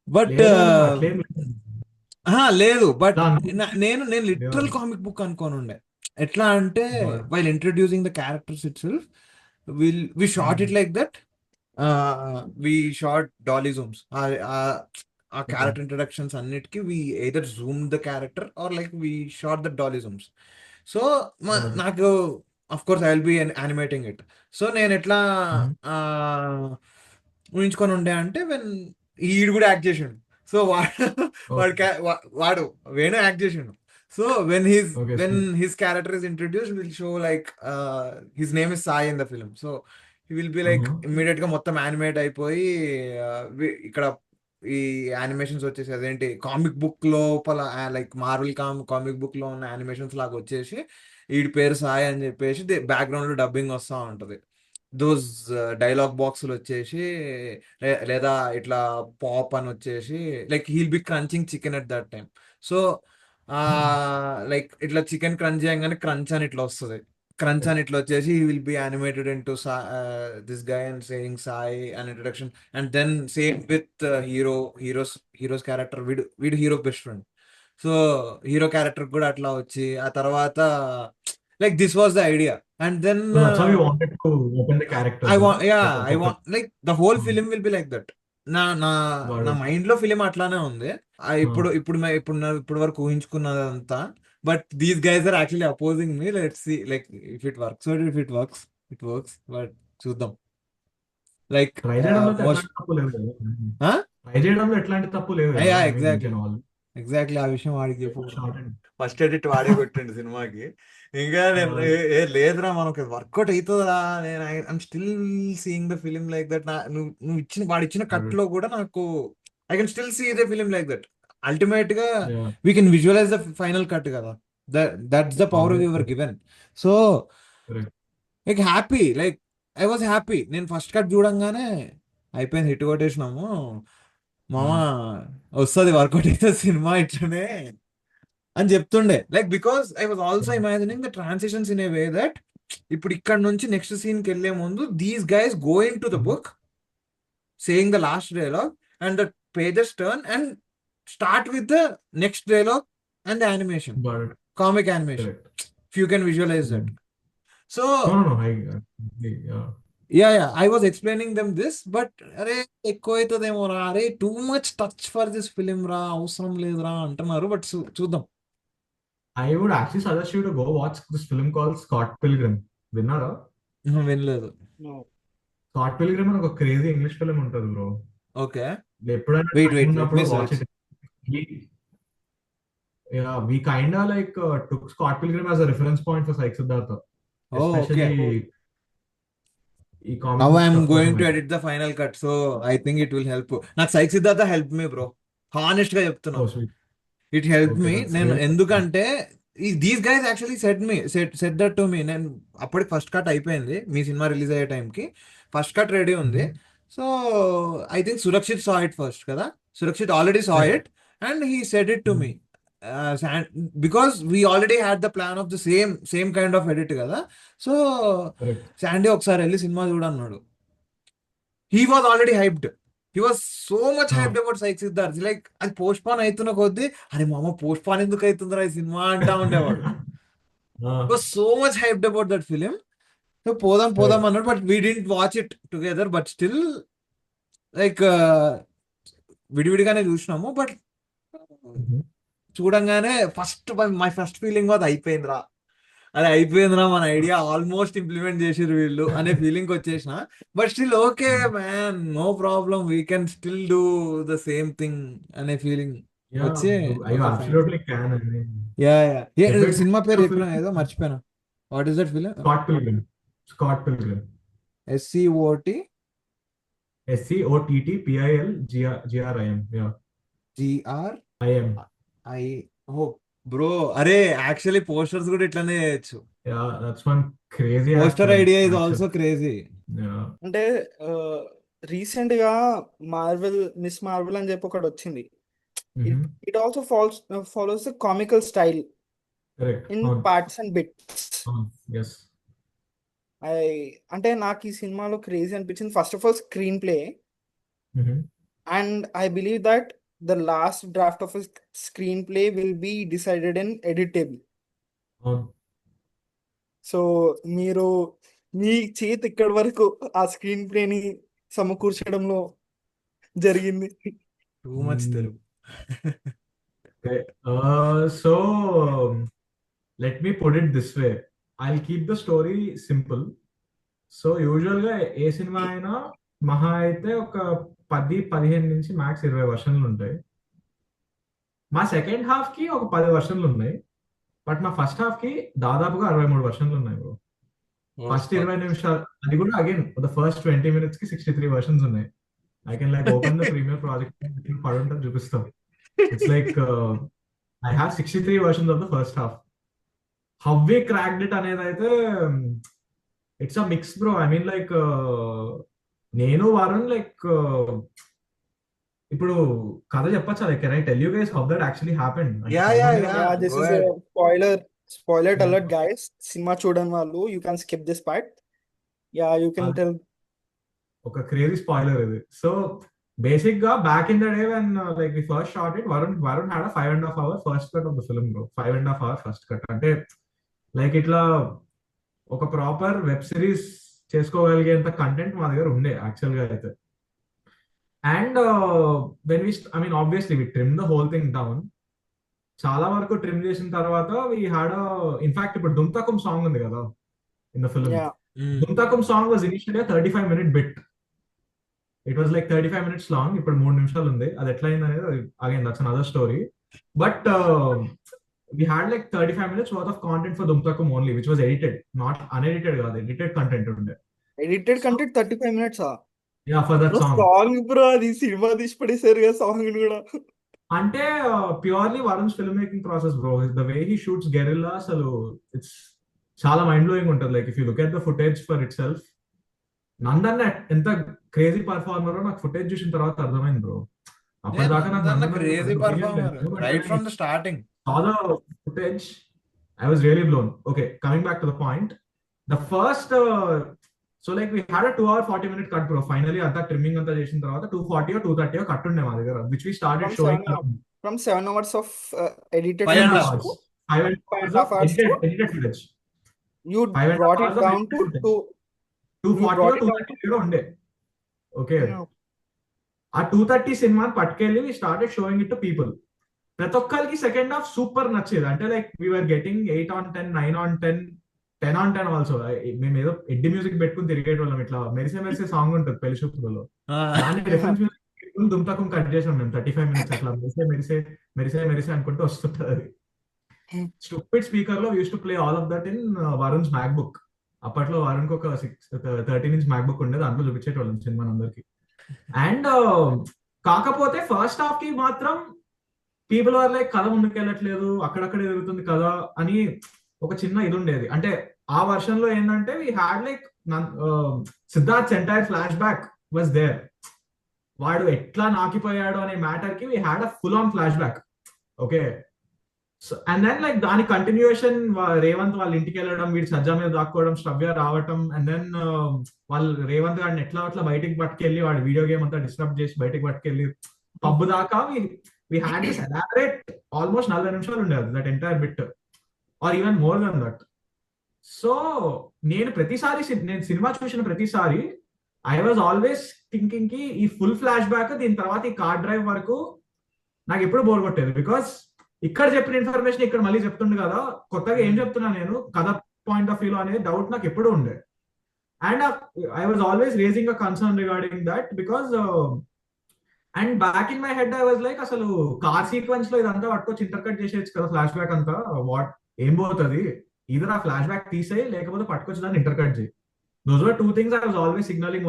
Speaker 1: But
Speaker 3: లేదు అట్లేం లేదు.
Speaker 1: లేదు, బట్
Speaker 3: అట్లా అనుకుంటా.
Speaker 1: నేను
Speaker 3: యా.
Speaker 1: లిటరల్ కామిక్ బుక్ అనుకోని ఉండే. ఎట్లా అంటే
Speaker 3: god.
Speaker 1: While introducing the characters itself we shot it like that. We shot dolly zooms. ఆ
Speaker 3: ఓకే.
Speaker 1: క్యారెక్టర్ ఇంట్రడక్షన్స్ అన్నిటికీ we either zoom the character or like we shot the dolly zooms. So
Speaker 3: god.
Speaker 1: నాకు of course I will be animating it. So నేను ఎట్లా ఊహించుకొని ఉండే అంటే, when ఈడు కూడా యాక్ట్ చేసిండు. So
Speaker 3: okay.
Speaker 1: వాడు వేణు యాక్ట్ చేసిండు. So when
Speaker 3: okay
Speaker 1: when
Speaker 3: sweet.
Speaker 1: His character is introduce will show like his name is Sai in the film. So he will be like immediate గా మొత్తం యానిమేట్ అయిపోయి ఇక్కడ ఈ యానిమేషన్స్ వచ్చేసి అదేంటి కామిక్ బుక్ లోపల, లైక్ మార్వెల్ కామిక్ బుక్ లో ఉన్న యానిమేషన్స్ లాగా వచ్చేసి వీడి పేరు సాయి అని చెప్పేసి బ్యాక్గ్రౌండ్ లో డబ్బింగ్ వస్తూ ఉంటది. దోస్ డైలాగ్ బాక్సులు వచ్చేసి లేదా ఇట్లా పాప్ అని వచ్చేసి, like he'll be crunching chicken at that time. So like ఇట్లా చికెన్ క్రంచ్ చేయగానే క్రంచ్ అని ఇట్లా వస్తుంది. క్రంచ్ అని ఇట్లా వచ్చేసి he will be animated into this guy and saying Sai and introduction. And then same with hero's character, వీడు hero best friend. So hero character కూడా అట్లా వచ్చి ఆ తర్వాత like this was the idea. And then
Speaker 3: So that's how you wanted to open the characters,
Speaker 1: I
Speaker 3: huh?
Speaker 1: want, yeah,
Speaker 3: Like
Speaker 1: I
Speaker 3: ఒక్కొక్క.
Speaker 1: want, like the whole film will be like that. నా నా నా
Speaker 3: వాడు
Speaker 1: mind లో film అట్లానే ఉంది. ఇప్పుడు వరకు ఊహించుకున్నదంతా. But these guys are actually opposing me. Let's see like if it works it works. But చూద్దాం. లైక్
Speaker 3: ట్రై చేయడంలో అయితే
Speaker 1: మోస్ట్
Speaker 3: ఎట్లాంటి తప్పు లేదు కదా. ట్రై చేయడంలో ఎట్లాంటి తప్పు లేదు కదా. ఐ మీన్
Speaker 1: ఎగ్జాక్ట్లీ
Speaker 3: వాళ్ళు
Speaker 1: ఎగ్జాక్ట్లీ ఆ విషయం వాడికి చెప్పు.
Speaker 3: షార్ట్ అండ్
Speaker 1: ఫస్ట్ ఎడిట్ వాడే కొట్టిండు సినిమాకి. ఇంకా నేను లేదురా మనకు వర్కౌట్ అవుతుందా. నేను I'm still seeing the film like that. నువ్వు వాడిచ్చిన కట్ లో కూడా నాకు I can still see the film like that. Ultimate గా we can visualise the final cut కదా. That's the power your given. So like happy, like I was happy. నేను first cut చూడంగానే అయిపోయింది, హిట్ కొట్టేసినాము మామ, వస్తుంది వర్కౌట్ అవుతుంది cinema ఇట్లనే అని చెప్తుండే. Like because I was also imagining the transitions in a way that ఇప్పుడు ఇక్కడ నుంచి నెక్స్ట్ సీన్ కి వెళ్లే ముందు these guys going to the book, saying the last dialogue and the pages turn and start with the next dialogue and the animation, comic animation. If you can visualise that. So I was explaining them this. But అరే ఎక్కువ అవుతుందేమో రా, అరే too much touch for this film రా, అవసరం లేదురా అంటున్నారు. But చూద్దాం.
Speaker 3: I would actually suggest you to go watch this film called Scott Pilgrim. విన్నారా?
Speaker 1: వినలేదు.
Speaker 3: స్కాట్ పిల్గ్రిమ్ అని ఒక క్రేజీ ఇంగ్లీష్ ఫిలిం ఉంటుంది బ్రో.
Speaker 1: ఓకే,
Speaker 3: ఎప్పుడైనా
Speaker 1: వెయిట్
Speaker 3: time ఉన్నప్పుడు
Speaker 1: let me
Speaker 3: watch
Speaker 1: search.
Speaker 3: it. Yeah, we kind of like took Scott Pilgrim as a reference point for Sai Siddhartha.
Speaker 1: Oh, okay.
Speaker 3: Especially ఈ comic
Speaker 1: Now
Speaker 3: book
Speaker 1: I am
Speaker 3: stuff
Speaker 1: going
Speaker 3: కోసం
Speaker 1: to
Speaker 3: అయితే.
Speaker 1: edit the final cut, so I think it will help. నాకు psych Siddhartha help me bro, honest గా చెప్తున్నా.
Speaker 3: Oh, sweet.
Speaker 1: It help
Speaker 3: Okay,
Speaker 1: me.
Speaker 3: that's
Speaker 1: నేను
Speaker 3: really
Speaker 1: ఎందుకంటే these guys actually set that to me. నేను అప్పటికి first cut అయిపోయింది, మీ cinema release అయ్యే టైంకి ఫస్ట్ కట్ రెడీ ఉంది. So I think Surakshit saw it first కదా. Surakshit already saw
Speaker 3: Right.
Speaker 1: It and he said it to me because we already had the plan of the same kind of edit కదా. So
Speaker 3: Correct.
Speaker 1: Sandy ఒకసారి వెళ్ళి సినిమా చూడన్నాడు. He was already hyped. He was so much hyped about psych Siddharth. Like అది postpone అవుతున్న కొద్దీ, అరే మామ పోస్ట్ పోన్ ఎందుకు అవుతుందిరా ఈ సినిమా అంటా ఉండేవాడు. Was so much hyped about that film. So పోదాం
Speaker 3: Right.
Speaker 1: అన్నాడు. But we didn't watch it together. But still like విడివిడిగానే చూసినాము. బట్ చూడంగానే మై ఫస్ట్ ఫీలింగ్ వాజ్ అయిపోయిందిరా, అరే అయిపోయిందిరా, మన ఐడియా ఆల్మోస్ట్ ఇంప్లిమెంట్ చేసిర్రు వీళ్ళు అనే ఫీలింగ్ వచ్చేసిన. But still okay man, no problem, we can still do the same thing అనే ఫీలింగ్
Speaker 3: Yeah,
Speaker 1: వచ్చి
Speaker 3: you
Speaker 1: okay fine.
Speaker 3: absolutely can. I mean,
Speaker 1: yeah
Speaker 3: every
Speaker 1: సినిమా పేరు
Speaker 3: film,
Speaker 1: చెప్పిన ఏదో మర్చిపోయినా. What is that film?
Speaker 3: Scott Pilgrim. Scott Pilgrim.
Speaker 1: SCOT
Speaker 3: SCOTTPILGRIM. Yeah.
Speaker 1: GRI.
Speaker 3: IM.
Speaker 1: Oh bro, అరే actually posters కూడా ఇట్లానే చేయొచ్చు.
Speaker 3: Yeah, that's one crazy ass
Speaker 1: poster
Speaker 3: film,
Speaker 1: idea is
Speaker 3: actually.
Speaker 1: Also crazy.
Speaker 3: Yeah.
Speaker 2: అంటే recent గా Miss Marvel అని చెప్పి ఒకటి వచ్చింది.
Speaker 3: Mhm.
Speaker 2: It also follows the comical style
Speaker 3: Correct.
Speaker 2: In
Speaker 3: అవును.
Speaker 2: Parts and bits.
Speaker 3: అవును. Yes.
Speaker 2: అంటే నాకు ఈ సినిమాలో క్రేజీ అనిపించింది first of all screenplay.
Speaker 3: Mhm.
Speaker 2: And I believe that the last draft of screenplay will be decided in edit table.
Speaker 3: అవును.
Speaker 2: So మీరు మీ చేతి ఇక్కడి వరకు ఆ స్క్రీన్ ప్లేని సమకూర్చడంలో జరిగింది.
Speaker 1: Too much
Speaker 3: Mm.
Speaker 1: Telugu.
Speaker 3: Okay. So let me put it this way. I'll keep the story simple. So usual గా ఏ cinema అయినా మహా అయితే ఒక 10-15 నుంచి మ్యాక్స్ 20 వర్షన్లు ఉంటాయి. మా సెకండ్ హాఫ్ కి ఒక 10 వర్షన్లు ఉన్నాయి. బట్ మా ఫస్ట్ హాఫ్ కి దాదాపుగా 63 వర్షన్లు ఉన్నాయి బ్రో. ఫస్ట్ 20 నిమిషాలు, అది కూడా అగైన్ ద ఫస్ట్ 20 minutes కి 63 వర్షన్స్ ఉన్నాయి. I can like open the premiere project పడుంటుంది చూపిస్తాం. It's like I have 63 versions of the first half. How we cracked it అనేది అయితే it's a mix bro. I mean like నేను Varun like ఇప్పుడు కథ చెప్పచ్చా? Like can I tell you guys how that actually happened?
Speaker 2: This
Speaker 1: go
Speaker 2: is
Speaker 1: ahead.
Speaker 2: Spoiler
Speaker 3: Yeah.
Speaker 2: Alert guys. సినిమా చూడని వాళ్ళు you can skip this part. You can tell.
Speaker 3: ఒక crazy spoiler ఇది. So basic గా back in the day when like we first shot it, Varun had 5.5 hour first cut of the film bro. 5.5 hour first cut అంటే like ఇట్లా ఒక proper web series చేసుకోగలిగేంత content మా దగ్గర ఉండే యాక్చువల్ గా అయితే. And when we I mean obviously we trim the whole thing down. చాలా వరకు ట్రిమ్ చేసిన తర్వాత వీ హ్యాడ్ ఇన్ఫాక్ట్ ఇప్పుడు దుమ్తకం సాంగ్ ఉంది కదా in the film.
Speaker 2: Yeah
Speaker 3: Dumthakam song was initially 35-minute bit. It was like 35 minutes long. ఇప్పుడు 3 నిమిషాలు ఉంది. అది ఎట్లా అయింది అనేది again that's another story. But we had like 35 minutes worth of content for Dumtakum only, which was edited, not unedited కాదు, edited content ఉండే.
Speaker 2: Edited
Speaker 3: So,
Speaker 2: content 35 minutes
Speaker 3: yeah, for that song.
Speaker 2: Song bro, అది సినిమా తీసి పడేసారు కదా song కూడా.
Speaker 3: అంటే purely Varun's film making process bro. The way he shoots guerrilla అసలు ఇట్స్ చాలా మైండ్ బ్లోయింగ్ ఉంటుంది. Like if you look at the footage for itself, Nandanna ఎంత క్రేజీ పర్ఫార్మర్ నాకు ఫుటేజ్ చూసిన తర్వాత అర్థమైంది బ్రో. అప్పటిదాకా నాకు Nandanna
Speaker 1: crazy performer right from the starting.
Speaker 3: saw the footage, I was really blown. Okay, coming back to the point, the first so like we had a 2 hour 40-minute cut bro. Finally at that trimming anta chesin tarvata 240 or 230 cut unde ma దగ్గర, which we started
Speaker 2: From
Speaker 3: showing
Speaker 2: 7 hours of edited
Speaker 1: 5
Speaker 2: footage
Speaker 1: hours.
Speaker 2: to
Speaker 3: 5.5 hours of edited footage.
Speaker 2: you
Speaker 3: 5.5
Speaker 2: brought
Speaker 3: hours
Speaker 2: it
Speaker 3: of
Speaker 2: down
Speaker 3: edited
Speaker 2: to
Speaker 3: footage. 240 or
Speaker 2: brought it down
Speaker 3: 230 కూడా ఉండే. Okay,
Speaker 2: to
Speaker 3: ఆ 230 సినిమాని పట్టుకెళ్ళి we started showing it to people. ప్రతి ఒక్కరికి second half super నచ్చేది. అంటే like we are getting 8/10, 9/10, 10/10 also. మేము ఏదో ఎడ్డి మ్యూజిక్ పెట్టుకుని తిరిగేటోళ్ళం. ఇట్లా మెరిసే మెరిసే సాంగ్ ఉంటుంది పెళ్లి చూపులలో, దాన్ని రిఫరెన్స్ మ్యూజిక్ పెట్టుకుని దుమ్తకం కట్ చేసాం మేము 35 minutes అట్లా మెరిసే మెరిసే మెరిసే మెరిసే అనుకుంటూ వస్తుంటది అది. స్టూపిడ్ స్పీకర్ లో use to play all of that in Varun's MacBook. అప్పట్లో వరుణ్కి ఒక 13-inch మ్యాక్ బుక్ ఉండేది, దాంట్లో చూపించేటోళ్ళం సినిమా అందరికి. అండ్ కాకపోతే ఫస్ట్ హాఫ్ కి మాత్రం పీపుల్ ఆర్ లైక్ కథ ముందుకెళ్ళట్లేదు, అక్కడక్కడే జరుగుతుంది కదా అని ఒక చిన్న ఇది ఉండేది. అంటే ఆ వర్షన్ లో ఏంటంటే we had like Siddharth entire flashback was there. వాడు ఎట్లా నాకిపోయాడు అనే మ్యాటర్ కి we had a full on flashback. Okay, so and then like దాని కంటిన్యూయేషన్ రేవంత్ వాళ్ళ ఇంటికి వెళ్ళడం, వీడి సజ్జా మీద దాక్కోవడం, శ్రవ్య రావటం, అండ్ దెన్ వాళ్ళు రేవంత్ గారిని ఎట్లా అట్లా బయటికి పట్టుకెళ్ళి వాడి వీడియో గేమ్ అంతా డిస్టర్బ్ చేసి బయటికి పట్టుకెళ్ళి పబ్బు దాకా we had this elaborate almost 40 నిమిషాలు ఉండేది that entire bit or even more than that. So నేను ప్రతిసారి నేను సినిమా చూసిన ప్రతిసారి ఐ వాజ్ ఆల్వేస్ థింకింగ్ కి ఈ ఫుల్ ఫ్లాష్ బ్యాక్ దీని తర్వాత ఈ కార్ డ్రైవ్ వరకు నాకు ఎప్పుడు బోర్ కొట్టేది. బికాస్ ఇక్కడ చెప్పిన ఇన్ఫర్మేషన్ ఇక్కడ మళ్ళీ చెప్తుండే కదా, కొత్తగా ఏం చెప్తున్నా నేను కథ పాయింట్ ఆఫ్ వ్యూలో అనేది డౌట్ నాకు ఎప్పుడు ఉండే. And I was always raising a concern regarding that because and back in my head I was like అసలు కార్ సీక్వెన్స్ లో ఇదంతా పట్టుకొచ్చి ఇంటర్కట్ చేసేయచ్చు కదా ఫ్లాష్ బ్యాక్ అంతా. వాట్ ఏం పోతుంది, ఇదర్ ఆ ఫ్లాష్ బ్యాక్ తీసేయి లేకపోతే పట్టుకొచ్చి దాన్ని ఇంటర్కట్ చేయి. Those were 2 things I was always signaling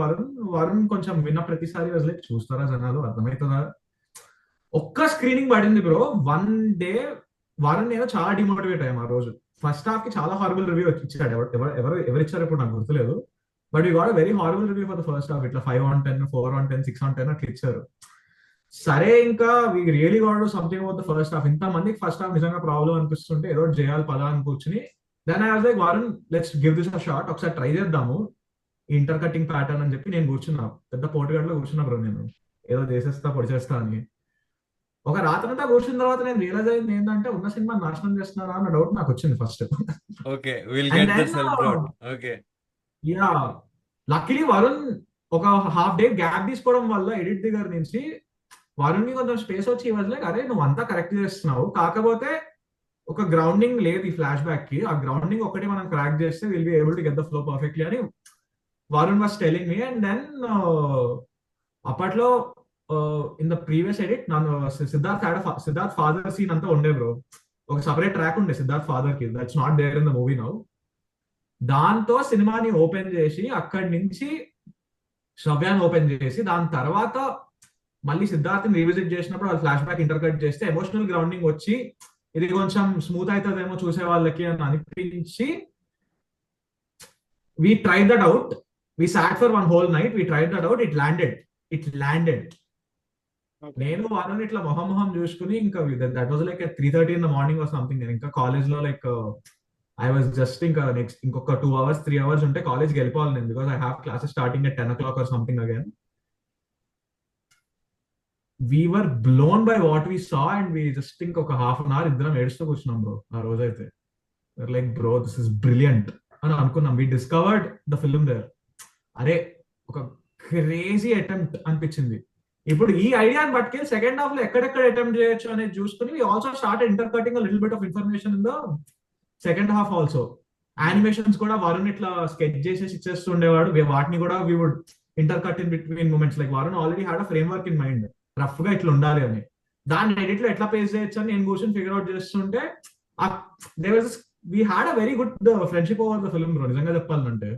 Speaker 3: Varun కొంచెం విన్న ప్రతిసారి వాజ్ లైక్ చూస్తారా జనాలు, అర్థమవుతుందా. ఒక్క స్క్రీనింగ్ పడింది బ్రో 1 day, వరుణ్ నేను చాలా డిమోటివేట్ అయ్యాం ఆ రోజు. ఫస్ట్ హాఫ్ కి చాలా హారబుల్ రివ్యూ ఇచ్చాడు. ఎవరు ఇచ్చారు ఇప్పుడు నాకు గుర్తులేదు. But you got very horrible review for the first half. ఇట్లా 5/10, 4/10, 6/10 అట్లా ఇచ్చారు. సరే ఇంకా we really got do something about the first half. ఇంత మందికి ఫస్ట్ హాఫ్ నిజంగా ప్రాబ్లం అనిపిస్తుంటే ఏదో చేయాలి పదా అని కూర్చుని then I was like Varun let's give this a shot, ఒకసారి ట్రై చేద్దాము ఇంటర్ కటింగ్ ప్యాటర్న్ అని చెప్పి నేను కూర్చున్నా. పెద్ద పోటుగాడిలో కూర్చున్నా బ్రో, నేను ఏదో చేసేస్తా పొడి చేస్తా అని. ఒక రాత్రంతా కూర్చున్న తర్వాత నేను రియలైజ్ అయింది ఏంటంటే ఉన్న సినిమా నాశనం చేస్తున్నారా అన్న డౌట్ నాకు వచ్చింది first.
Speaker 1: Okay, will
Speaker 3: And
Speaker 1: get the
Speaker 3: then,
Speaker 1: self doubt. Okay,
Speaker 3: yeah luckily Varun ఒక హాఫ్ డే గ్యాప్ తీసుకోవడం వల్ల ఎడిట్ దగ్గర నుంచి వరుణ్ కి కొంచెం స్పేస్ వచ్చి ఇవ్వాలి. అరే నువ్వు అంతా కరెక్ట్ చేస్తున్నావు, కాకపోతే ఒక గ్రౌండింగ్ లేదు ఈ ఫ్లాష్ బ్యాక్ కి. ఆ గ్రౌండింగ్ ఒకటి మనం క్రాక్ చేస్తే will be able to get the flow perfectly అని Varun was telling me. And then అప్పట్లో ఇన్ ద ప్రీవియస్ ఎడిట్ నన్ను సిద్ధార్థ్ ఫాదర్ సీన్ అంతా ఉండే బ్రో. ఒక సపరేట్ ట్రాక్ ఉండే సిద్ధార్థ్ ఫాదర్ కి, that's not there in the movie now. దాంతో సినిమాని ఓపెన్ చేసి అక్కడి నుంచి శ్రవ్యాన్ని ఓపెన్ చేసి దాని తర్వాత మళ్ళీ సిద్ధార్థ్ రివిజిట్ చేసినప్పుడు వాళ్ళు ఫ్లాష్ బ్యాక్ ఇంటర్కట్ చేస్తే ఎమోషనల్ గ్రౌండింగ్ వచ్చి ఇది కొంచెం స్మూత్ అవుతుందేమో చూసే వాళ్ళకి అని అనిపించి we tried that out. We sat for one whole night. We tried that out. It landed. నేను వరుణ్ ఇట్లా మొహం చూసుకుని ఇంకా that was like 3:30 in the morning or something. నేను ఇంకా కాలేజ్ లో లైక్ ఐ వాజ్ జస్ట్ ఇంకా నెక్స్ట్ ఇంకొక 2 hours 3 hours ఉంటే కాలేజ్కి వెళ్ళిపోవాలి నేను, because I have classes starting at 10 o'clock or something again. We were blown by what we saw and we just think ఒక half an hour ఇద్దరం ఏడుస్తూ కూర్చున్నాం బ్రో ఆ రోజైతే. Like bro this is brilliant అని అనుకున్నాం. వి డిస్కవర్డ్ ద ఫిల్మ్ దేర్. అరే ఒక క్రేజీ అటెంప్ట్ అనిపించింది. ఇప్పుడు ఈ ఐడియాని పట్టుకెళ్ళి సెకండ్ హాఫ్ లో ఎక్కడెక్కడ అటెంప్ట్ చేయొచ్చు అనేది చూసుకుని we also start intercutting little bit of information in the second half also. Animations కూడా వరుణ్ ఇట్లా స్కెచ్ చేసేసి ఇచ్చేస్తూ ఉండేవాడు. వాటిని కూడా we would intercut in between moments. Like Varun already had a framework in mind, rough గా ఇట్లా ఉండాలి అని. దాన్ని ఎడిట్ లో ఎట్లా పేస్ చేయొచ్చు అని నేను కూర్చొని ఫిగర్ అవుట్ చేస్తుంటే we had a very good friendship over the film bro. నిజంగా చెప్పాలంటే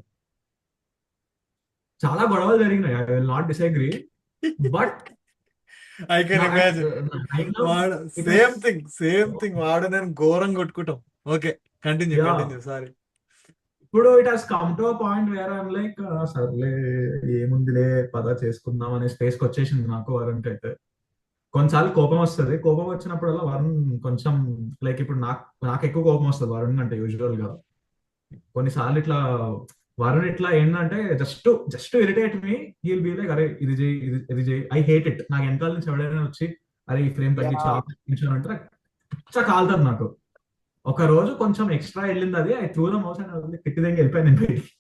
Speaker 3: చాలా గొడవలు జరిగినాయి, I will not disagree, but
Speaker 1: I can imagine. వాడు సేమ్ థింగ్ వాడు నేను ఘోరం కొట్టుకుంటాం. Okay, continue sorry.
Speaker 3: ఇప్పుడు it has come to a point where I'm like సర్లే ఏముందిలే పద చేసుకుందాం అనే స్పేస్ కి వచ్చేసింది నాకు వరుణ్కి అయితే. కొన్నిసార్లు కోపం వస్తుంది, కోపం వచ్చినప్పుడల్లా వరుణ్ కొంచెం లైక్ ఇప్పుడు నాకు ఎక్కువ కోపం వస్తుంది వరుణ్ అంటే యూజువల్ గా. కొన్నిసార్లు ఇట్లా వరుణ్ ఇట్లా ఏంటంటే just irritate me, he'll be like అరే ఇది చేయి ఇది చేయి, ఐ హేట్ ఇట్. నాకు వెనకాల నుంచి ఎవడైనా వచ్చి అరే ఈ ఫ్రేమ్ తగ్గించు అంటే పిచ్చ కాలుతుంది నాకు. ఒక రోజు కొంచెం ఎక్స్ట్రా వెళ్ళింది అది, I through the mouse and తిట్టి దగ్గర వెళ్ళిపోయాను నేను బయటికి.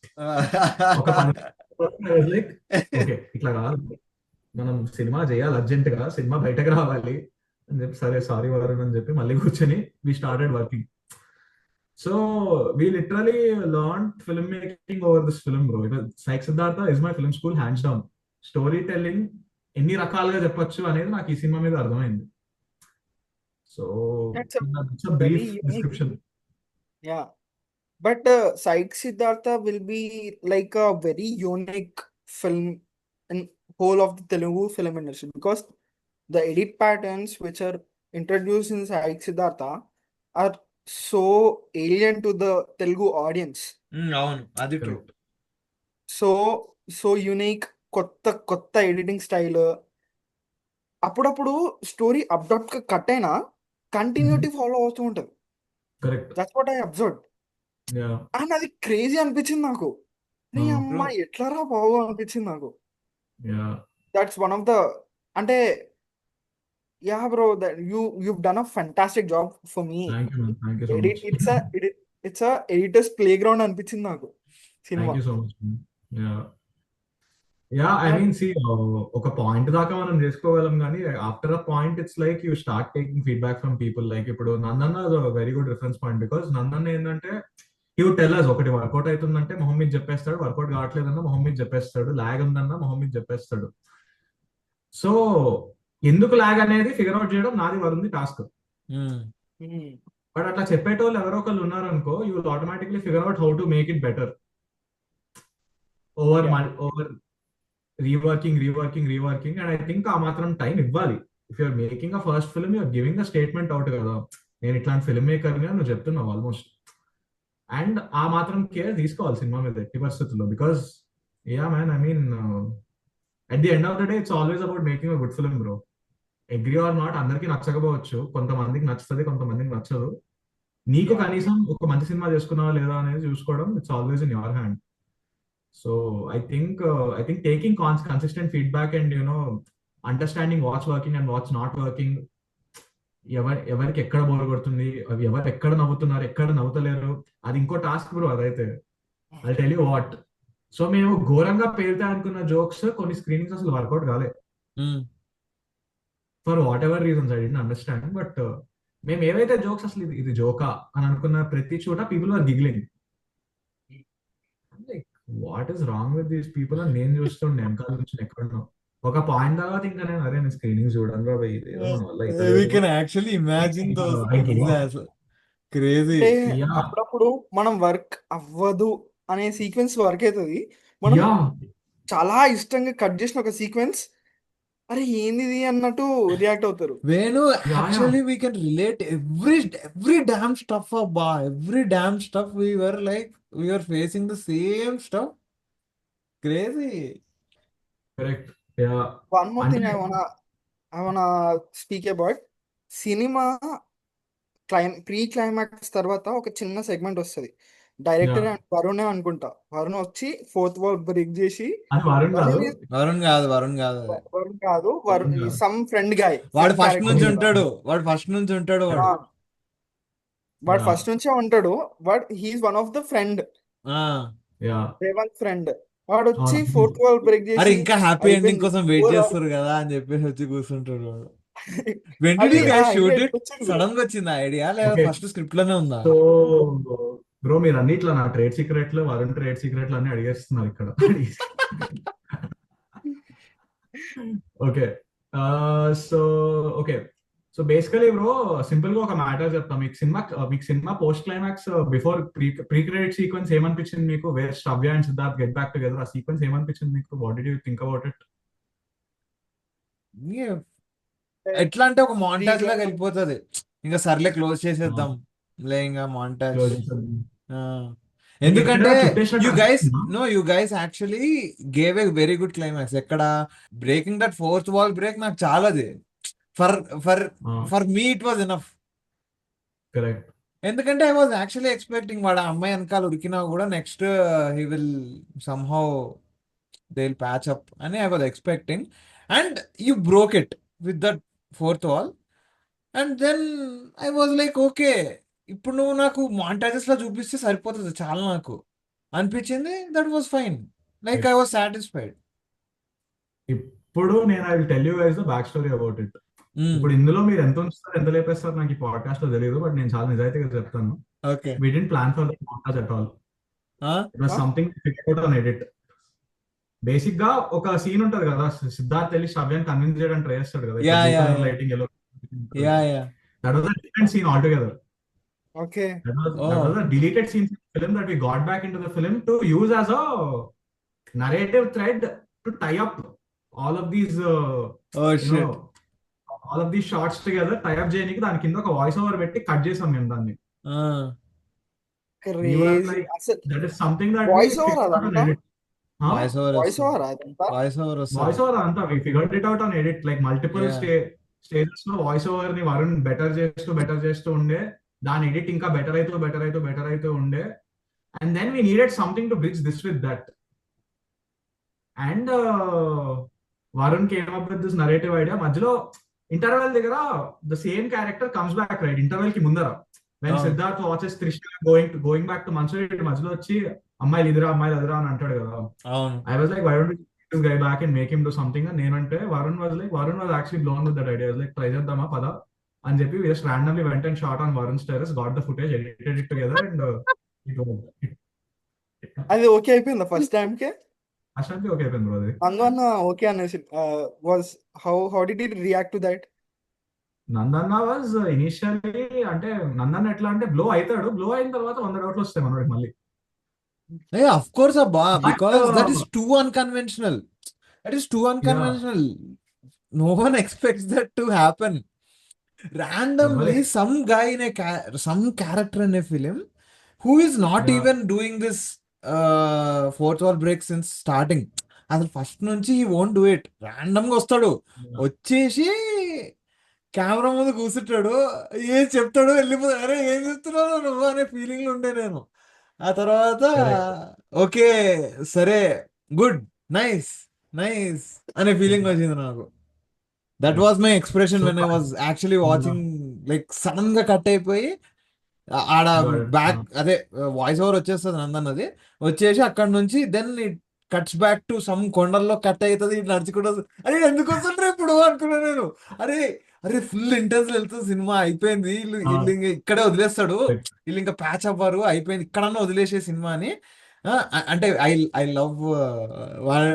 Speaker 3: ఒక 10 లైక్ ఓకే ఇట్లా కాదు, మనం సినిమా చేయాలి అర్జెంట్ గా, సినిమా బయటకు రావాలి అని చెప్పి సరే సారీ వరుణ్ అని చెప్పి మళ్ళీ కూర్చొని we started working. So we literally learned filmmaking over this film, bro. Saik Siddhartha is my film school, hands down. Story telling ఎన్ని రకాలుగా చెప్పొచ్చు అనేది నాకు ఈ సినిమా మీద అర్థమైంది. So
Speaker 2: That's a
Speaker 3: it's a
Speaker 2: very
Speaker 3: brief
Speaker 2: unique.
Speaker 3: Description.
Speaker 2: Yeah. But Saik Siddhartha will be like a very unique film in whole of the Telugu film industry, because the edit patterns which are introduced in Saik Siddhartha are so alien to the Telugu audience.
Speaker 1: అవును, అది true.
Speaker 2: So unique, కొత్త editing style. అప్పుడప్పుడు story abrupt గా cut అయినా continuity follow అవుతూ ఉంటది.
Speaker 3: Correct.
Speaker 2: That's what I observe. And అది crazy అనిపించింది నాకు. నీ అమ్మ ఎట్లారా బాగు అనిపించింది నాకు. దట్స్ వన్ ఆఫ్ ద అంటే yeah bro, that you've done a fantastic job for me.
Speaker 3: Thank you so
Speaker 2: Edit,
Speaker 3: much.
Speaker 2: it's a editor's playground అనిపించింది నాకు సినిమా.
Speaker 3: Thank you so much. I mean see ఒక పాయింట్ దాకా మనం చేసుకోగలం కానీ after a point it's like you start taking feedback from people. Like ఇప్పుడు Nandanna very good reference point, because Nandanna ఏంటంటే హీ వుడ్ టెల్ us ఒకటి వర్కౌట్ అవుతుందంటే మొహం మీద చెప్పేస్తాడు, వర్కౌట్ కావట్లేదన్నా మొహం మీద చెప్పేస్తాడు, లాగ్ ఉందన్నా మొహం మీద చెప్పేస్తాడు. సో ఎందుకు లాగ్ అనేది ఫిగర్ అవుట్ చేయడం నాది వరుంది టాస్క్. బట్ అట్లా చెప్పేటోళ్ళు ఎవరో ఒకళ్ళు ఉన్నారు అనుకో, you will automatically figure out how to make it better over reworking. And I think ఆ మాత్రం టైం ఇవ్వాలి. If you're making a first film, you're giving a statement out కదా, నేను ఇట్లాంటి ఫిల్మ్ మేకర్ గా నువ్వు చెప్తున్నావు ఆల్మోస్ట్. అండ్ ఆ మాత్రం కేర్ తీసుకోవాలి సినిమా మీద ఎట్టి పరిస్థితుల్లో. Because yeah man, I mean at the end of the day it's always about making a good film bro. Agree or not, అందరికి నచ్చకపోవచ్చు, కొంతమందికి నచ్చుతుంది, కొంతమందికి నచ్చదు. నీకు కనీసం ఒక మంచి సినిమా చేసుకున్నావా లేదా అనేది చూసుకోవడం it's always in your hand. So I think taking consistent feedback and understanding what's working and what's not working, ఎవరికి ఎక్కడ బోర్ కొడుతుంది, అవి ఎవరు ఎక్కడ నవ్వుతున్నారు ఎక్కడ నవ్వుతలేరు, అది ఇంకో టాస్క్ బ్రో అదైతే. I tell you what, so మేము ఘోరంగా పేరుతా అనుకున్న జోక్స్ కొన్ని స్క్రీనింగ్స్ అసలు వర్కౌట్ కాలే. For what ever reasons I didn't understand. But మేము ఏవైతే జోక్స్ అసలు ఇది జోకా అని అనుకున్న ప్రతి చోట people are giggling. Like what is wrong with these people అని నేను చూస్తుండే వెనకాల నుంచి ఎక్కడో. ఒక పాయింట్ తర్వాత ఇంకా నేను అరే నేను స్క్రీనింగ్ చూడండి రా భయ్, ఇదేదో మన వల్ల
Speaker 1: We
Speaker 3: అవుతలేదు.
Speaker 1: can actually imagine those things as crazy.
Speaker 2: అంటే
Speaker 3: Yeah.
Speaker 2: అప్పుడప్పుడు మనం వర్క్ అవ్వదు అనే సీక్వెన్స్ వర్క్ అవుతుంది, మనం
Speaker 3: Yeah.
Speaker 2: చాలా ఇష్టంగా కట్ చేసిన ఒక సీక్వెన్స్ అరే ఏంది ఇది అన్నట్టు రియాక్ట్ అవుతారు.
Speaker 1: Venu,
Speaker 3: Yeah.
Speaker 1: actually we can relate every damn stuff, Abba. Every damn stuff we were facing the same stuff. Crazy.
Speaker 3: Correct. Yeah.
Speaker 2: One more thing
Speaker 3: అంటే
Speaker 2: ఐ వానా speak about cinema pre climax తర్వాత ఒక చిన్న segment వస్తుంది. Director
Speaker 3: Yeah.
Speaker 2: వరుణే అనుకుంటా, వరుణ్ వచ్చి fourth wall break చేసి,
Speaker 3: అది వరుణ్ కాదు.
Speaker 2: వరుణ్ is-
Speaker 1: వరుణ్ కాదు అది.
Speaker 2: వరుణ్ కాదు,
Speaker 3: వరుణ్ కాదు.
Speaker 2: సమ్ ఫ్రెండ్ గాయ్,
Speaker 1: వాడు
Speaker 2: ఫ్రెండ్
Speaker 1: ఫస్ట్
Speaker 2: క్యారెక్టర్.
Speaker 1: నుంచి
Speaker 3: అవును.
Speaker 1: ఉంటాడు వాడు.
Speaker 2: వాడు
Speaker 3: Yeah.
Speaker 2: ఫస్ట్ నుంచే ఉంటాడు, but he's one of the friend,
Speaker 1: ఆ,
Speaker 3: Yeah.
Speaker 2: రేవంత్ ఫ్రెండ్. వాడు వచ్చి
Speaker 3: అవును.
Speaker 2: ఫోర్త్ వాల్ బ్రేక్
Speaker 1: అరే
Speaker 2: చేసి
Speaker 1: ఇంకా హ్యాపీ ఎండింగ్
Speaker 2: అయిపోయింది
Speaker 1: కోసం వెయిట్
Speaker 2: ఓవర్
Speaker 1: చేస్తారు కదా అని చెప్పేసి వచ్చి కూర్చుంటాడు వాడు. వెన్ డిడ్
Speaker 2: అది
Speaker 1: యూ
Speaker 2: ఆ
Speaker 1: గైస్
Speaker 2: ఐడియా
Speaker 1: షూట్ ఇట్?
Speaker 2: ఎట్లా వచ్చింది బ్రో?
Speaker 1: సడన్ గా వచ్చింది ఐడియా లేదా
Speaker 3: ఓకే,
Speaker 1: ఫస్ట్ స్క్రిప్ట్ లోనే ఉందా?
Speaker 3: సో బ్రో మీరు అన్నిట్లో నా ట్రేడ్ సీక్రెట్లు వరుణ్ ట్రేడ్ సీక్రెట్లు అన్ని అడిగేస్తున్నారు ఇక్కడ. Okay, so okay, so basically bro simple గా ఒక మ్యాటర్ చెప్తా. మీకు సినిమా post climax before pre credit sequence ఏమనిపించింది మీకు? Where Sravya and Siddharth get back together, ఆ సీక్వెన్స్ ఏమనిపించింది మీకు? What did you think about it?
Speaker 1: Yeah. ఎట్లా అంటే ఒక
Speaker 2: ప్రీ
Speaker 1: మాంటాజ్ లాగా
Speaker 2: క్లైమాక్స్
Speaker 1: వెళ్ళిపోతుంది. ఇంకా సర్లే క్లోజ్ చేసేద్దాం లే ఇంకా మాంటాజ్.
Speaker 3: మీకు ఎక్కడ
Speaker 1: ఎందుకంటే
Speaker 3: చుట్టేసినట్టు అనిపిస్తుందా?
Speaker 1: You guys actually gave a very good climax. ఎక్కడ breaking that fourth wall break నాకు చాలాది. For for for me it was enough.
Speaker 3: Correct.
Speaker 1: ఎందుకంటే ఐ వాజ్ యాక్చువల్లీ ఎక్స్పెక్టింగ్ వాడు ఆ అమ్మాయి వెనకాల ఉరికినా కూడా next he will somehow they will patch up అని I was expecting. And you broke it with that fourth wall. And then I was like okay, ఇప్పుడు నువ్వు నాకు మాంటాజెస్ లో చూపిస్తే సరిపోతుంది చాలా నాకు అనిపించింది. That was fine, like I was satisfied.
Speaker 3: ఇప్పుడు నేను I will tell you guys the back story about it. ఇప్పుడు ఇందులో మీరు ఎంత ఉంచుతారు ఎంత లేపేస్తారు నాకు ఈ పాడ్కాస్ట్ లో తెలియదు, బట్ నేను చాలా నిజాయితీగా చెప్తాను.
Speaker 1: Okay.
Speaker 3: We didn't plan for that montage at all. It was something we figured out on edit. Basic గా ఒక సీన్ ఉంటది కదా, సిద్ధార్థ్ వెళ్ళి శ్రవ్యాన్ని కన్విన్స్ చేయడానికి ట్రై చేస్తాడు కదా,
Speaker 1: Yeah, yeah, yeah.
Speaker 3: లైటింగ్ ఎలా.
Speaker 1: Yeah yeah
Speaker 3: that was a different seen all together.
Speaker 2: Okay
Speaker 3: That was a deleted scene from the film that we got back into the film to use as a narrative thread to tie up all of these
Speaker 1: oh
Speaker 3: you
Speaker 1: shit.
Speaker 3: know all of these shots together, tie up చేయడానికి దాని కింద ఒక voice over పెట్టి cut చేసాం మేము దాన్ని. We were
Speaker 2: crazy
Speaker 3: like,
Speaker 2: అసలు.
Speaker 3: that is something that we
Speaker 2: voice over
Speaker 3: figured out on
Speaker 2: అదంతా
Speaker 3: edit. Huh?
Speaker 1: Voice over
Speaker 2: voice over అదంతా
Speaker 1: వాయిస్ ఓవర్
Speaker 3: వాయిస్
Speaker 1: వస్తుంది.
Speaker 3: ఓవర్ అంతా we figured it out on edit, like multiple
Speaker 1: Yeah.
Speaker 3: Stages లో voice over ని Varun better చేస్తూ ఉండే, దాని edit ఇంకా బెటర్ అవుతూ ఉండే. And then we needed something to bridge this with that. And Varun came up with this narrative idea. మధ్యలో interval దగ్గర the same character comes back right, interval కి ముందర when
Speaker 1: Oh.
Speaker 3: Siddharth watches Trisha going back to Mussoorie, మధ్యలో వచ్చి అమ్మాయిలు ఎదురా అని అంటాడు కదా.
Speaker 1: అవును.
Speaker 3: I was like, why don't we take this guy back and make him do something? And నేనంటే Varun was actually blown with that idea. I was like, try చేద్దామా పద అని చెప్పి we just randomly went and shot on Varun's terrace, got the footage, edited it together, and it was
Speaker 2: అది okay అయిపోయిందా first time కే?
Speaker 3: అసలు okay అయిపోయింది bro. అది
Speaker 2: నందన్న okay అనేసి was how did it react to that?
Speaker 3: నందన్న was initially, అంటే నందన్న ఎట్లా అంటే blow అయిన తర్వాత 100 డౌట్లు వస్తాయి మనోడికి మళ్ళీ.
Speaker 1: Yeah, of course, Abba,
Speaker 3: But
Speaker 1: because that is too unconventional. That is too
Speaker 3: yeah,
Speaker 1: unconventional. No one expects that to happen. Randomly,
Speaker 3: ఎవ్వరు
Speaker 1: some guy in some character in a film who is not
Speaker 3: yeah,
Speaker 1: even doing this fourth wall break since starting. అసలు first నుంచి he won't do it. Random గా వస్తాడు,
Speaker 3: yeah,
Speaker 1: వచ్చేసి camera ముందు కూర్చుంటాడు, ఏం చెప్తాడు వెళ్ళిపోతాడు. అరే ఏం చెప్తున్నావు నువ్వు అనే ఫీలింగ్ ఉండే నేను. ఆ తర్వాత
Speaker 3: correct.
Speaker 1: ఓకే సరే గుడ్ నైస్ నైస్ అనే ఫీలింగ్ వచ్చింది నాకు. That
Speaker 3: Correct.
Speaker 1: Was my expression
Speaker 3: So
Speaker 1: when I was actually
Speaker 3: yeah,
Speaker 1: watching. Like sudden గా కట్ అయిపోయి ఆడ
Speaker 3: got it.
Speaker 1: బ్యాక్ అదే వాయిస్ ఓవర్ వచ్చేస్తుంది నందన్నది, వచ్చేసి అక్కడ నుంచి then it cuts back to some కొండల్లో కట్ అవుతుంది, ఇటు నడుచుకుంటూ అరే ఎందుకు వస్తుండ్రు ఇప్పుడు అనుకున్నా నేను. అరే అరే ఫుల్ ఇంటెన్స్ వెళ్తుంది సినిమా, అయిపోయింది వీళ్ళు వీళ్ళు ఇంకా ఇక్కడే వదిలేస్తాడు,
Speaker 3: Correct.
Speaker 1: వీళ్ళు ఇంకా ప్యాచ్ అవ్వరు, అయిపోయింది ఇక్కడన్నా వదిలేసే సినిమా అని. అంటే ఐ లవ్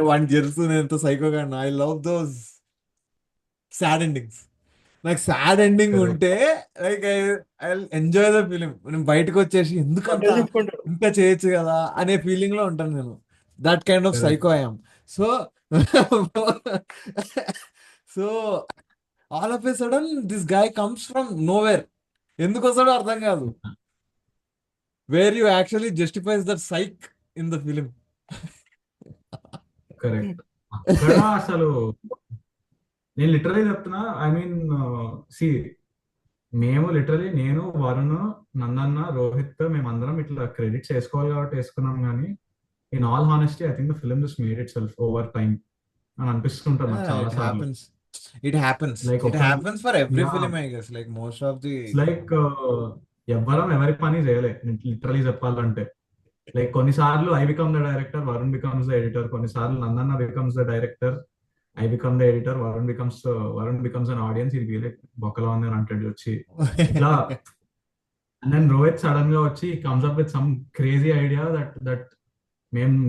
Speaker 1: వాడిని జెరుసు నేను ఎంత సైకోగా, I love those sad endings. నాకు సాడ్ ఎండింగ్
Speaker 3: Correct.
Speaker 1: ఉంటే like I enjoy the film. నేను బయటకు వచ్చేసి ఎందుకంత
Speaker 2: అదే చెప్పుకుంటాడు.
Speaker 1: ఇంకా చేయొచ్చు కదా అనే ఫీలింగ్ లో ఉంటాను నేను. That kind of
Speaker 3: Correct.
Speaker 1: Psycho I am. So so all of a sudden this guy comes from nowhere. ఎందుకు వస్తాడో అర్థం కాదు. Where you actually justifies that psych in the film.
Speaker 3: Correct. అక్కడ అసలు నేను లిటరలీ చెప్తున్నా, ఐ మీన్ సి మేము literally నేను వరుణ్ నందన్న రోహిత్ మేమందరం ఇట్లా క్రెడిట్స్ వేసుకోవాలి కాబట్టి వేసుకున్నాం, కానీ in all honesty I think the film just made it self over time అని అనిపిస్తుంటుంది నాకు చాలా
Speaker 1: It
Speaker 3: సార్లు.
Speaker 1: happens. It happens.
Speaker 3: Like
Speaker 1: It
Speaker 3: ఒక
Speaker 1: happens for every
Speaker 3: yeah,
Speaker 1: film, I guess. Like most of the.
Speaker 3: Like ఎవ్వరం ఎవరి పని చేయలే లిటరలీ చెప్పాలంటే. లైక్ కొన్నిసార్లు I become the director, Varun becomes the editor, కొన్నిసార్లు Nandanna becomes the director, I become the editor, Varun becomes an audience, ఇది be like బొక్కలో ఉంది అని అంటాడు వచ్చి ఇట్లా. అండ్ దెన్ రోహిత్ సడన్ గా వచ్చి comes up with some crazy idea that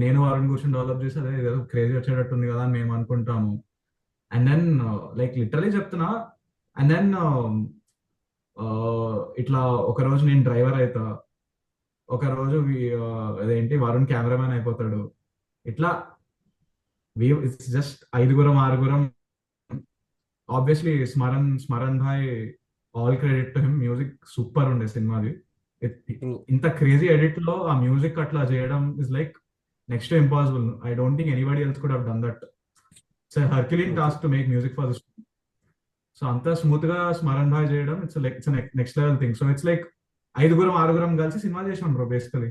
Speaker 3: నేను వరుణ్ కూర్చొని డెవలప్ చేసి అదే ఏదో క్రేజీ వచ్చేటట్టు ఉంది కదా అని మేము అనుకుంటాము. అండ్ దెన్ లైక్ లిటరలీ చెప్తున్నా, అండ్ దెన్ ఇట్లా ఒక రోజు నేను డ్రైవర్ అవుతా, ఒక రోజు అదేంటి వరుణ్ కెమెరామెన్ అయిపోతాడు. ఇట్లా it's just 5-6. Obviously Smaran Bhai, all credit to him. Music super ఉండే సినిమాది. ఇంత క్రేజీ ఎడిట్ లో ఆ మ్యూజిక్ అట్లా చేయడం is like next to impossible. I don't think anybody else could have done that. It's herculean task to make music for this. So అంత smooth గా స్మరణ్ భాయ్ చేయడం it's next level thing. So it's like 5-6 కలిసి సినిమా చేసాం bro basically.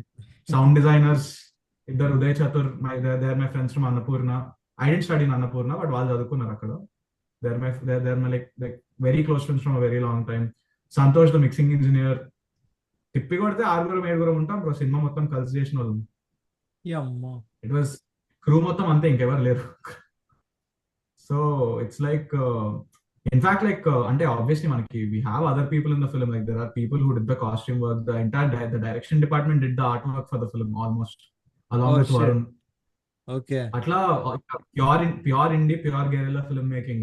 Speaker 3: Sound designers ఇద్దరు, Uday Chatur, they are my friends from Annapurna. I didn't study in Annapurna, but వాళ్ళు చదువుకున్నారు అక్కడ. They are my like very close friends from a very long time. Santosh the mixing engineer. తిప్పి కొడితే 6-7 ఉంటాం బ్రో, సినిమా మొత్తం కలిసి చేసిన వాళ్ళు. ఇట్ వాస్ క్రూ మొత్తం అంతే, ఇంకెవరు లేరు. So it's like in fact like అంటే ఆబ్వియస్లీ మనకి we have other people in the film, like there are people who did the costume work, the entire the direction department did the artwork for the film almost along
Speaker 1: Oh,
Speaker 3: with
Speaker 1: shit.
Speaker 3: Varun.
Speaker 1: Okay.
Speaker 3: అట్లా pure indie, pure guerrilla filmmaking.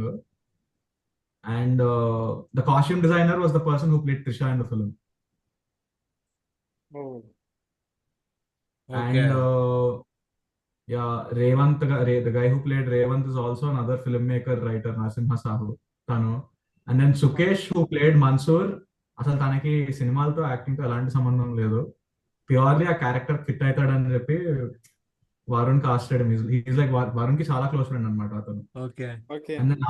Speaker 3: And the costume designer was the person who played Trisha in the film.
Speaker 2: Oh.
Speaker 3: And yeah, Revant, the guy who played Revant is also another filmmaker, writer, Narasimha Sahu, tanu. And then Sukesh, who played Mansoor, అసలు తనకి సినిమాలతో acting తో ఎలాంటి సంబంధం లేదు, purely ఆ character fit అవుతాడని చెప్పి Varun casted. Is like Varun కి చాలా క్లోజ్ ఫ్రెండ్ అనమాట అతను.
Speaker 1: Okay.
Speaker 2: Okay.
Speaker 3: And then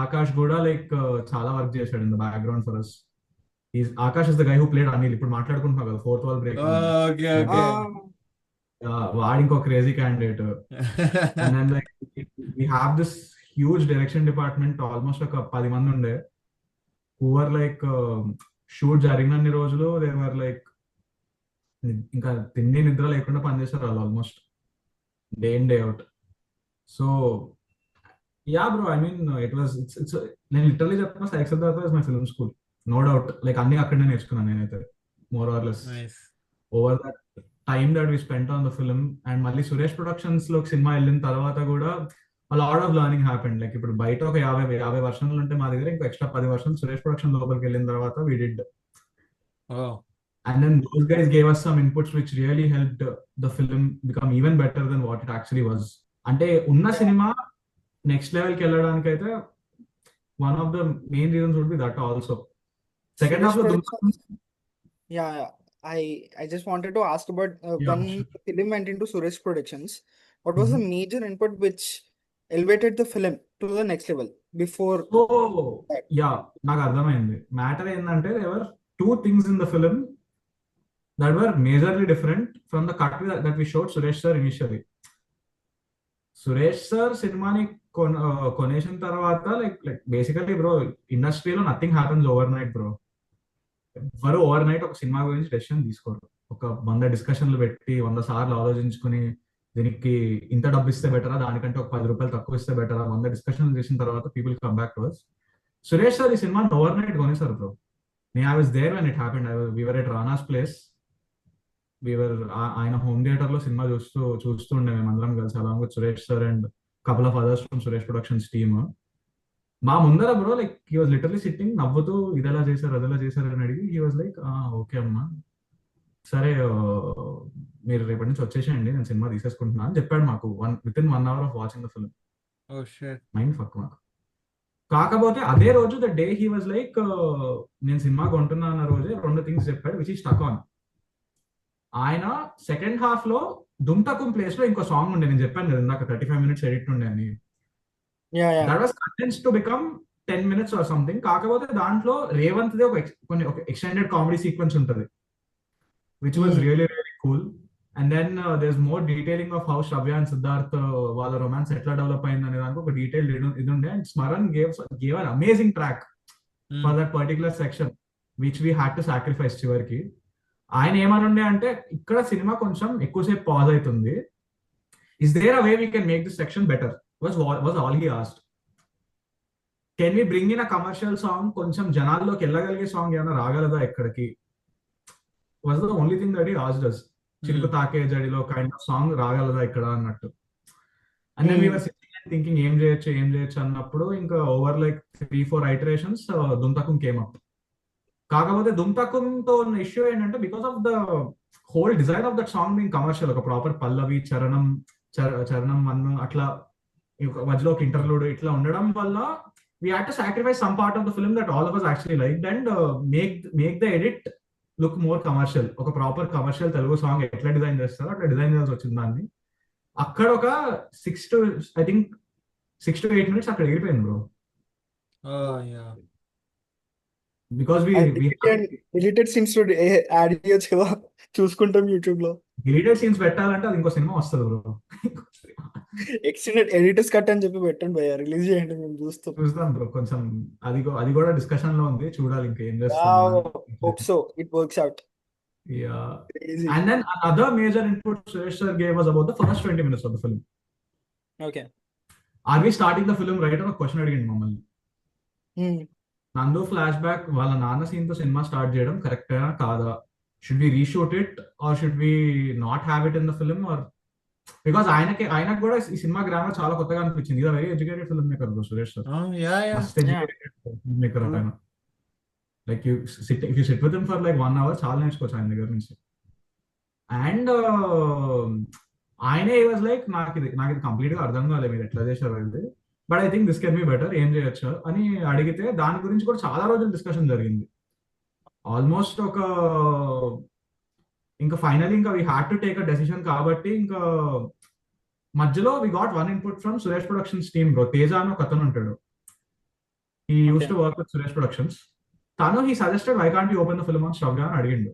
Speaker 3: Akash కూడా లైక్ చాలా వర్క్ చేశాడు in the background for us. Akash is the guy who played Anil. ఇప్పుడు మాట్లాడుకుంటున్నాం కదా, fourth wall break.
Speaker 1: Okay. Okay.
Speaker 3: వాడు ఇంకో crazy candidate. And then like we have this huge direction department, almost ఒక 10 మంది ఉండే, హూ ఆర్ లైక్ షూట్ జరిగినన్ని రోజులు దే వర్ లైక్ ఇంకా తిండి నిద్ర లేకుండా పనిచేస్తారు వాళ్ళు almost day in day out. So yeah bro, I mean it's నేను లిటరలీ చెప్తున్నా, Sai Siddhartha is my film school, no doubt. Like అన్ని అక్కడనే నేర్చుకున్నాను నేనైతే, more or less
Speaker 1: nice.
Speaker 3: Over that time that we spent on the film. And మళ్ళీ Suresh productions లో cinema వెళ్ళిన తర్వాత కూడా a lot of learning happened. Like ఇప్పుడు బయట ఒక 50 వర్షన్లు ఉంటే మా దగ్గర ఇంకో ఎక్స్ట్రా 10 వర్షన్లు సురేష్ ప్రొడక్షన్ లోపలికి వెళ్ళిన తర్వాత we did.
Speaker 1: Oh.
Speaker 3: And then those guys gave us some inputs which really helped the film become even better than what it actually was. అంటే ఉన్న సినిమా నెక్స్ట్ లెవెల్కి వెళ్ళడానికి అయితే one of the main reasons would be that also. Second half
Speaker 2: Suresh
Speaker 3: లో
Speaker 2: Productions. Yeah, I just wanted to ask about
Speaker 3: Yeah,
Speaker 2: when
Speaker 3: sure.
Speaker 2: the film went into Suresh Productions, what was the major input which elevated the film to the next level before
Speaker 3: so
Speaker 2: that?
Speaker 3: Yeah, నాకు అర్థమైంది. Matter ఏంటంటే దేవర్ 2 things in the film that were majorly different from the cut that we showed Suresh sir initially. Suresh sir సినిమాని కొనేసిన తర్వాత like basically bro, ఇండస్ట్రీలో nothing happens over night bro. ఎవరు over night ఒక cinema గురించి decision తీసుకోరు. ఒక 100 డిస్కషన్లు పెట్టి 100 సార్లు ఆలోచించుకుని దీనికి ఇంత డబ్బు ఇస్తే బెటరా, దానికంటే ఒక 10 రూపాయలు తక్కువ ఇస్తే బెటరా, 100 డిస్కషన్లు చేసిన తర్వాత people come back to us. Suresh sir ఈ సినిమాని ఓవర్ నైట్ కొనేసారు బ్రో. I was there when it happened. We were at Rana's place. ఆయన హోమ్ థియేటర్ లో సినిమా చూస్తుండే మేమందరం కలిసి, along with Suresh sir and couple of others from Suresh Productions team. మా ముందర bro like he was literally sitting నవ్వుతూ, ఇదెలా చేశారు అదెలా చేశారు అని అడిగి హీ వాజ్ లైక్ ఓకే అమ్మా, సరే మీరు రేపటి నుంచి వచ్చేసేయండి, నేను సినిమా తీసేసుకుంటున్నా అని చెప్పాడు మాకు with in 1 hour of watching the film.
Speaker 1: Oh shit.
Speaker 3: Mind fuck మాకు. కాకపోతే అదే రోజు the day he was like నేను సినిమా కొంటున్నా అన్న రోజే 2 things చెప్పాడు విచ్ ఈ స్టక్ ఆన్. ఆయన సెకండ్ హాఫ్ లో దుమ్తకుం ప్లేస్ లో ఇంకో సాంగ్ ఉండే, నేను చెప్పాను కదా ఇందాక 35 minutes ఎడిట్ ఉండే అని.
Speaker 2: Yeah, yeah.
Speaker 3: That was condensed to become 10 minutes or something. కాకపోతే దాంట్లో రేవంత్ ది ఒక ఎక్స్టెండెడ్ కామెడీ సీక్వెన్స్ ఉంటుంది which was really really cool. And then there is more detailing of how Shravya and Siddharth వాళ్ళ రొమాన్స్ ఎట్లా డెవలప్ అయింది అనే దానికి ఒక డీటెయిల్ ఇది ఉండే. And Smaran gave an amazing track for that particular section which we had to sacrifice చివరికి. ఆయన ఏమనుండే అంటే ఇక్కడ సినిమా కొంచెం ఎక్కువసేపు పాజ్ అవుతుంది. Is there a way we can make this section better was all he asked. Can we bring in a commercial song, కొంచెం జనాల్లోకి వెళ్ళగలిగే సాంగ్ ఏమైనా రాగలదా ఎక్కడికి, was the only thing that he asked us. చిరుకు తాకే జడిలో కైండ్ ఆఫ్ సాంగ్ రాగలదా ఇక్కడ అన్నట్టు. And then we're sitting and thinking ఏం చేయొచ్చు అన్నప్పుడు ఇంకా over like 3-4 iterations Dumthakam came up. కాకపోతే దుంతకంతో ఉన్న ఇష్యూ ఏంటంటే because of the whole design of that song being commercial, ఒక ప్రాపర్ పల్లవి చరణం వన్ అట్లా మధ్యలో ఒక ఇంటర్లూడ్ ఇట్లా ఉండడం వల్ల we had to sacrifice some part of the film that all of us actually liked and make the edit look more commercial. ఒక proper commercial Telugu song ఎట్లా డిజైన్ చేస్తారో అట్లా డిజైన్ చేయాల్సి వచ్చింది దాన్ని. అక్కడ ఒక 6 to 8 minutes అక్కడ ఎగిరిపోయింది bro. Because
Speaker 2: deleted scenes add చేయొచ్చు కదా, చూసుకుంటాం యూట్యూబ్ లో.
Speaker 3: డిలీటెడ్ సీన్స్ పెట్టాలంటే అది ఇంకో సినిమా వస్తుంది బ్రో.
Speaker 2: ఎక్స్టెండెడ్ ఎడిటర్స్ కట్ అని చెప్పి పెట్టండి భయ్యా, రిలీజ్ చేయండి, మేము
Speaker 3: చూస్తాం బ్రో. కొంచెం అది కూడా డిస్కషన్ లో ఉంది, చూడాలి ఇంకా ఏం
Speaker 2: hope so it works out.
Speaker 3: Yeah. And then another major input Suresh sir gave us about the first 20 minutes of the film.
Speaker 2: Okay.
Speaker 3: Are we starting the film right? Or question అడిగింది మమ్మల్ని. నందు flash back వాళ్ళ నాన్న scene తో cinema start చేయడం కరెక్టా కాదా? Should we reshoot it or should we not have it in the film? Or because ఆయనకు కూడా ఈ సినిమా గ్రామర్ చాలా కొత్తగా అనిపించింది. ఇది very educated film maker Suresh sir, మస్త్ ఎడ్యుకేటెడ్ ఫిల్మ్ మేకర్ ఆయన. Like if you sit with him for like 1 hour చాలా నేర్చుకోవచ్చు ఆయన దగ్గర నుంచి. అండ్ ఆయనే వాజ్ లైక్ నాకు ఇది కంప్లీట్ గా అర్థం కాలేదు మీరు ఎట్లా చేశారు అది, but I think this can be better, ఏం చేయొచ్చు అని అడిగితే దాని గురించి కూడా చాలా రోజులు డిస్కషన్ జరిగింది. ఆల్మోస్ట్ ఇంకా ఫైనలీ ఇంకా we had to take a decision. కాబట్టి ఇంకా మధ్యలో we got one input from Suresh Productions team bro. Teja అని ఒక అతను ఉంటాడు, he used to work with Suresh Productions. తను he suggested why can't you open the film on Sravya అని అడిగిండు.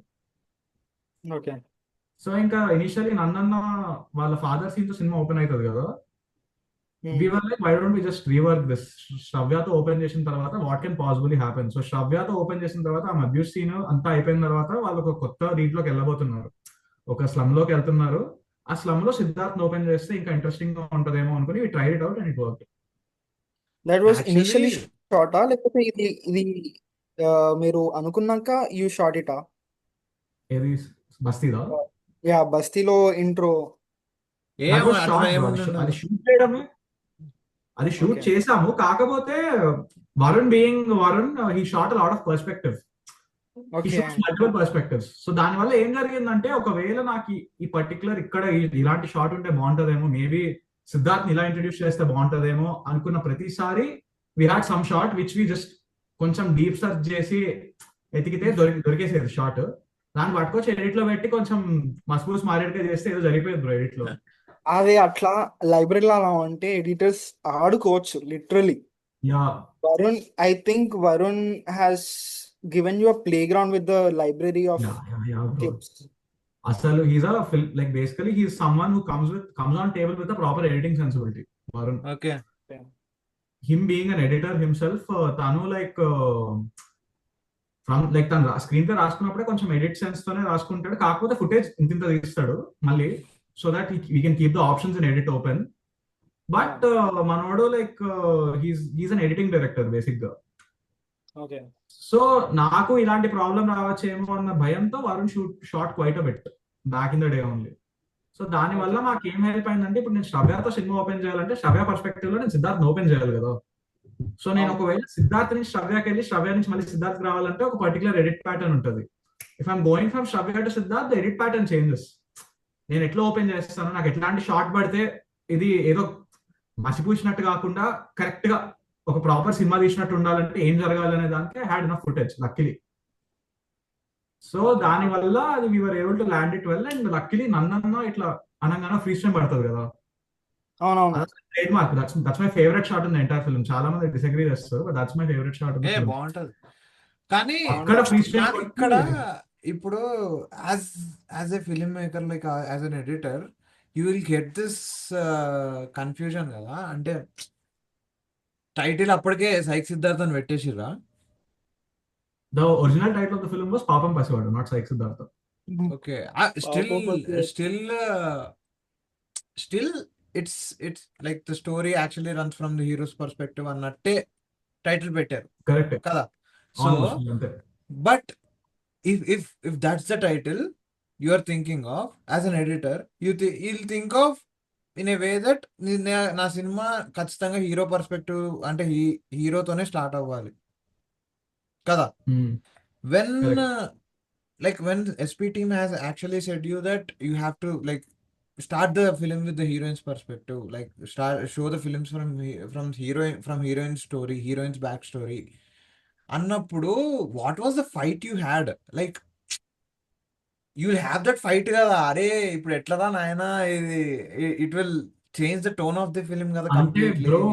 Speaker 3: సో ఇంకా ఇనిషియల్లీ నన్నన్న వాళ్ళ ఫాదర్ సీన్ తో సినిమా ఓపెన్ అవుతుంది కదా, we were like, why don't we just rework this? శ్రవ్యతో ఓపెన్ చేసిన తర్వాత what can possibly happen. So శ్రవ్యతో ఓపెన్ చేసిన తర్వాత ఆ అబ్యూస్ సీన్ అంతా అయిపోయిన తర్వాత వాళ్ళు ఒక కొత్త దీంట్లోకి వెళ్ళబోతున్నారు, ఒక స్లమ్ లోకి వెళ్తున్నారు. ఆ స్లమ్ లో సిద్ధార్థ్ ఓపెన్ చేస్తే ఇంకా ఇంట్రెస్టింగ్ గా ఉంటదేమో అనుకుని we tried it out and it work.
Speaker 2: That was initially షార్టా లేకపోతే ఇది మీరు అనుకున్నాక యూ షాట్ ఇటా?
Speaker 3: ఏది బస్తీదా?
Speaker 2: యా, బస్తీలో ఇంట్రో
Speaker 3: అది షూట్ చేయడమే, అది షూట్ చేసాము. కాకపోతే Varun being Varun, he shot a lot of perspective, multiple perspectives. So దాని వల్ల ఏం జరిగిందంటే ఒకవేళ నాకు ఈ పర్టికులర్ ఇక్కడ ఇలాంటి షాట్ ఉంటే బాగుంటదేమో, మేబీ సిద్ధార్థ్ ఇలా ఇంట్రడ్యూస్ చేస్తే బాగుంటదేమో అనుకున్న ప్రతిసారి we had some shot which we just కొంచెం డీప్ సర్చ్ చేసి ఎతికితే దొరికేసేది షాట్. దాన్ని పట్టుకొచ్చి ఎడిట్ లో పెట్టి కొంచెం మస్బూస్ మారేట్గా చేస్తే ఏదో జరిగిపోయింది బ్రో ఎడిట్ లో.
Speaker 2: అదే అట్లా లైబ్రరీలో అలా ఉంటే ఎడిటర్స్ ఆడుకోవచ్చు literally. Varun, I think Varun has given you a playground with the library of tips.
Speaker 3: అసలు he's like basically he's someone who comes on table with a proper editing sensibility. Varun, him being an editor himself, తను like from like తను screenplay రాసుకున్నప్పుడే కొంచెం edit sense తోనే రాసుకుంటాడు. కాకపోతే footage ఇంత తీస్తాడు మళ్ళీ, so that we can keep the options in edit open. But మనోడు like he's an editing director basic గా. సో నాకు ఇలాంటి ప్రాబ్లం రావచ్చేమో అన్న భయంతో Varun shot quite a bit back in the day only. So దాని వల్ల మాకు ఏం హెల్ప్ అయిందంటే ఇప్పుడు నేను శ్రవ్యతో సినిమా ఓపెన్ చేయాలంటే శ్రవ్య పర్స్పెక్టివ్ లో నేను సిద్ధార్థ్ ఓపెన్ చేయాలి కదా. సో నేను ఒకవేళ సిద్ధార్థ్ నుంచి శ్రవ్యకి వెళ్ళి శ్రవ్య నుంచి మళ్ళీ సిద్ధార్థ్ రావాలంటే ఒక పర్టికులర్ ఎడిట్ ప్యాటర్న్ ఉంటుంది. If I'm going from Shravya to Siddharth the edit pattern changes. నేను ఎట్లా ఓపెన్ చేస్తాను, నాకు ఎట్లాంటి షాట్ పడితే ఇది ఏదో మసిపూసినట్టు కాకుండా కరెక్ట్ గా ఒక ప్రాపర్ సినిమా తీసినట్టు ఉండాలంటే ఏం జరగాలి అనే దానికి I had enough footage luckily. So దాని వల్ల అది we were able to land it well. And luckily నన్నన్నా ఇట్లా అనగానే ఫ్రీ ఫ్రేమ్ పడుతుంది కదా, trademark. That's my favourite shot in the entire film. చాలా మంది డిసగ్రీ చేస్తారు, but that's my favourite shot.
Speaker 1: బాగుంటది. కానీ
Speaker 3: ఇక్కడ
Speaker 1: ఇప్పుడు as a filmmaker, like as an editor, you will get this confusion కదా. అంటే టైటిల్ అప్పటికే సైక్ సిద్ధార్థ్ అని పెట్టేసిరా.
Speaker 3: The original title of the film was Papam Pasivaadu, not Saik Siddhartha.
Speaker 1: Okay. Still
Speaker 2: పాపం పసివాడు.
Speaker 1: Still still it's like the story actually runs from the heroes perspective అన్నట్టే title పెట్టారు
Speaker 3: correct,
Speaker 1: కదా. So
Speaker 3: almost అంతే.
Speaker 1: But if that's the title you are thinking of as an editor, you'll think of in a way that నా cinema ఖచ్చితంగా hero perspective అంటే హీరోతోనే start అవ్వాలి కదా. When
Speaker 3: correct.
Speaker 1: when SP team has actually said you that you have to like start the film with the heroine's perspective, like show the films from heroine's story, heroine's backstory అన్నప్పుడు what was the fight you had, like you have that fight కదా, అరే ఇప్పుడు ఎట్లరా నాయనా ఇది, it will change the tone of the film కదా
Speaker 3: అంటే
Speaker 1: completely.
Speaker 3: Bro,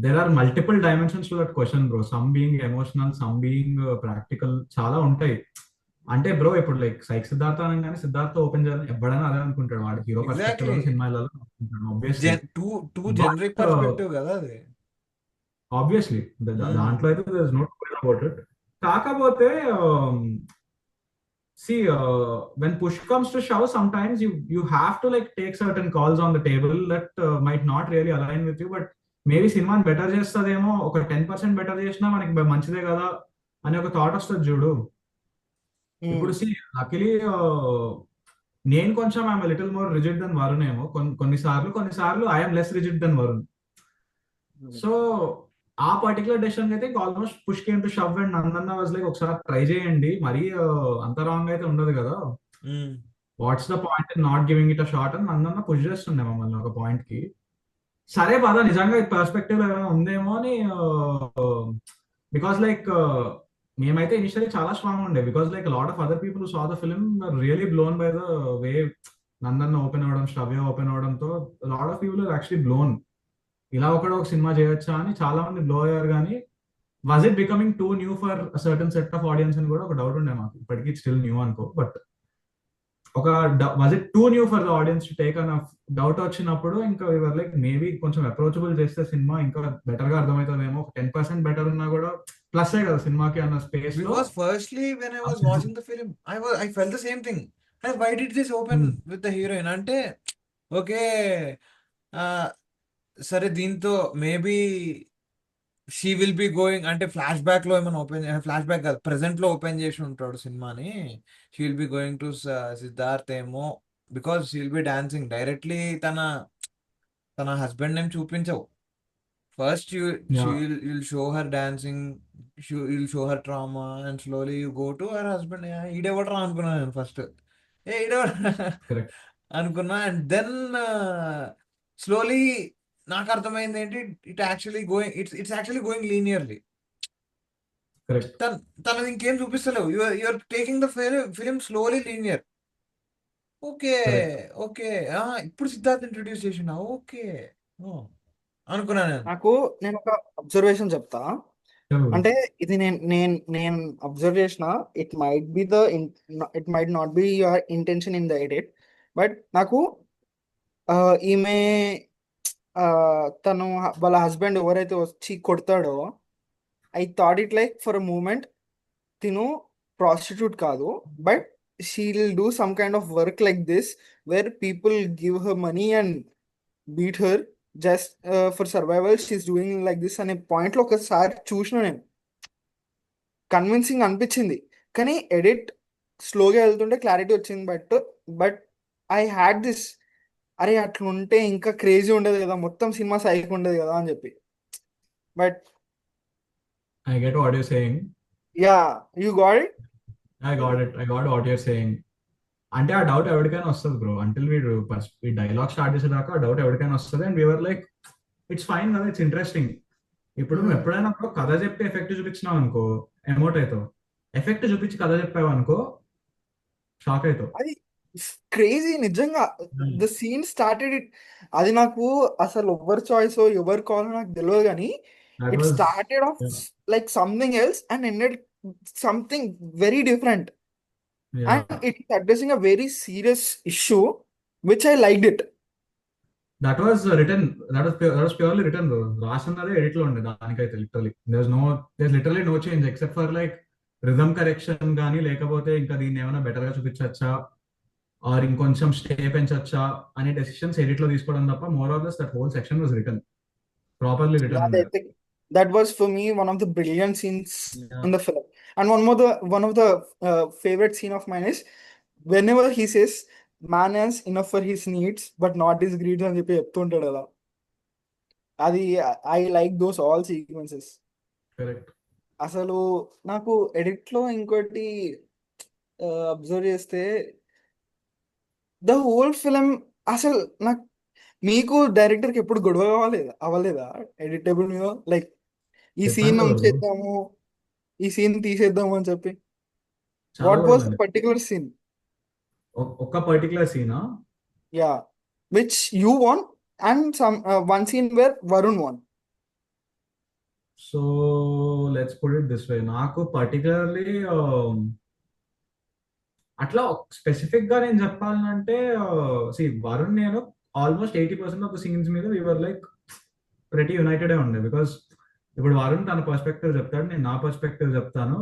Speaker 3: there are multiple dimensions to that question bro. Some being emotional, some being practical, చాలా ఉంటాయి. అంటే బ్రో ఇప్పుడు లైక్ సైక్ సిద్ధార్థ అనగానే సిద్ధార్థ ఓపెన్ చేయాలని ఎవడైనా అదే అనుకుంటాడు. వాడు హీరో పర్స్పెక్టివ్
Speaker 1: ఎగ్జాక్ట్లీ,
Speaker 3: లో సినిమా వెళ్ళాలని అనుకుంటాడు obviously.
Speaker 1: Two
Speaker 3: but
Speaker 1: generic perspective కదా అది.
Speaker 3: Obviously
Speaker 1: Hmm.
Speaker 3: దాంట్లో అయితే నో అబౌట్ ఇట్. కాకపోతే see when push comes to shove, sometimes you have to like take certain calls on the table that might not really align with you, but maybe సినిమాని better చేస్తుందేమో, ఒక 10% better చేసినా మనకి మంచిదే కదా అనే ఒక థాట్ వస్తుంది చూడు. ఇప్పుడు లక్కీలీ నేను కొంచెం I'm little more rigid than Varun ఏమో కొన్నిసార్లు I'm less rigid than Varun. So ఆ పర్టికులర్ డెసిషన్ అయితే almost push came to shove and Nandanna was like ఒకసారి ట్రై చేయండి, మరీ అంత రాంగ్ అయితే ఉండదు కదా, what's the point in not giving it a shot అని నందన్న పుష్ చేస్తుండే మమ్మల్ని ఒక పాయింట్ కి. సరే పద నిజంగా ఈ పర్స్పెక్టివ్ లో ఏమైనా ఉందేమో అని, బికాస్ లైక్ మేమైతే ఇనిషియల్లీ చాలా స్ట్రాంగ్ ఉండే, because like lot of other people saw the film really blown by the way నందన్న open అవ్వడం, శ్రవ్య ఓపెన్ అవడంతో lot of people actually blown. ఇలా ఒక సినిమా చేయొచ్చా అని చాలా మంది బ్లో అయ్యారు. కానీ was it becoming two new for certain set of audience అని కూడా ఒక డౌట్ ఉండే మాకు. ఇప్పటికీ స్టిల్ న్యూ అనుకో, బట్ ఒక was it two new for the audience to take an doubt వచ్చినప్పుడు ఇంకా వివర్ లైక్ మేబీ కొంచెం అప్రోచబుల్ చేస్తే సినిమా ఇంకా బెటర్ గా అర్థమవుతుందేమో. 10% బెటర్ ఉన్నా కూడా ప్లస్ ఏ కదా సినిమాకి అన్న స్పేస్ లో.
Speaker 1: Because firstly when I was watching the film I felt the same thing. And why did this open with the heroine అంటే ఓకే సరే దీంతో maybe she will be going అంటే ఫ్లాష్ బ్యాక్ లో ఏమైనా ఫ్లాష్ బ్యాక్ కాదు, present లో open చేసి ఉంటాడు సినిమాని. She will be going to Siddharth ఏమో, because she will be dancing directly తన హస్బెండ్ ఏం చూపించవు. First you'll show her dancing, you'll show her trauma, and slowly you go to her husband. ఈడెవడరా అనుకున్నా నేను ఫస్ట్,
Speaker 3: Correct.
Speaker 1: అనుకున్నా. అండ్ దెన్ స్లోలీ నాకు అర్థమైంది ఏంటి, it's actually going linearly.
Speaker 3: Correct.
Speaker 1: తనది ఇంకేం చూపిస్తలేవు, you're taking the film slowly linear. Okay
Speaker 3: Correct.
Speaker 1: Okay ఇప్పుడు సిద్ధార్థ్ ఇంట్రడ్యూస్ చేసిన ఓకే అనుకున్నా నేను.
Speaker 2: నేను ఒక అబ్జర్వేషన్ చెప్తా. అంటే ఇది నేను అబ్జర్వ్ చేసిన, it might not be your intention in the edit, but నాకు ఈమె తను వాళ్ళ హస్బెండ్ ఎవరైతే వచ్చి కొడతాడో, I thought it like for a moment తిను ప్రాస్టిట్యూట్ కాదు, but she will do some kind of work like this where people give her money and beat her just for survival. She's doing like this అనే పాయింట్లో ఒకసారి చూసిన నేను, convincing అనిపించింది. కానీ edit స్లోగా వెళ్తుంటే క్లారిటీ వచ్చింది. బట్ ఐ హ్యాడ్ దిస్, అరే అట్లుంటే ఇంకా క్రేజీ ఉండదు కదా, మొత్తం సినిమా సైక్ ఉండదు కదా అని చెప్పి. But
Speaker 3: I get what you're saying.
Speaker 2: Yeah, you got it.
Speaker 3: I got what you're saying. అంటే ఆ డౌట్ ఎవరికైనా వస్తుంది బ్రో, అంటిల్ వీడు ఈ డైలాగ్ స్టార్ట్ చేసేదాకా ఆ డౌట్ ఎవరికైనా వస్తుంది. And we're like it's fine కదా, ఇట్స్ ఇంట్రెస్టింగ్. ఇప్పుడు నువ్వు ఎప్పుడైనా కథ చెప్పి ఎఫెక్ట్ చూపించినావు అనుకో ఎమోట్ అవుతావు, ఎఫెక్ట్ చూపించి కథ చెప్పావు అనుకో షాక్ అవుతావు.
Speaker 2: అది క్రేజీ నిజంగా. ద సీన్ స్టార్టెడ్ ఇట్, అది నాకు అసలు ఎవరి చాయిస్ ఎవరి కాల్ నాకు తెలియదు, కానీ it started off like something else and ended something very different. And it's addressing a very serious issue, which I liked it.
Speaker 3: That was written. That was purely written. రాసినదే edit లో ఉండే దానికైతే literally there's literally no change except for like rhythm correction కానీ లేకపోతే ఇంకా దీన్ని ఏమైనా better గా చూపించచ్చా ఆర్ ఇంకొంచెం స్టే పెంచొచ్చా అనే డెసిషన్స్ ఎడిట్ లో తీసుకోవడం తప్ప more or less that whole section was return properly return
Speaker 2: Yeah, I
Speaker 3: ఉండేది.
Speaker 2: think that was for me one of the brilliant scenes
Speaker 3: Yeah.
Speaker 2: in the film. And one of the favorite scene of mine is whenever he says, "Man has enough for his needs, but not his greed" అని చెప్పి చెప్తుంటాడు కదా. అది I like those all sequences.
Speaker 3: Correct.
Speaker 2: అసలు నాకు edit లో ఇంకోటి observe చేస్తే ద హోల్ ఫిలిం అసలు నాకు మీకు డైరెక్టర్ కి ఎప్పుడు గొడవ అవ్వలేదా ఎడిటబుల్ మీద లైక్ ఈ
Speaker 3: చెప్పాను
Speaker 2: సీన్
Speaker 3: కదా bro.
Speaker 2: ఉంచేద్దాము ఈ సీన్ తీసేద్దాము అని చెప్పి
Speaker 3: చాలా
Speaker 2: వాట్ వాస్ ద
Speaker 3: గొడవలు.
Speaker 2: పర్టికులర్ సీన్
Speaker 3: ఒక్క పర్టికులర్ సీనా?
Speaker 2: Yeah which you want and some one scene where Varun won.
Speaker 3: So let's put it this way. నాకు పర్టికులర్లీ అట్లా స్పెసిఫిక్ గా నేను చెప్పాలంటే సి వరుణ్ నేను ఆల్మోస్ట్ 80% ఆఫ్ ద సీన్స్ మీద వీఆర్ లైక్ ప్రతి యునైటెడ్ ఉండే. బికాస్ ఇప్పుడు వరుణ్ తన పర్స్పెక్టివ్ చెప్తాడు, నేను నా పర్స్పెక్టివ్ చెప్తాను.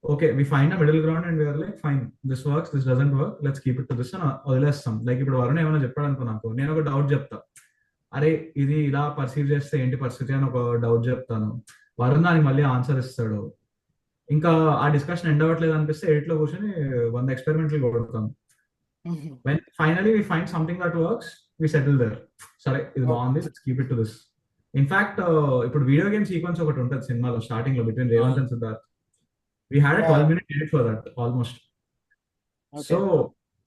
Speaker 3: Okay we find a middle ground and we're like fine this works this doesn't work let's keep it to this అని వదిలేస్తాం. లైక్ ఇప్పుడు వరుణ్ ఏమైనా చెప్పాడు అనుకో, నాకు నేను ఒక డౌట్ చెప్తా, అరే ఇది ఇలా పర్సీవ్ చేస్తే ఏంటి పరిస్థితి అని ఒక డౌట్ చెప్తాను, వరుణ్ దానికి మళ్ళీ ఆన్సర్ ఇస్తాడు. ఇంకా ఆ డిస్కషన్ ఎండ్ అవ్వట్లేదు అనిపిస్తే ఎడిట్ లో కూర్చొని 100 ఎక్స్పెరిమెంట్లు కొడతాం. When finally we find something that works we settle there. సరే ఇది బాగుంది, let's keep it to this. In fact ఇప్పుడు వీడియో గేమ్ సీక్వెన్స్ ఒకటి ఉంటుంది సినిమాలో స్టార్టింగ్ లో between Revanth and Siddharth. We had a 12-minute edit for that almost. So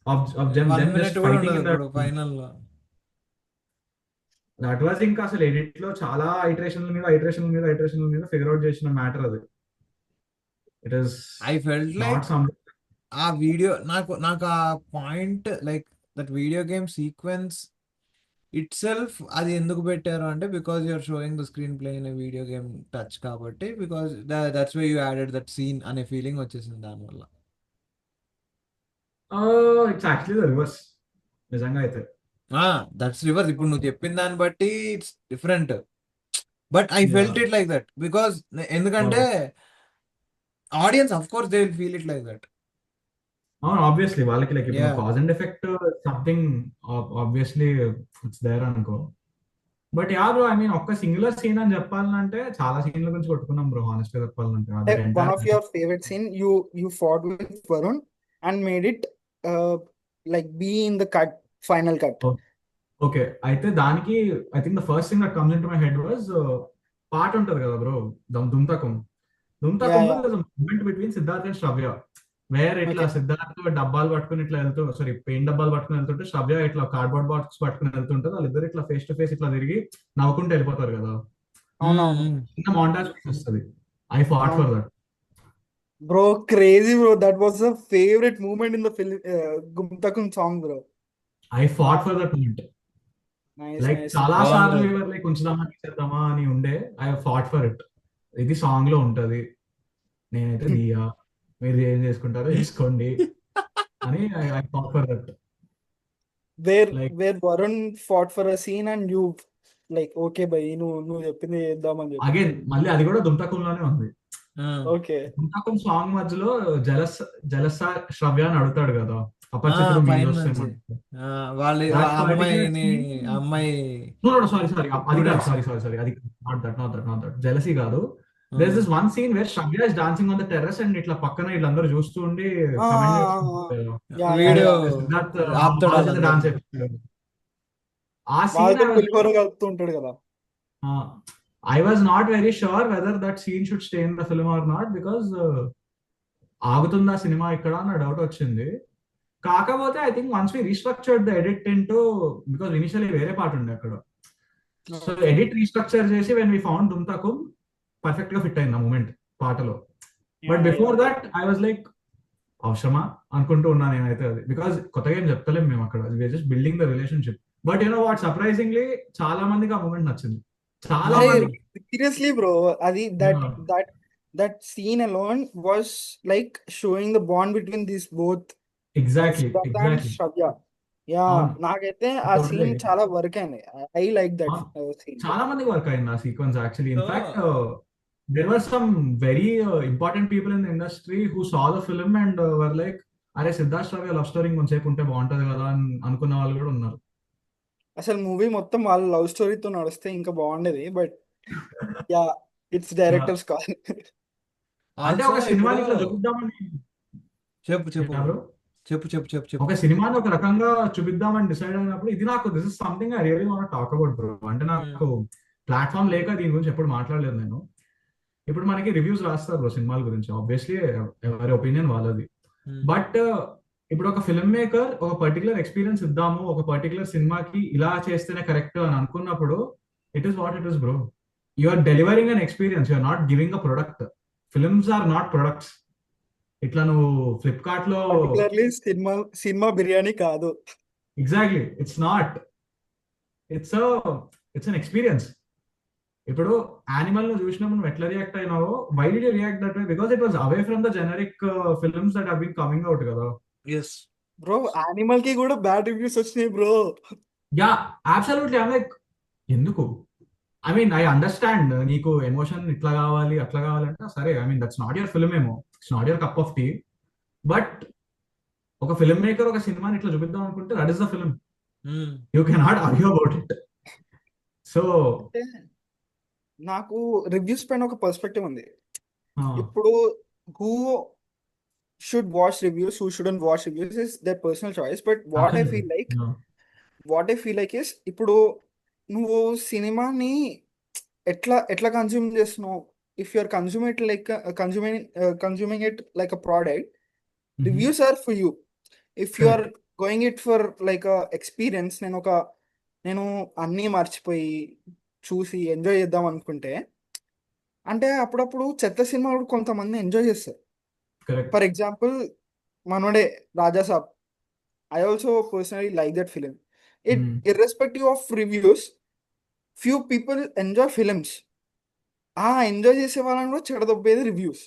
Speaker 3: of them
Speaker 1: 1
Speaker 3: just
Speaker 1: minute కూడా
Speaker 3: fighting
Speaker 1: ఉండదు
Speaker 3: in that
Speaker 1: ఇప్పుడు ఫైనల్ లో.
Speaker 3: that was ఇంకా అసలు ఎడిట్ లో చాలా ఐటరేషన్ల మీద ఫిగర్ అవుట్ చేసిన మ్యాటర్ అది. It is
Speaker 1: I felt
Speaker 3: not
Speaker 1: like
Speaker 3: some.
Speaker 1: ఆ వీడియో నాకు ఆ point like that video game sequence itself అది ఎందుకు పెట్టారు అంటే because you're showing the screenplay in video game touch కాబట్టి because that's why you added that scene అనే ఫీలింగ్ వచ్చేసింది దానివల్ల.
Speaker 3: ఇట్స్ యాక్చువల్లీ ద రివర్స్ నిజంగా అయితే.
Speaker 1: That's reverse. ఇప్పుడు నువ్వు చెప్పిన దాన్ని బట్టి it's different, but I felt it like that because ఎందుకంటే audience of course they will feel it like that.
Speaker 3: అవును, ఆబ్వియస్లీ వాళ్ళకి లైక్ ఇప్పుడు
Speaker 1: Yeah.
Speaker 3: Cause and effect something obviously it's there అనుకో. But yeah bro, I mean ఒక్క singular scene అని చెప్పాలంటే చాలా సీన్ల గురించి కొట్టుకున్నాం బ్రో హానెస్ట్ గా చెప్పాలంటే.
Speaker 2: One of your favorite scene, you fought with Varun and made it like be in the final cut.
Speaker 3: Okay, అయితే దానికి I think the first thing that comes into my head was పాట ఉంటది కదా bro, Dhumtakam. Moment between Siddharth and Shravya, where ఇట్లా
Speaker 2: Okay.
Speaker 3: Siddharth డబ్బాలు పట్టుకుని ఇట్లా వెళ్తూ, సారీ పెయింట్ డబ్బాలు పట్టుకుని వెళ్తుంటే శ్రవ్య ఇట్లా కార్డ్బోర్డ్ బాక్స్ పట్టుకుని వెళ్తుంటే వాళ్ళిద్దరు ఇట్లా ఫేస్ టు ఫేస్ ఇట్లా తిరిగి నవ్వుకుంటూ వెళ్ళిపోతారు కదా.
Speaker 2: అవునవును
Speaker 3: చిన్న మాంటాజ్ వస్తుంది. I fought for that.
Speaker 2: bro, crazy bro, that was the favorite moment in the film Gumtakam song bro.
Speaker 3: I fought for that moment.
Speaker 2: Nice,
Speaker 3: like
Speaker 2: nice.
Speaker 3: చాలా
Speaker 1: బాగుంది.
Speaker 3: సార్లు లైక్ ఉంచుదామా తీసేద్దామా అని ఉండే. I fought for it. ఇది song లో ఉంటది, నేనైతే దియా, మీరు ఏం చేసుకుంటారో చేసుకోండి అని I fought for that.
Speaker 2: where
Speaker 3: Like-
Speaker 2: Varun fought for a scene and you like okay bhai నువ్వు చెప్పింది చేద్దామని చెప్పి.
Speaker 3: అగైన్ మళ్ళీ అది కూడా దుంతకంలోనే ఉంది.
Speaker 2: Okay.
Speaker 3: దుంతకం సాంగ్ మధ్యలో జలస శ్రవ్య అని అడుగుతాడు కదా, అపరిచితుడు
Speaker 1: పైన
Speaker 3: మీరు వస్తే
Speaker 1: నుంచి.
Speaker 3: మనకు.
Speaker 1: వాళ్ళ
Speaker 3: That
Speaker 1: ఆ అమ్మాయిని
Speaker 3: particular
Speaker 1: అమ్మాయి
Speaker 3: No, sorry, అది కాదు, sorry, అది not that. Jealousy కాదు. There's this one scene where Shravya is dancing on the terrace and ఇట్లా పక్కన వీళ్ళందరూ చూస్తూ ఉండి comment చేస్తుంటారు.
Speaker 2: Yeah,
Speaker 1: వీడియో
Speaker 3: సిద్ధార్థ్
Speaker 1: ఆపుతాడు వాళ్ళందరినీ.
Speaker 3: డాన్స్ చేస్తాడు. ఆ
Speaker 2: వాళ్ళతో
Speaker 3: సీన్
Speaker 2: పులిహోర కలుపుతూ ఉంటాడు కదా.
Speaker 3: I was not very sure whether that scene should stay in the film or not because ఆగుతుందా సినిమా ఇక్కడ అన్న డౌట్ వచ్చింది. కాకపోతే I think once we restructured the edit into, because initially వేరే పాట ఉండే అక్కడ, సో ఎడిట్ రీస్ట్రక్చర్ చేసి when we found Dhumtakam perfect గా ఫిట్ అయింది ఆ మూమెంట్ పాటలో. But before that I was like అవసరమా అనుకుంటూ ఉన్నా నేనైతే అది, బికాస్ కొత్తగా ఏం చెప్తలేం మేము అక్కడ, we're just building the relationship. But you know what, surprisingly చాలా మందికి ఆ మూమెంట్ నచ్చింది. చాలా మందికి.
Speaker 2: సీరియస్లీ బ్రో, అది that scene alone was like showing the bond between these both
Speaker 3: exactly
Speaker 2: Siddhartha and Shravya. Yeah,
Speaker 3: అవును.
Speaker 2: నాకైతే ఆ
Speaker 3: Totally
Speaker 2: సీన్
Speaker 3: agree.
Speaker 2: చాలా వర్క్ అయింది. I like that scene.
Speaker 3: చాలా మందికి వర్క్ అయింది ఆ sequence actually. In fact there were some very important people in the industry who saw the film and were like, అరే సిద్ధార్థ్ రావు లవ్ స్టోరీ కొంచెంసేపు ఉంటే బాగుంటది కదా అని అనుకున్న వాళ్ళు కూడా ఉన్నారు.
Speaker 2: అసలు మూవీ మొత్తం వాళ్ళ లవ్ స్టోరీతో నడిస్తే ఇంకా బాగుండేది. But yeah, it's
Speaker 3: Yeah.
Speaker 2: Directors call.
Speaker 3: అంటే
Speaker 1: ఆల్సో
Speaker 3: ఒక సినిమాని
Speaker 1: ఇప్పుడు
Speaker 3: ఇట్లా చూపిద్దామని
Speaker 1: చెప్పు చెప్పు
Speaker 3: Yeah, bro.
Speaker 1: చెప్పు
Speaker 3: ఒక సినిమాని ఒక రకంగా చూపిద్దామని డిసైడ్ అయినప్పుడు ఇది నాకు this is something I really want talk about bro. అంటే నాకు ప్లాట్ఫామ్ లేక దీని గురించి ఎప్పుడు మాట్లాడలేదు నేను. ఇప్పుడు మనకి రివ్యూస్ రాస్తారు బ్రో సినిమాల గురించి, ఆబ్వియస్లీ ఎవరి ఒపీనియన్ వాళ్ళది. బట్ ఇప్పుడు ఒక ఫిల్మ్ మేకర్ ఒక పర్టికులర్ ఎక్స్పీరియన్స్ ఇద్దాము ఒక పర్టికులర్ సినిమాకి ఇలా చేస్తేనే కరెక్ట్ అని అనుకున్నప్పుడు it is what it is bro. You are delivering an experience, you are not giving a product. Films are not products. ఇట్లా నువ్వు ఫ్లిప్కార్ట్ లో
Speaker 2: పర్టికులర్లీ సినిమా బిర్యానీ కాదు.
Speaker 3: Exactly it's not, it's it's an experience. ఇప్పుడు యానిమల్ ను చూసినప్పుడు నువ్వు ఎట్లా రియాక్ట్ అయినావో, why did you react that way? Because it was away from the generic films that have been coming out కదా.
Speaker 1: ఎస్
Speaker 2: బ్రో యానిమల్ కి కూడా బ్యాడ్ రివ్యూస్ వచ్చినాయి bro.
Speaker 3: Yeah absolutely. I'm like ఎందుకు? ఐ మీన్ ఐ అండర్స్టాండ్ నీకు emotion ఇట్లా కావాలి అట్లా కావాలంటే సరే, I mean that's not your film ఏమో, it's not your cup of tea. But ఒక ఫిల్మ్ మేకర్ ఒక సినిమాని ఇట్లా చూపిద్దాం అనుకుంటే that is the film. You cannot argue about it. So
Speaker 2: అంటే నాకు రివ్యూస్ పైన ఒక పర్స్పెక్టివ్ ఉంది. ఇప్పుడు who should watch reviews, who shouldn't watch reviews is their personal choice. But what I feel like is, ఇప్పుడు నువ్వు సినిమాని ఎట్లా కన్జ్యూమ్ చేస్తున్నావు. If you are consuming it like a product, reviews are for you. If you are going it for like experience, నేను అన్నీ మర్చిపోయి చూసి enjoy చేద్దాం అనుకుంటే, అంటే అప్పుడప్పుడు చెత్త సినిమా కూడా కొంతమంది ఎంజాయ్ చేస్తారు. ఫర్ ఎగ్జాంపుల్ మనోడే Raja Saab, I also personally like that film. It irrespective of reviews, few people enjoy films. ఆ ఎంజాయ్ చేసే వాళ్ళని కూడా చెడదొబ్బేది రివ్యూస్.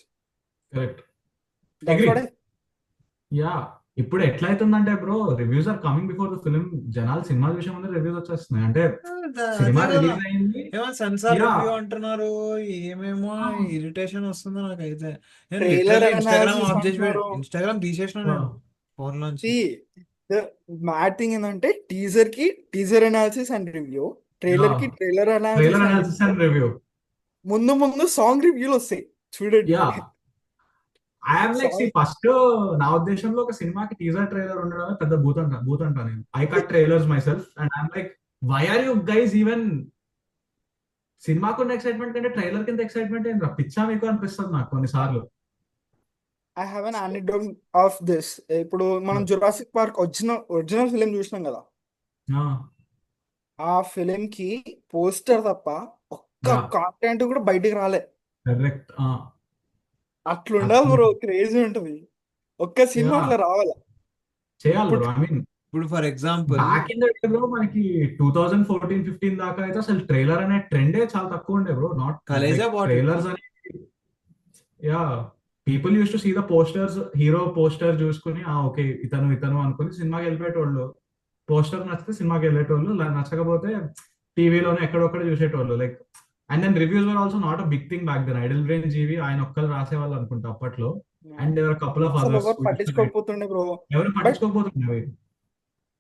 Speaker 3: యా ఇప్పుడు ఎట్లయితుందంటే bro, reviews are coming before the film. జనాలు సినిమా చూసే ముందు రివ్యూస్ వచ్చేస్తున్నాయి. అంటే సినిమా రిలీజ్ అయింది,
Speaker 1: ఏమో సెన్సార్
Speaker 3: Yeah.
Speaker 1: రివ్యూ అంటున్నారు, ఏమేమో ఇరిటేషన్ వస్తుందో నాకైతే. నేను
Speaker 2: Trailer
Speaker 1: literally Instagram
Speaker 2: analysis
Speaker 1: of చేసి
Speaker 2: అంటున్నారు.
Speaker 1: ఇన్స్టాగ్రామ్ తీసేసిన నేను ఫోన్ లోంచి.
Speaker 2: మ్యాడ్ థింగ్ ఏంటంటే teaser analysis and review, trailer కి trailer
Speaker 3: trailer analysis and review.
Speaker 2: ముందు సాంగ్ రివ్యూలు వస్తాయి చూడండి.
Speaker 3: యా ఐఎమ్ లైక్ ఫస్ట్ నా ఉద్దేశంలో ఒక సినిమాకి టీజర్ ట్రైలర్ ఉండడమే పెద్ద భూత్ అంటా నేను. I cut trailers myself and I'm like why are you guys even. సినిమాకున్న ఎక్సైట్మెంట్ కంటే ట్రైలర్ కింద ఎక్సైట్మెంట్ ఏంటి పిచ్చా మీకు అనిపిస్తుంది నాకు కొన్నిసార్లు.
Speaker 2: I have an anecdote of this. ఇప్పుడు మనం జురాసిక్ పార్క్ ఒరిజినల్ ఫిలిం చూసినాం కదా, ఆ ఫిలిం కి పోస్టర్ తప్ప ఒక్క కాంటెంట్ కూడా బయటికి రాలే.
Speaker 3: కరెక్ట్.
Speaker 2: అట్లుండాలి బ్రో, క్రేజీ ఉంటది. ఒక్క సినిమా అట్లా రావాలా
Speaker 3: చేయాలి బ్రో. ఐ మీన్
Speaker 1: ఇప్పుడు for example
Speaker 3: back in the day bro, మనకి 2014-15 దాకా అయితే అసలు ట్రైలర్ అనే ట్రెండే చాలా తక్కువ ఉండే bro. Not
Speaker 1: Khaleja but
Speaker 3: trailers అని. Yeah people used to see the posters, hero poster చూసుకుని ఓకే ఇతను అనుకుని సినిమాకి వెళ్ళిపోయేటోళ్ళు. పోస్టర్ నచ్చితే సినిమాకి వెళ్ళేటోళ్ళు, నచ్చకపోతే టీవీలోనే ఎక్కడొక్కడ చూసేటోళ్ళు. Like and then reviews were also not a big thing back then. Idlebrain Jeevi ఆయన ఒక్కరు రాసేవాళ్ళు అనుకుంటా అప్పట్లో. అండ్ దేవర్ కపుల్ ఆఫ్
Speaker 2: అసలు
Speaker 3: అదర్స్
Speaker 2: ఎవరు పట్టించుకోకపోతుండే బ్రో.
Speaker 3: ఎవరు పట్టించుకోకపోతున్నారు.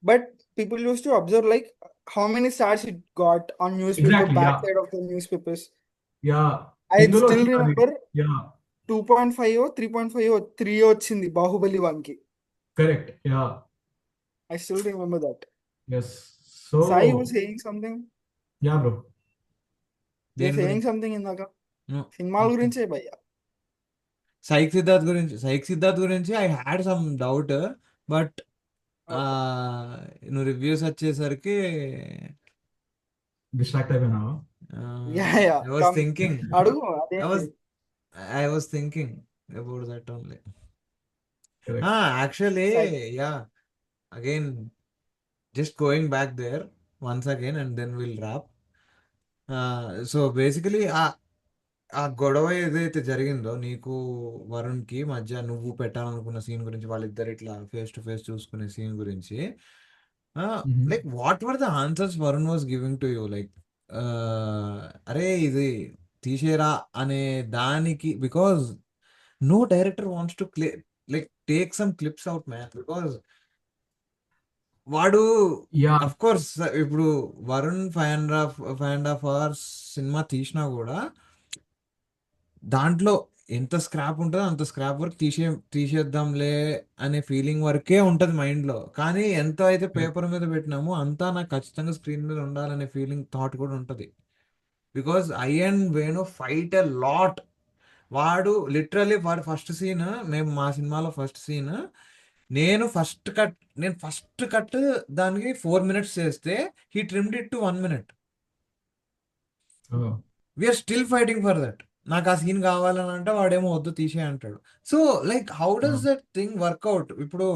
Speaker 2: But people used to observe like how many stars it got on newspaper,
Speaker 3: Exactly, yeah.
Speaker 2: backside of the newspapers.
Speaker 3: Yeah
Speaker 2: I
Speaker 3: ఇందులో
Speaker 2: still remember
Speaker 3: యా
Speaker 2: 2.5 3.5 3 వచ్చింది బాహుబలి 1 కి.
Speaker 3: Correct. Yeah
Speaker 2: I still remember that.
Speaker 3: Yes. So
Speaker 2: Sai was saying something.
Speaker 3: Yeah bro.
Speaker 2: You're saying something ఇందాక సినిమాల గురించే భయ్యా.
Speaker 1: Psych Siddharth గురించి I had some doubt, but నువ్వు reviews వచ్చేసరికి
Speaker 3: distract అయిపోయినావా?
Speaker 2: Yeah.
Speaker 1: I was thinking
Speaker 2: అడుగు అదే.
Speaker 1: I was thinking about that only.
Speaker 3: Correct.
Speaker 1: Actually, yeah. Again, just going back there once again, and then we'll wrap. So basically, ఆ గొడవ ఏదైతే జరిగిందో నీకు వరుణ్కి మధ్య, నువ్వు పెట్టాలనుకున్న సీన్ గురించి, వాళ్ళిద్దరు ఇట్లా ఫేస్ టు ఫేస్ చూసుకునే సీన్ గురించి, like what were the answers Varun was giving to you? Like అరే ఇది తీసేరా అనే దానికి, because no director wants to like take some clips out man, because వాడు
Speaker 3: యా
Speaker 1: అఫ్ కోర్స్ ఇప్పుడు వరుణ్ 5.5 అవర్స్ సినిమా తీసినా కూడా దాంట్లో ఎంత స్క్రాప్ ఉంటుందో అంత స్క్రాప్ వరకు తీసేద్దాంలే అనే ఫీలింగ్ వరకే ఉంటుంది మైండ్లో. కానీ ఎంత అయితే పేపర్ మీద పెట్టినామో అంతా నాకు ఖచ్చితంగా స్క్రీన్ మీద ఉండాలనే ఫీలింగ్ థాట్ కూడా ఉంటుంది. Because I and Venu fight a lot. వాడు లిటరలీ వాడు ఫస్ట్ సీన్, మేము మా సినిమాలో ఫస్ట్ సీన్, నేను ఫస్ట్ కట్ దానికి 4 minutes చేస్తే he trimmed it to 1 minute. We're still fighting for that. నాకు ఆ సీన్ కావాలని అంటే వాడేమో వద్దు తీసే అంటాడు. So like how does that thing work out? ఇప్పుడు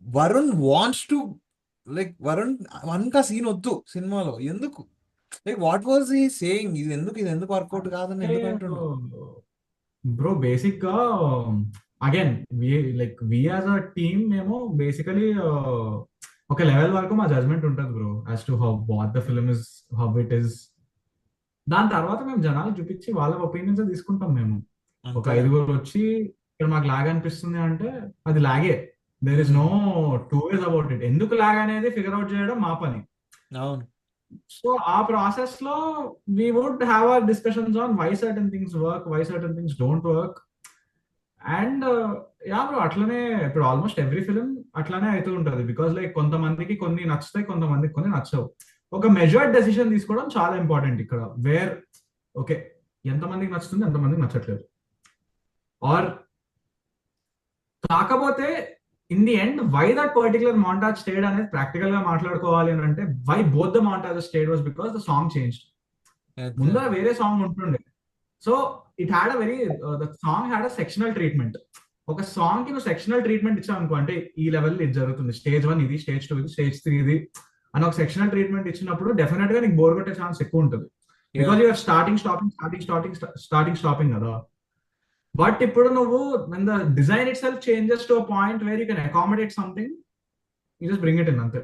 Speaker 1: Varun wants to, like Varun వన్కా సీన్ వద్దు సినిమాలో, ఎందుకు? Like what was he saying? ఇది ఎందుకు వర్కౌట్ కాదని ఎందుకు అంటున్నావు?
Speaker 3: బ్రో బేసిక్ గా again we as a team మేము బేసికలీ ఒక లెవెల్ వరకు మా జడ్జ్మెంట్ ఉంటుంది bro, as to how what the film is, how it is. దాని తర్వాత మేము జనాలకు చూపించి వాళ్ళ ఒపీనియన్స్ తీసుకుంటాం. మేము ఒక
Speaker 1: అంతే.
Speaker 3: 5 వచ్చి ఇక్కడ మాకు లాగ్ అనిపిస్తుంది అంటే అది లాగే. There is no two ways about it. ఎందుకు లాగ్ అనేది ఫిగర్ అవుట్ చేయడం మా పని.
Speaker 1: అవును.
Speaker 3: సో ఆ ప్రాసెస్ లో we would have our discussions on why certain things work, why certain things don't work. And yeah bro, అట్లనే ఇప్పుడు ఆల్మోస్ట్ ఎవ్రీ ఫిలిం అట్లానే అవుతూ ఉంటుంది. బికాస్ లైక్ కొంతమందికి కొన్ని నచ్చుతాయి, కొంతమందికి కొన్ని నచ్చవు. ఒక మెజర్డ్ డెసిషన్ తీసుకోవడం చాలా ఇంపార్టెంట్ ఇక్కడ, వేర్ ఓకే ఎంతమందికి నచ్చుతుంది, ఎంతమందికి నచ్చట్లేదు. ఆర్ కాకపోతే in the end why that particular montage stayed అనేది ప్రాక్టికల్ గా మాట్లాడుకోవాలి అని అంటే, why both the montage stayed was because the song change. ముందర వేరే సాంగ్ ఉంటుండే. So it had a very the song had a sectional treatment. ఒక song కి నువ్వు సెక్షనల్ ట్రీట్మెంట్ ఇచ్చావు అనుకో, అంటే ఈ లెవెల్ ఇది జరుగుతుంది, స్టేజ్ 1 ఇది, స్టేజ్ 2 ఇది, స్టేజ్ 3 ఇది అని ఒక సెక్షనల్ ట్రీట్మెంట్ ఇచ్చినప్పుడు డెఫినెట్ గా నీకు బోర్ కొట్టే ఛాన్స్ ఎక్కువ ఉంటుంది. బికాస్ యూఆర్ స్టార్టింగ్ కదా. బట్ ఇప్పుడు నువ్వు when the design itself changes to a point where you can accommodate something, you just bring it in అంతే.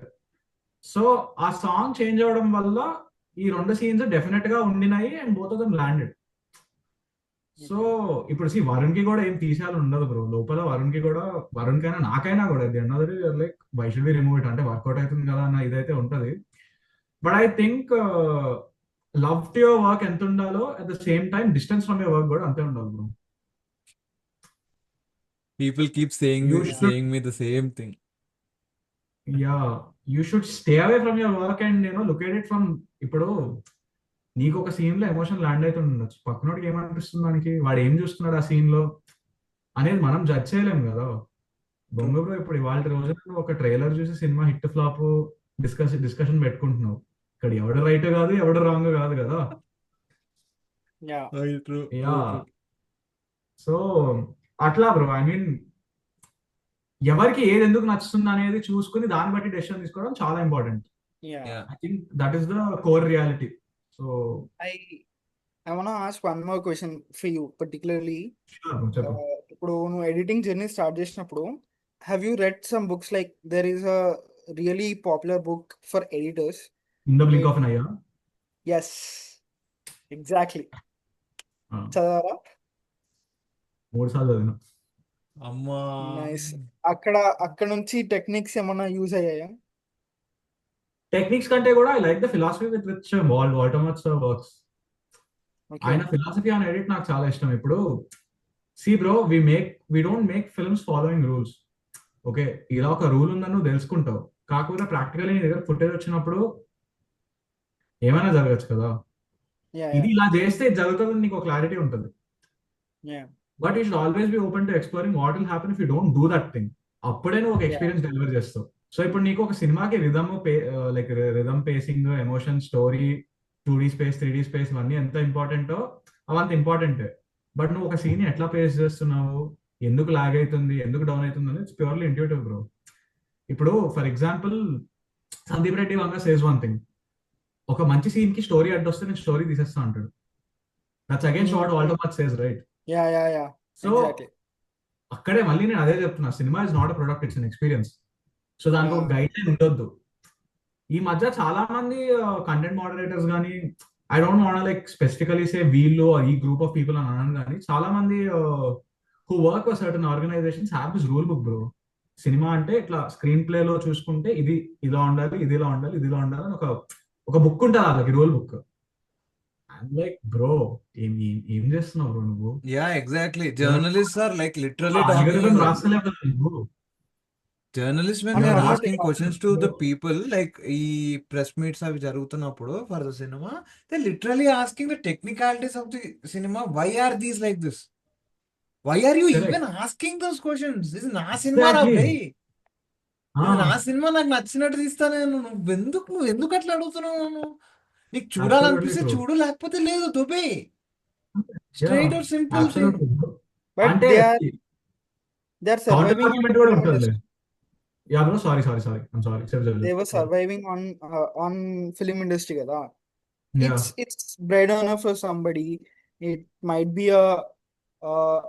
Speaker 3: సో ఆ సాంగ్ చేంజ్ అవడం వల్ల ఈ 2 సీన్స్ డెఫినెట్ గా ఉండినాయి and both of them landed. So ఇప్పుడు వరుణ్ కి కూడా ఏం తీసేయాలని ఉండదు బ్రో. లోపల వరుణ్ కైనా నాకైనా కూడా like why should be remove it, అంటే వర్కౌట్ అవుతుంది కదా అన్న ఇదైతే ఉంటది. But I think love to your work ఎంత ఉండాలో at the same time distance from your work కూడా అంతే ఉండాలి bro.
Speaker 1: People keep saying me the same thing.
Speaker 3: Yeah, you should stay away from your work and look at it from, ఇప్పుడు నీకు ఒక scene లో emotion land అవుతుండొచ్చు, పక్కనోడికి ఏమనిపిస్తుంది, దానికి వాడు ఏం చూస్తున్నాడు ఆ సీన్ లో అనేది మనం జడ్జ్ చేయలేము కదా. బొంగ బ్రో, ఇప్పుడు ఇవాళ రోజున ఒక ట్రైలర్ చూసి సినిమా హిట్ ఫ్లాప్ డిస్కషన్ పెట్టుకుంటున్నావు. ఇక్కడ ఎవడు రైట్ కాదు, ఎవడు రాంగ్ కాదు కదా. యా, సో అట్లా బ్రో, ఐ మీన్ ఎవరికి ఏది ఎందుకు నచ్చుతుంది అనేది చూసుకుని దాన్ని బట్టి డెసిషన్ తీసుకోవడం చాలా important. I think that is the core reality. So
Speaker 2: I want to ask one more question for you, particularly.
Speaker 3: చెప్పు.
Speaker 2: ఇప్పుడు నువ్వు ఎడిటింగ్ జర్నీ స్టార్ట్ చేసినప్పుడు, have you read some books? Like there is a really popular book for editors.
Speaker 3: In the blink of an eye.
Speaker 2: Yes, exactly. చదవరా?
Speaker 3: 3 సార్లు చదివిన.
Speaker 1: అమ్మా,
Speaker 2: nice. అక్కడ నుంచి techniques ఏమన్నా యూజ్ అయ్యాయా?
Speaker 3: టెక్నిక్స్ కంటే కూడా I like the philosophy with which Walter Murch works. ఆయన ఫిలాసఫీ ఆన్ ఎడిట్ నాకు చాలా ఇష్టం. ఇప్పుడు see bro, we don't make films following rules. Okay, ఇలా ఒక రూల్ ఉందని నువ్వు తెలుసుకుంటావు, కాకపోతే ప్రాక్టికల్ నీ దగ్గర ఫుటేజ్ వచ్చినప్పుడు ఏమైనా జరగచ్చు కదా. ఇది ఇలా చేస్తే జరుగుతుందని నీకు క్లారిటీ ఉంటుంది. But you should always be open to exploring what will happen if you don't do that thing. అప్పుడే నువ్వు ఒక ఎక్స్పీరియన్స్ డెలివర్ చేస్తావు. సో ఇప్పుడు నీకు ఒక సినిమాకి rhythm, facing, emotion, story, 2D space, 3D space ఇవన్నీ ఎంత ఇంపార్టెంటో అవంత ఇంపార్టెంటే. బట్ నువ్వు ఒక సీన్ ఎట్లా పేస్ చేస్తున్నావు, ఎందుకు లాగ్ అవుతుంది, ఎందుకు డౌన్ అవుతుంది అనేది ఇట్స్ ప్యూర్లీ ఇంట్యూటివ్ బ్రో. ఇప్పుడు for example Sandeep Reddy Vanga says one thing, ఒక మంచి సీన్ కి స్టోరీ అడ్డొస్తే నేను స్టోరీ తీసేస్తా అంటాడు. That's against what Walter Murch says, right? So అక్కడే మళ్ళీ నేను అదే చెప్తున్నా, సినిమా is not a product, it's an experience. So దానికి ఒక గైడ్ లైన్ ఉండొద్దు. ఈ మధ్య చాలా మంది కంటెంట్ మోడరేటర్స్ కానీ I don't want like specifically say వీళ్ళు ఈ గ్రూప్ ఆఫ్ పీపుల్ అని అనను, కానీ చాలా మంది who work for certain organisations have this rule book bro. సినిమా అంటే ఇట్లా స్క్రీన్ ప్లే లో చూసుకుంటే ఇది ఇలా ఉండాలి, ఇది ఇలా ఉండాలి, ఇది ఇలా ఉండాలి అని ఒక బుక్ ఉంటుంది వాళ్ళకి, rule book. I'm like bro, ఏం ఏం ఏం చేస్తున్నావు బ్రో నువ్వు?
Speaker 1: Yeah, exactly. Journalists are like literally talking
Speaker 3: algorithm
Speaker 1: in
Speaker 3: రాస్తలేవు కదా నువ్వు.
Speaker 1: journalists when
Speaker 2: అని
Speaker 1: they are
Speaker 2: అన్నట్టు
Speaker 1: asking questions to the people, like ఈ press meets అవి జరుగుతున్నప్పుడు for the cinema, they literally asking the technicalities of the cinema. Why are these like this? Why are you
Speaker 3: Correct.
Speaker 1: even asking those questions? This is నా cinema రా
Speaker 3: Exactly.
Speaker 1: భయ్. ఇది నా
Speaker 3: Ah,
Speaker 1: cinema, నాకు నచ్చినట్టు తీస్తా నేను. నువ్వు ఎందుకు అట్లా అడుగుతున్నావు నన్ను? నీకు
Speaker 3: absolutely
Speaker 1: చూడాలనిపిస్తే
Speaker 3: true.
Speaker 1: చూడు, లేకపోతే లేదు, దుబే.
Speaker 3: Yeah,
Speaker 1: straight or simple thing.
Speaker 3: absolutely bro.
Speaker 2: But
Speaker 3: అంటే
Speaker 2: they are
Speaker 3: counter
Speaker 2: surviving
Speaker 3: argument కూడా ఉంటుంది. Yeah bro, sorry I'm sorry
Speaker 2: they were surviving on film industry కదా.
Speaker 3: Yeah
Speaker 2: It's bread earner for somebody. It might be a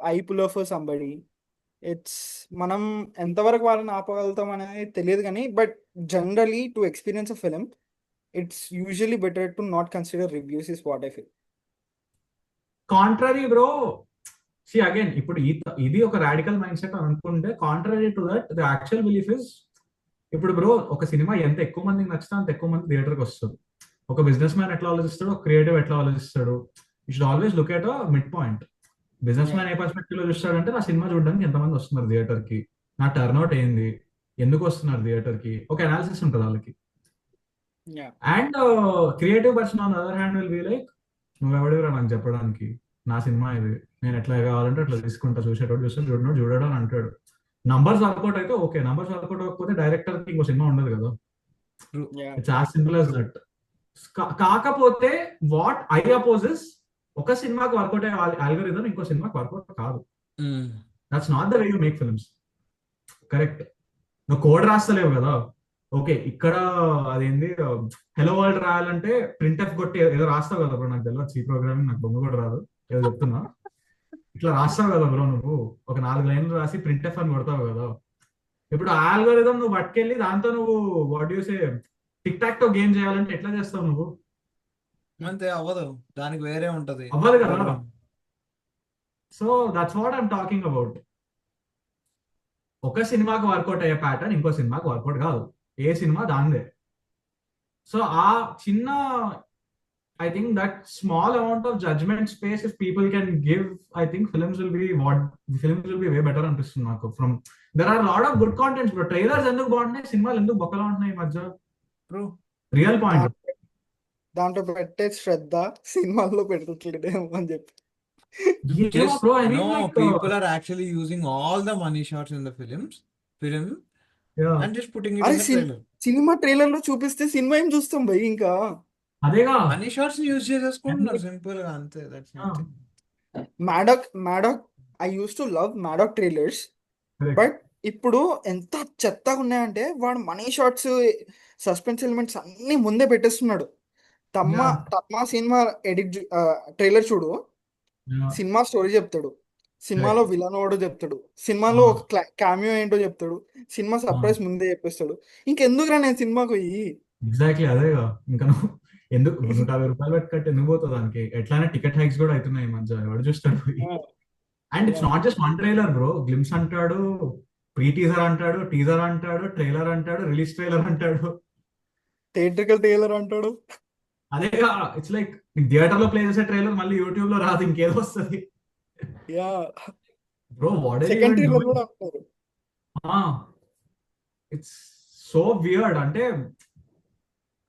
Speaker 2: eye puller for somebody. మనం ఎంతవరకు వాళ్ళని ఆపగలుగుతాం అనేది తెలియదు కానీ, but generally to experience a film it's usually better to not consider reviews is what I feel.
Speaker 3: Contrary bro. See again, ఇప్పుడు ఇది ఒక radical mind set అనుకుంటే, contrary to that the actual belief is, ఇప్పుడు bro ఒక cinema ఎంత ఎక్కువ మందికి నచ్చితే అంత ఎక్కువ మంది థియేటర్కి వస్తుంది. ఒక బిజినెస్ మ్యాన్ ఎట్లా ఆలోచిస్తాడు, ఒక క్రియేటివ్ ఎట్లా ఆలోచిస్తాడు, you should always look at a mid point. Business man A perspective లో చూస్తాడంటే, నా సినిమా చూడడానికి ఎంతమంది వస్తున్నారు థియేటర్ కి, నా టర్న్అవుట్ ఏంది, ఎందుకు వస్తున్నారు థియేటర్ కి, ఒక అనాలిసిస్ ఉంటుంది వాళ్ళకి. And creative person on other hand will be like, నువ్వెవడిరా నాకు చెప్పడానికి, నా సినిమా ఇది, నేను ఎట్లా కావాలంటే అట్లా తీసుకుంటా, చూసేటోడు చూస్తే చూడడం అని అంటాడు. నంబర్స్ వర్కౌట్ అయితే ఓకే, నంబర్స్ వర్కౌట్ అవ్వకపోతే డైరెక్టర్ కి ఇంకో సినిమా ఉండదు కదా. It's as simple as that. కాకపోతే వాట్ ఐ అపోజెస్, ఒక సినిమాకి వర్కౌట్ అయ్యే ఆల్గరిథం ఇంకో సినిమాకి వర్కౌట్ కాదు. That's not the way you make films. Correct. నువ్వు కోడ్ రాస్తలేవు కదా. ఓకే, ఇక్కడ అదేంది హెలో వరల్డ్ రాయాలంటే ప్రింట్ ఎఫ్ కొట్టి ఏదో రాస్తావు కదా బ్రో, నాకు తెలియదు సి ప్రోగ్రామింగ్, నాకు బొమ్మ కూడా రాదు, ఏదో చెప్తున్నా. ఇట్లా రాస్తావు కదా బ్రో, నువ్వు ఒక 4 లైన్లు రాసి ప్రింట్ ఎఫ్ అని కొడతావు కదా. ఇప్పుడు ఆల్గోరిథం నువ్వు పట్టుకెళ్ళి దాంతో నువ్వు what you say tick talk తో గేమ్ చేయాలంటే ఎట్లా చేస్తావు నువ్వు?
Speaker 1: అంతే అవ్వదు, దానికి వేరే ఉంటది.
Speaker 3: అవ్వదు కదా. So that's what I'm talking about. ఒక సినిమాకి వర్కౌట్ అయ్యే ప్యాటర్న్ ఇంకో సినిమాకి వర్కౌట్ కాదు, ఏ సినిమా దాందే. సో ఆ చిన్న, I think that small amount of judgment space if people can give, I think films will be way better అనిపిస్తుంది నాకు. From there are a lot of good contents, but trailers ఎందుకు బాగుంటున్నాయి, సినిమాలు ఎందుకు బొక్కలా ఉంటున్నాయి ఈ మధ్య? Real point.
Speaker 2: దాంట్లో పెట్టే శ్రద్ధ సినిమాల్లో పెట్టట్లేదేమో అని చెప్పి.
Speaker 1: People are actually using all the money shots in the film and just putting it in the trailer.
Speaker 2: Cinema trailer లో చూపిస్తే సినిమా ఏం చూస్తాం భయ్, ఇంకా
Speaker 3: అదేగా
Speaker 1: మనీ షాట్స్ యూజ్ చేసేసుకుంటున్నారు సింపుల్ గా, అంతే. That's nothing.
Speaker 2: Maddock I use to love Maddock trailers, but ఇప్పుడు ఎంత చెత్తగా ఉన్నాయంటే వాడు మనీ షాట్స్, సస్పెన్స్ ఎలిమెంట్స్ అన్ని ముందే పెట్టేస్తున్నాడు. తమ్మా సినిమా ట్రైలర్ చూడు, సినిమా స్టోరీ చెప్తాడు, సినిమాలో విలన్ వాడు చెప్తాడు, సినిమాలో ఒక క్యామియో ఏంటో చెప్తాడు, సినిమా సర్ప్రైజ్ ముందే చెప్పేస్తాడు. ఇంకెందుకురా నేను సినిమాకు పోయి.
Speaker 3: ఎగ్జాక్ట్లీ అదేగా. ఇంకా నువ్వు ఎందుకు 150 రూపాయలు పెట్టి కట్టి ఎందుకు పోతుంది దానికి? ఎట్లయినా టికెట్ హైక్స్ కూడా అవుతున్నాయి ఈ మధ్య, ఎవడు చూస్తాడు? And it's not just one trailer bro. Glimpse అంటాడు, ప్రీ టీజర్ అంటాడు, టీజర్ అంటాడు, ట్రైలర్ అంటాడు, రిలీజ్ ట్రైలర్ అంటాడు,
Speaker 2: థియేట్రికల్ ట్రైలర్ అంటాడు.
Speaker 3: అదేగా. ఇట్స్ లైక్ థియేటర్ లో ప్లే చేసే ట్రైలర్ మళ్ళీ యూట్యూబ్ లో రాదు, ఇంకేదో వస్తుంది. Bro what are
Speaker 2: second trailer కూడా అంటారు.
Speaker 3: It's so weird.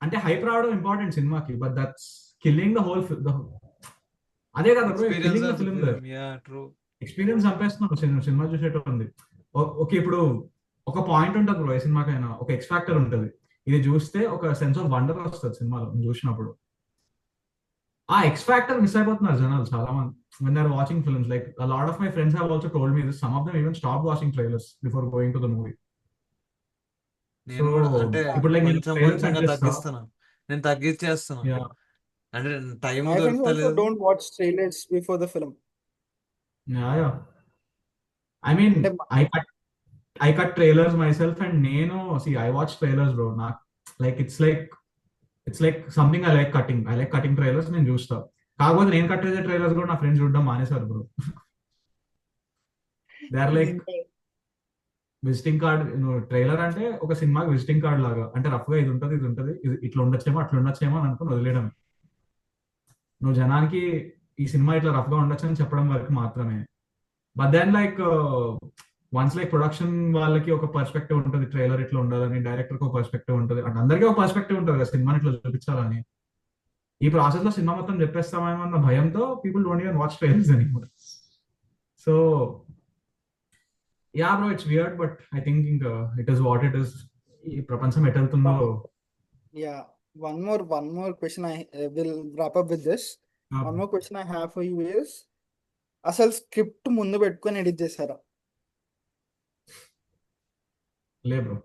Speaker 3: అంటే హైప్ రావడం ఇంపార్టెంట్ సినిమాకి, but that's killing the whole. అదే కదా bro, killing the film. Experience చంపేస్తున్నాడు సినిమా చూసేటోంది. ఓకే, ఇప్పుడు ఒక పాయింట్ ఉంటుంది బ్రో, ఏ సినిమాకైనా ఒక ఎక్స్ ఫ్యాక్టర్ ఉంటుంది. ఇది చూస్తే ఒక సెన్స్ ఆఫ్ వండర్ వస్తుంది సినిమాలో చూసినప్పుడు. ఆ ఎక్స్ ఫ్యాక్టర్ మిస్ అయిపోతున్నారు జనాలు చాలా మంది when they're watching films. Like a lot of my friends have also told me this. Some of them even stopped watching trailers before going to the movie.
Speaker 1: నేను కూడా అంటే
Speaker 3: ఇప్పుడు like
Speaker 1: నేను తగ్గించేస్తాను. అంటే టైం
Speaker 2: My friends also
Speaker 1: దొరకలేదు.
Speaker 2: don't watch trailers before the film.
Speaker 3: Yeah. I mean, I cut trailers myself, and I watch trailers bro. Not like it's it's like something I like cutting trailers, నేను చూస్తా. కాకపోతే నేను cut చేసే trailers కూడా నా friends చూడడం మానేశారు bro. They are like
Speaker 2: దీంట్లో
Speaker 3: విజిటింగ్ కార్డ్. ట్రైలర్ అంటే ఒక సినిమాకి విజిటింగ్ కార్డ్ లాగా, అంటే రఫ్ గా ఇది ఉంటది, ఇది ఇట్లా ఉండొచ్చేమో అట్లా ఉండొచ్చేమో అని అనుకుని వదిలేయడం. నువ్వు జనానికి ఈ సినిమా ఇట్లా రఫ్ గా ఉండొచ్చు అని చెప్పడం వరకు మాత్రమే. But then like once like production వాళ్ళకి ఒక పర్స్పెక్టివ్ ఉంటుంది, ట్రైలర్ ఇట్లా ఉండాలని, డైరెక్టర్ కి ఒక పర్స్పెక్టివ్ ఉంటుంది, అంటే అందరికీ ఒక పర్స్పెక్టివ్ ఉంటుంది కదా సినిమాని ఇట్లా చూపించాలని. ఈ ప్రాసెస్ లో సినిమా మొత్తం చెప్పేస్తామేమో అన్న భయంతో people don't even watch trailers అని. So yeah bro, it's weird, but I think ఇంకా it is what it is. ఈ ప్రపంచం ఎటు వెళ్తుందో.
Speaker 2: yeah, one more question I will wrap up with this. One more question I have for you is, అసలు script ముందు పెట్టుకొని edit చేశారా?
Speaker 3: లే bro,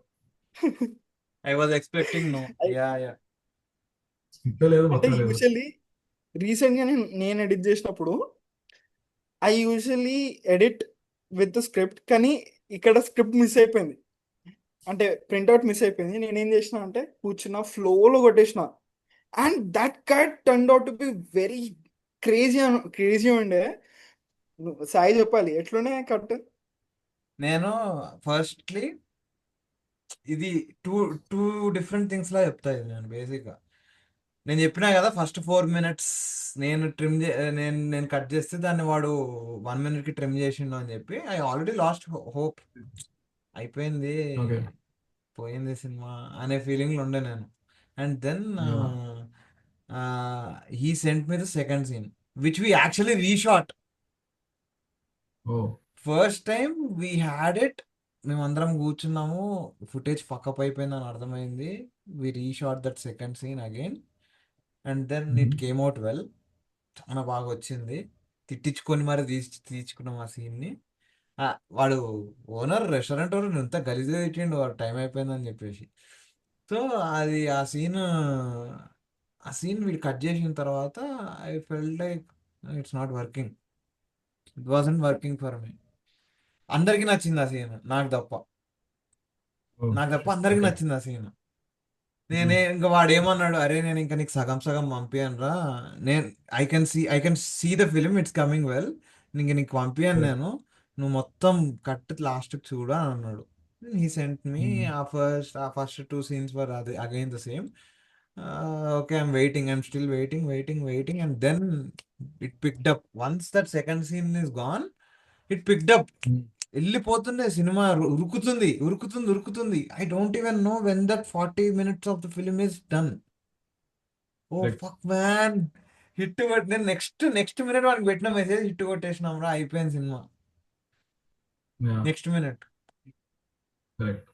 Speaker 1: I was expecting no. Yeah yeah
Speaker 3: script లేదు,
Speaker 2: అంటే
Speaker 3: మొత్తం లేదు.
Speaker 2: యూజువల్లీ రీసెంట్ గా నేను ఎడిట్ చేసినప్పుడు I usually edit with script, కానీ ఇక్కడ స్క్రిప్ట్ మిస్ అయిపోయింది, అంటే ప్రింట్అవుట్ మిస్ అయిపోయింది. నేనేం చేసిన అంటే కూర్చున్న ఫ్లోలో కొట్టేసిన, and that cut turn out to be very crazy ఉండే. సాయి చెప్పాలి ఎట్లుండే కట్.
Speaker 1: నేను ఫస్ట్లీ ఇది టూ టూ డిఫరెంట్ థింగ్స్ లా చెప్తా. ఇది నేను బేసిక్గా నేను చెప్పినా కదా, ఫస్ట్ 4 minutes నేను నేను కట్ చేస్తే దాన్ని వాడు 1 minute కి ట్రిమ్ చేసిండు అని చెప్పి ఐ ఆల్రెడీ లాస్ట్ హోప్. అయిపోయింది,
Speaker 3: ఓకే.
Speaker 1: పోయింది సినిమా అనే ఫీలింగ్లో ఉండే నేను. And then he sent me the second scene which we actually reshot.
Speaker 3: Oh
Speaker 1: first time we had it, మేమందరం కూర్చున్నాము, ఫుటేజ్ ఫకప్ అయిపోయిందని అర్థమైంది. We reshot that second scene again, and then it came out well. చాలా బాగా వచ్చింది. తిట్టించుకొని మరి తీర్చుకున్నాం ఆ సీన్ని. వాడు ఓనర్, రెస్టారెంట్ ఓనర్ ఎంత గలీజ్గా తిట్టిండు, వాడు టైం అయిపోయిందని చెప్పేసి. సో అది ఆ సీన్ వీడు కట్ చేసిన తర్వాత I felt like it's not working. It wasn't working for మీ. అందరికి నచ్చింది ఆ సీన్, నాకు తప్ప అందరికి
Speaker 3: ఓకే.
Speaker 1: నచ్చింది ఆ సీన్. నేనే ఇంకా వాడు ఏమన్నాడు, అరే నేను ఇంకా నీకు సగం సగం పంపియను రా, నేను I can see the film, it's coming well, ఇంక నీకు పంపియను నేను, నువ్వు మొత్తం కట్ లాస్ట్ చూడు అని అన్నాడు. He sent me. ఆ ఫస్ట్ 2 scenes వర్ అది again the same. Okay, I'm still waiting and then it picked up. Once that second scene is gone, it picked up. వెళ్ళిపోతుండే సినిమా, ఉరుకుతుంది. I don't even know when that 40 minutes of the film is done. Oh
Speaker 3: Correct.
Speaker 1: Fuck man, hit కొట్టి నేను next minute వాడికి పెట్టిన message, hit కొట్టేసినాం రా, అయిపోయింది సినిమా.
Speaker 3: Yeah,
Speaker 1: next minute
Speaker 3: correct.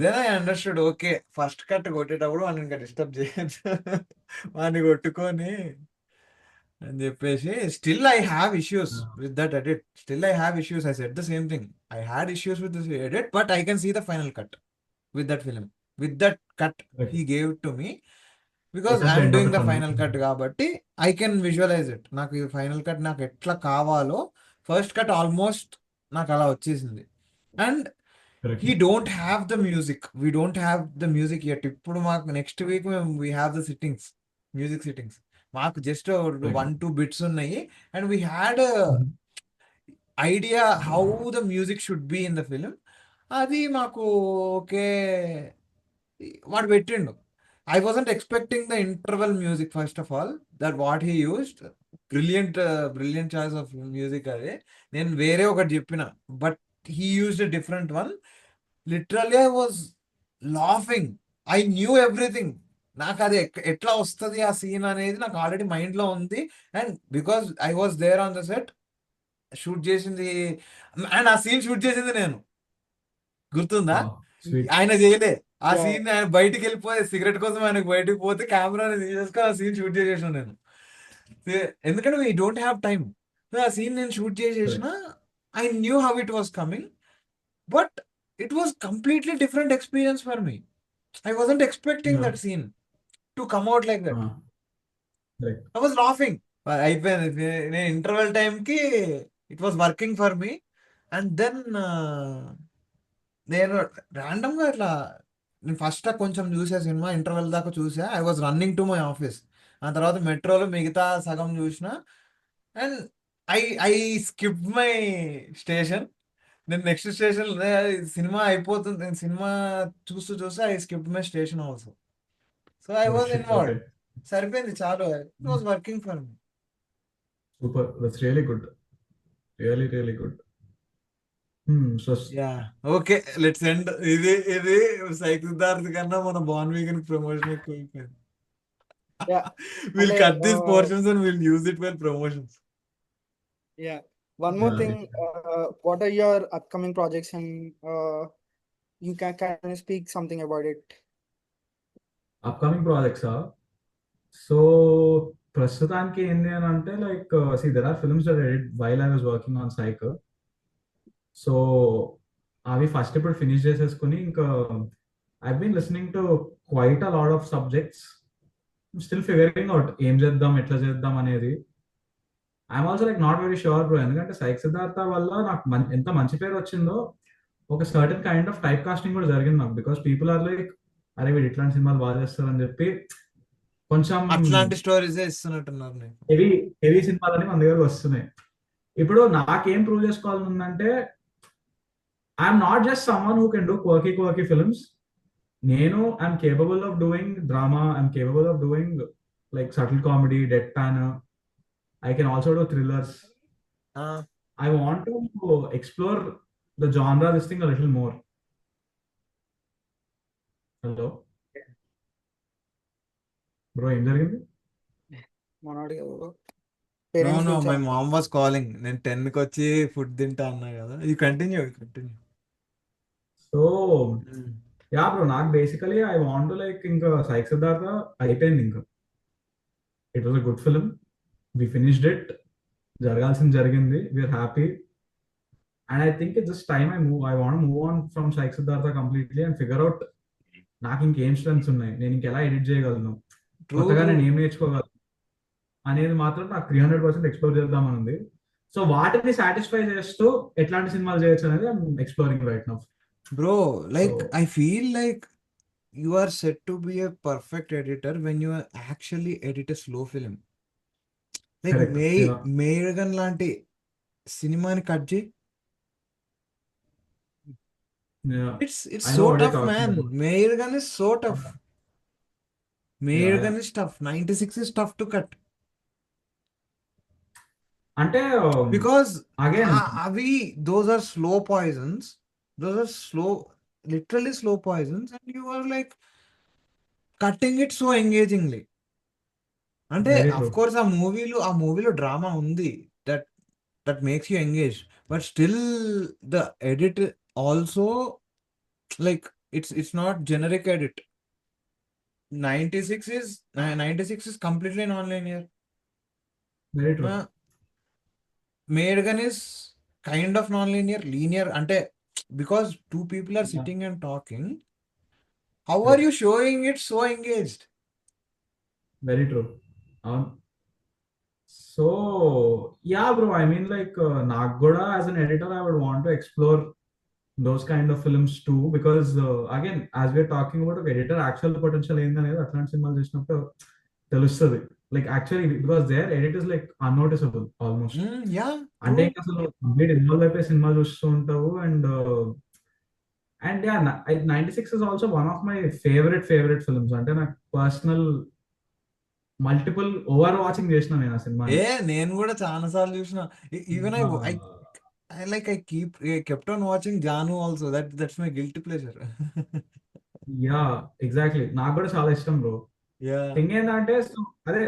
Speaker 1: Then I understood, okay first cut కొట్టేటప్పుడు వాడిని ఇంకా డిస్టర్బ్ చేయొచ్చు, వాడిని కొట్టుకొని అని చెప్పేసి. Still I have issues
Speaker 3: Yeah.
Speaker 1: With that edit. I said the same thing. I had issues with this edit, but I can see the final cut with that film, with that cut
Speaker 3: Correct.
Speaker 1: He gave to me. Because
Speaker 3: That is the
Speaker 1: I'm
Speaker 3: end of
Speaker 1: doing
Speaker 3: the
Speaker 1: the
Speaker 3: film.
Speaker 1: Final cut కాబట్టి I can visualise it. నాకు ఈ final cut నాకు ఎట్లా కావాలో, first cut almost నాకు అలా వచ్చేసింది. And
Speaker 3: Correct.
Speaker 1: He don't have the music, we don't have the music at. ఇప్పుడు మాకు next week we have the music sittings. మాకు జస్ట్
Speaker 3: Correct.
Speaker 1: 1-2 bits ఉన్నాయి, and we had
Speaker 3: Mhm.
Speaker 1: Idea how the music should be in the film. అది మాకు okay, వాడు పెట్టిండు. I wasn't expecting the interval music first of all, that what he used. Brilliant choice of music అది. నేను వేరే ఒకటి చెప్పిన, but he used a different one. Literally I was laughing. I knew everything. నాకు అది ఎట్లా వస్తుంది ఆ సీన్ అనేది నాకు ఆల్రెడీ మైండ్లో ఉంది. And because I was there on the set, shoot చేసింది, అండ్ ఆ సీన్ షూట్ చేసింది నేను, గుర్తుందా?
Speaker 3: Wow, sweet.
Speaker 1: ఆయన చేయలే ఆ
Speaker 2: Yeah.
Speaker 1: సీన్. ఆయన బయటికి వెళ్ళిపోతే సిగరెట్ కోసం ఆయనకు బయటికి పోతే కెమెరాని తీసేసుకొని ఆ సీన్ షూట్ చేసేసాను నేను. ఎందుకంటే వీ డోంట్ హ్యావ్ టైమ్. ఆ సీన్ నేను షూట్ చేసేసిన. I knew how it was coming, but it was completely different experience for me. I wasn't expecting
Speaker 3: Yeah.
Speaker 1: That scene to come out like that.
Speaker 3: Correct.
Speaker 1: I was laughing. అయిపోయింది. నేను interval టైంకి it was working for me. And then నేను ర్యాండమ్గా ఇట్లా నేను first కొంచెం చూసా cinema, interval దాకా చూసా. I was running to my office. ఆ తర్వాత మెట్రోలో మిగతా సగం చూసిన. And I I skip my station. నేను నెక్స్ట్ స్టేషన్ సినిమా అయిపోతుంది, నేను సినిమా చూస్తూ చూస్తూ I skip my station also. So I
Speaker 3: oh
Speaker 1: was
Speaker 3: shit, okay.
Speaker 1: Involved. సరిపోయింది చాలు. It was working for me.
Speaker 3: Super, that's really good, really really good. So
Speaker 1: ya, okay, let's end. ఇది ఇది సిద్ధార్థ్ కన్నా మన బాన్ వీగన్ ప్రమోషన్ ఎక్కువ అయిపోయింది.
Speaker 2: Yeah
Speaker 1: will
Speaker 2: అంటే
Speaker 1: cut these portions and will use it well promotions.
Speaker 2: Yeah one more thing, what are your upcoming projects and you can you speak something about it?
Speaker 3: Upcoming ప్రాజెక్ట్సా? So ప్రస్తుతానికి ఏంది అని అంటే like see there are films that I did while I was working on Psych. So అవి first ఇప్పుడు finish చేసేసుకుని ఇంకా I been listening to quite a lot of subjects, still figuring out ఏం చేద్దాం ఎట్లా చేద్దాం అనేది. I'm also like not very sure bro, ఎందుకంటే సైక్ సిద్ధార్థ వల్ల నాకు ఎంత మంచి పేరు వచ్చిందో, ఒక certain kind of type casting కూడా జరిగింది నాకు. బికాస్ పీపుల్ ఆర్ లైక్, అరే వీడు ఇట్లాంటి సినిమాలు బాగా చేస్తారు అని చెప్పి కొంచెం
Speaker 1: అట్లాంటి స్టోరీస్ ఇస్తున్నట్టున్నారు నేను.
Speaker 3: హెవీ హెవీ సినిమాలని మన దగ్గర వస్తున్నాయి. ఇప్పుడు నాకేం ప్రూవ్ చేసుకోవాలని ఉందంటే, I'm not just someone who can do quirky films. నేను I'm capable of doing drama, I'm capable of doing like subtle comedy, deadpan. I can also do thrillers. I want to explore the genre, this thing a little more. Hello? Bro, ఏం జరిగింది?
Speaker 2: మనోడి
Speaker 1: no
Speaker 2: parents
Speaker 1: no,
Speaker 2: గురించి
Speaker 1: my mom was calling. నేను 10కి వచ్చి food తింటా అన్నా కదా. ఇది కంటిన్యూ.
Speaker 3: సో యా బ్రో, నాకు basically I want to like, ఇంకా సైక్ సిద్ధార్థ అయిపోయింది. ఇంకా it was a good film, we finished it, జరగాల్సింది జరిగింది, we are happy. And I think it's just time I want move on from psych Siddhartha completely and figure out నాకు ఇంకేం strengths ఉన్నాయి, నేను ఇంకెలా ఎడిట్ చేయగలను, కొత్తగా నేను ఏం నేర్చుకోగలను అనేది మాత్రం నాకు 300% ఎక్స్ప్లోర్ చేద్దామని ఉంది. సో వాటిని సాటిస్ఫై చేస్తూ ఎట్లాంటి సినిమాలు చేయొచ్చు అనేది I'm exploring right now.
Speaker 1: Bro, like I feel like you are set to be a perfect editor when you actually edit a slow film. Like
Speaker 3: Correct. Yeah.
Speaker 1: మేయర్గన్ లాంటి సినిమాని కట్ చేయి.
Speaker 3: Yeah.
Speaker 1: It's
Speaker 3: I know
Speaker 1: so
Speaker 3: what you're
Speaker 1: tough,
Speaker 3: talking
Speaker 1: man.
Speaker 3: about.
Speaker 1: మేయర్గన్ is so tough. మేయర్గన్
Speaker 3: Yeah.
Speaker 1: is tough. 96 is tough to cut
Speaker 3: అంటే
Speaker 1: because
Speaker 3: again
Speaker 1: అవి those are slow poisons. Those are literally slow poisons, and you are like cutting it so engagingly. అంటే
Speaker 3: very
Speaker 1: of
Speaker 3: true.
Speaker 1: Course ఆ మూవీలో drama ఉంది, that makes you engage, but still the edit also like it's not generic edit. 96 is completely non-linear.
Speaker 3: Very true.
Speaker 1: Maidgun is kind of linear అంటే because two people are sitting and talking, how are you showing it so engaged?
Speaker 3: Very true. అవును. So yeah bro, I mean like నాకు కూడా as an editor I would want to explore those kind of films too, because again as we're talking about ఒక editor actual potential ఏందనేది అట్లాంటి సినిమాలు చేసినప్పుడు తెలుస్తుంది. Like actually because there edit is like unnoticeable almost.
Speaker 1: Yeah,
Speaker 3: అంటే
Speaker 1: true.
Speaker 3: ఇంకా అసలు complete involve అయిపోయి సినిమా చూస్తూ ఉంటావు. And yeah, 96 is also one of my favourite films. అంటే నాకు పర్సనల్ మల్టిపుల్ ఓవర్ వాచింగ్ చేసిన నేను ఆ సినిమా.
Speaker 1: నేను కూడా చాలా సార్లు చూసిన. Even I kept on watching Janu also. That's my guilty pleasure.
Speaker 3: Yeah exactly, నాకు కూడా చాలా ఇష్టం బ్రో.
Speaker 1: Yeah.
Speaker 3: థింగ్ ఏంటంటే అదే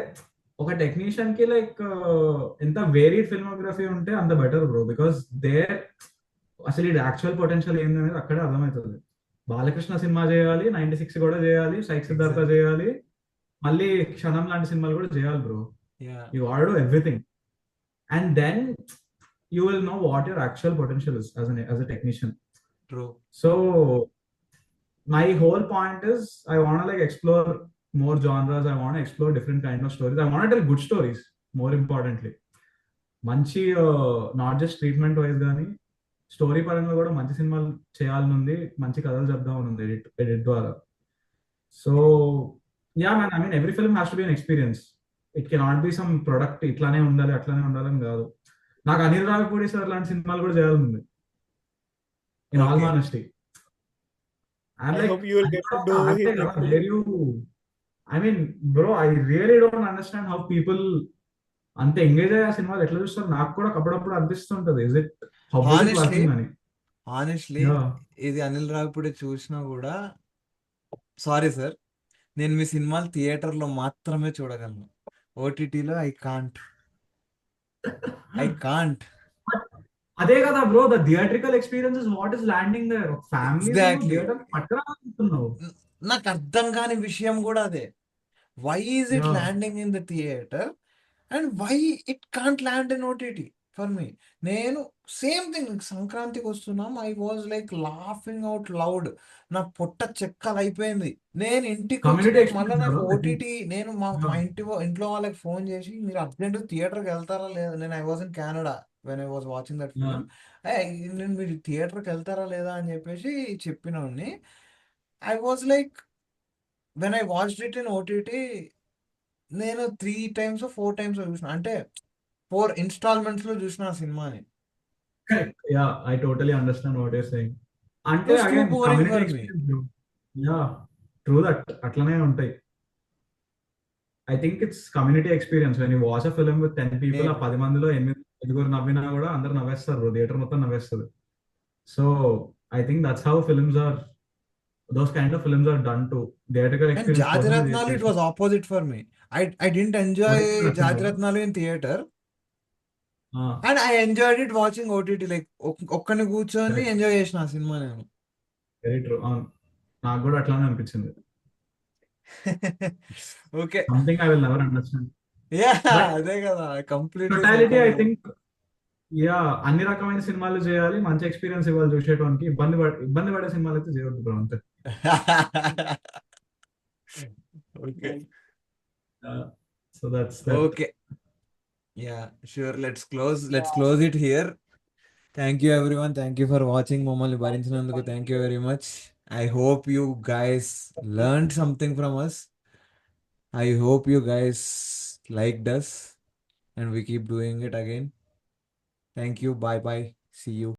Speaker 3: ఒక టెక్నీషియన్ కి లైక్ ఎంత వేరీడ్ ఫిల్మోగ్రఫీ ఉంటే అంత బెటర్ బ్రో, బికాస్ దేర్ అసలు ఇది యాక్చువల్ పొటెన్షియల్ ఏంది అనేది అక్కడే అర్థమవుతుంది. బాలకృష్ణ సినిమా చేయాలి, 96 కూడా చేయాలి, సైక్ సిద్ధార్థ
Speaker 1: Exactly.
Speaker 3: చేయాలి, మళ్ళీ క్షణం లాంటి సినిమాలు కూడా చేయాలి bro.
Speaker 1: Yeah.
Speaker 3: You gotta do everything, and then you will know what your actual potential is as a technician.
Speaker 1: True.
Speaker 3: So my whole point is I want to like explore more genres. I want to explore different kind of stories. I want to tell good stories, more importantly. Manchi not just treatment wise gaani, story పరంగా కూడా మంచి సినిమాలు చేయాలని ఉంది, మంచి కథలు చెప్దామని ఉంది ఎడిట్ ద్వారా. So yeah man, I mean every film has to be an experience. It cannot be some product ఇట్లానే ఉండాలి అట్లానే ఉండాలని కాదు. నాకు అనిల్ రావిపూడి సార్ లాంటి సినిమాలు కూడా చేయాలని ఉంది, in all
Speaker 1: okay
Speaker 3: honesty. I'm
Speaker 2: I
Speaker 3: like,
Speaker 2: hope you will
Speaker 3: అది
Speaker 2: get
Speaker 3: కూడా
Speaker 2: to
Speaker 3: ఒక
Speaker 2: do
Speaker 3: ఆర్టే
Speaker 2: his
Speaker 3: కదా,
Speaker 2: next film.
Speaker 3: Where you, I mean bro, I really don't understand how people అంత ఎంగేజ్ అయ్యే ఆ సినిమాలు ఎట్లా చూస్తారు. నాకు కూడా అప్పుడప్పుడు అనిపిస్తుంటది, is it, how is it
Speaker 1: honestly
Speaker 3: working అని.
Speaker 1: హానెస్ట్లీ
Speaker 3: యా
Speaker 1: ఇది అనిల్ రావిపూడి చూసినా కూడా, సారీ సార్, నేను మీ సినిమాలు థియేటర్లో మాత్రమే చూడగలను. ఓటీటీలో ఐ కాంట్.
Speaker 3: అదే కదా bro, the theatrical experience is what is landing there. ఒక ఫ్యామిలీని నువ్వు
Speaker 1: ఎగ్జాక్ట్లీ.
Speaker 3: థియేటర్ పట్టరానుకుంటున్నావు.
Speaker 1: నాకు అర్థం కాని విషయం కూడా అదే. Why is it
Speaker 3: ya
Speaker 1: landing in the theater and why it can't land in OTT for me? నేను same thing, Sankranthiki Vasthunnam, I was like laughing out loud. నా పొట్ట చెక్కలు అయిపోయింది. నేను ఇంటికి
Speaker 3: కమ్యూనిటీ
Speaker 1: వచ్చినాక మళ్ళీ
Speaker 3: ఎక్స్పీరియన్స్
Speaker 1: నాకు
Speaker 3: కదా, ఐ థింక్.
Speaker 1: ఓటీటీ, నేను మా ఇంట్లో వాళ్ళకి ఫోన్ చేసి, మీరు అర్జెంట్ థియేటర్కి వెళ్తారా లేదా, నేను I was in Canada when I was watching that
Speaker 3: yeah
Speaker 1: film. నేను మీరు థియేటర్కి వెళ్తారా లేదా అని చెప్పేసి చెప్పినోడిని. I was like, when I watched it in OTT, నేను 3 times 4 times చూసిన, అంటే 4 installments లో చూసిన ఆ సినిమాని.
Speaker 3: Correct. Yeah, I totally understand what you're saying.
Speaker 1: It
Speaker 3: అంటే
Speaker 1: was too
Speaker 3: again
Speaker 1: boring
Speaker 3: community
Speaker 1: for me.
Speaker 3: Experience. Yeah, true that, అట్లనే ఉంటాయి. I think it's community experience. When you watch a film with 10 people, ఆ 10 మందిలో 8 నవ్వినా కూడా అందరు నవ్వేస్తారు, theatre మొత్తం నవ్వేస్తుంది. So I think that's how films are, those kind of films are done to theatrical
Speaker 1: and
Speaker 3: experience కోసమే
Speaker 1: జాతిరత్నాలు, ఇట్ వాజ్
Speaker 3: చేస్తారు.
Speaker 1: Opposite for me. I didn't enjoy Jathi Ratnalu in theatre and I enjoyed it watching OTT. Like ఒక్కని కూర్చొని
Speaker 3: correct,
Speaker 1: enjoy చేసిన ఆ సినిమా నేను.
Speaker 3: Very true. అవును, నాకు కూడా అట్లానే అనిపించింది.
Speaker 1: Okay.
Speaker 3: Something I will never understand.
Speaker 1: Yeah,
Speaker 3: but
Speaker 1: అదే కదా, completely
Speaker 3: totality I
Speaker 1: psychology.
Speaker 3: Think, yeah, అన్ని రకమైన సినిమాలు చేయాలి, మంచి ఎక్స్పీరియన్స్ ఇవ్వాలి చూసేటానికి. ఇబ్బంది పడే సినిమాలు అయితే చేయొద్దు బ్రో, అంతే.
Speaker 1: Okay.
Speaker 3: So that's that.
Speaker 1: Okay. Yeah, sure, let's close it here. Thank you everyone, thank you for watching. మమ్మల్ని భరించినందుకు thank you very much. I hope you guys learn something from us. I hope you guys liked us and we keep doing it again. Thank you. Bye bye. See you.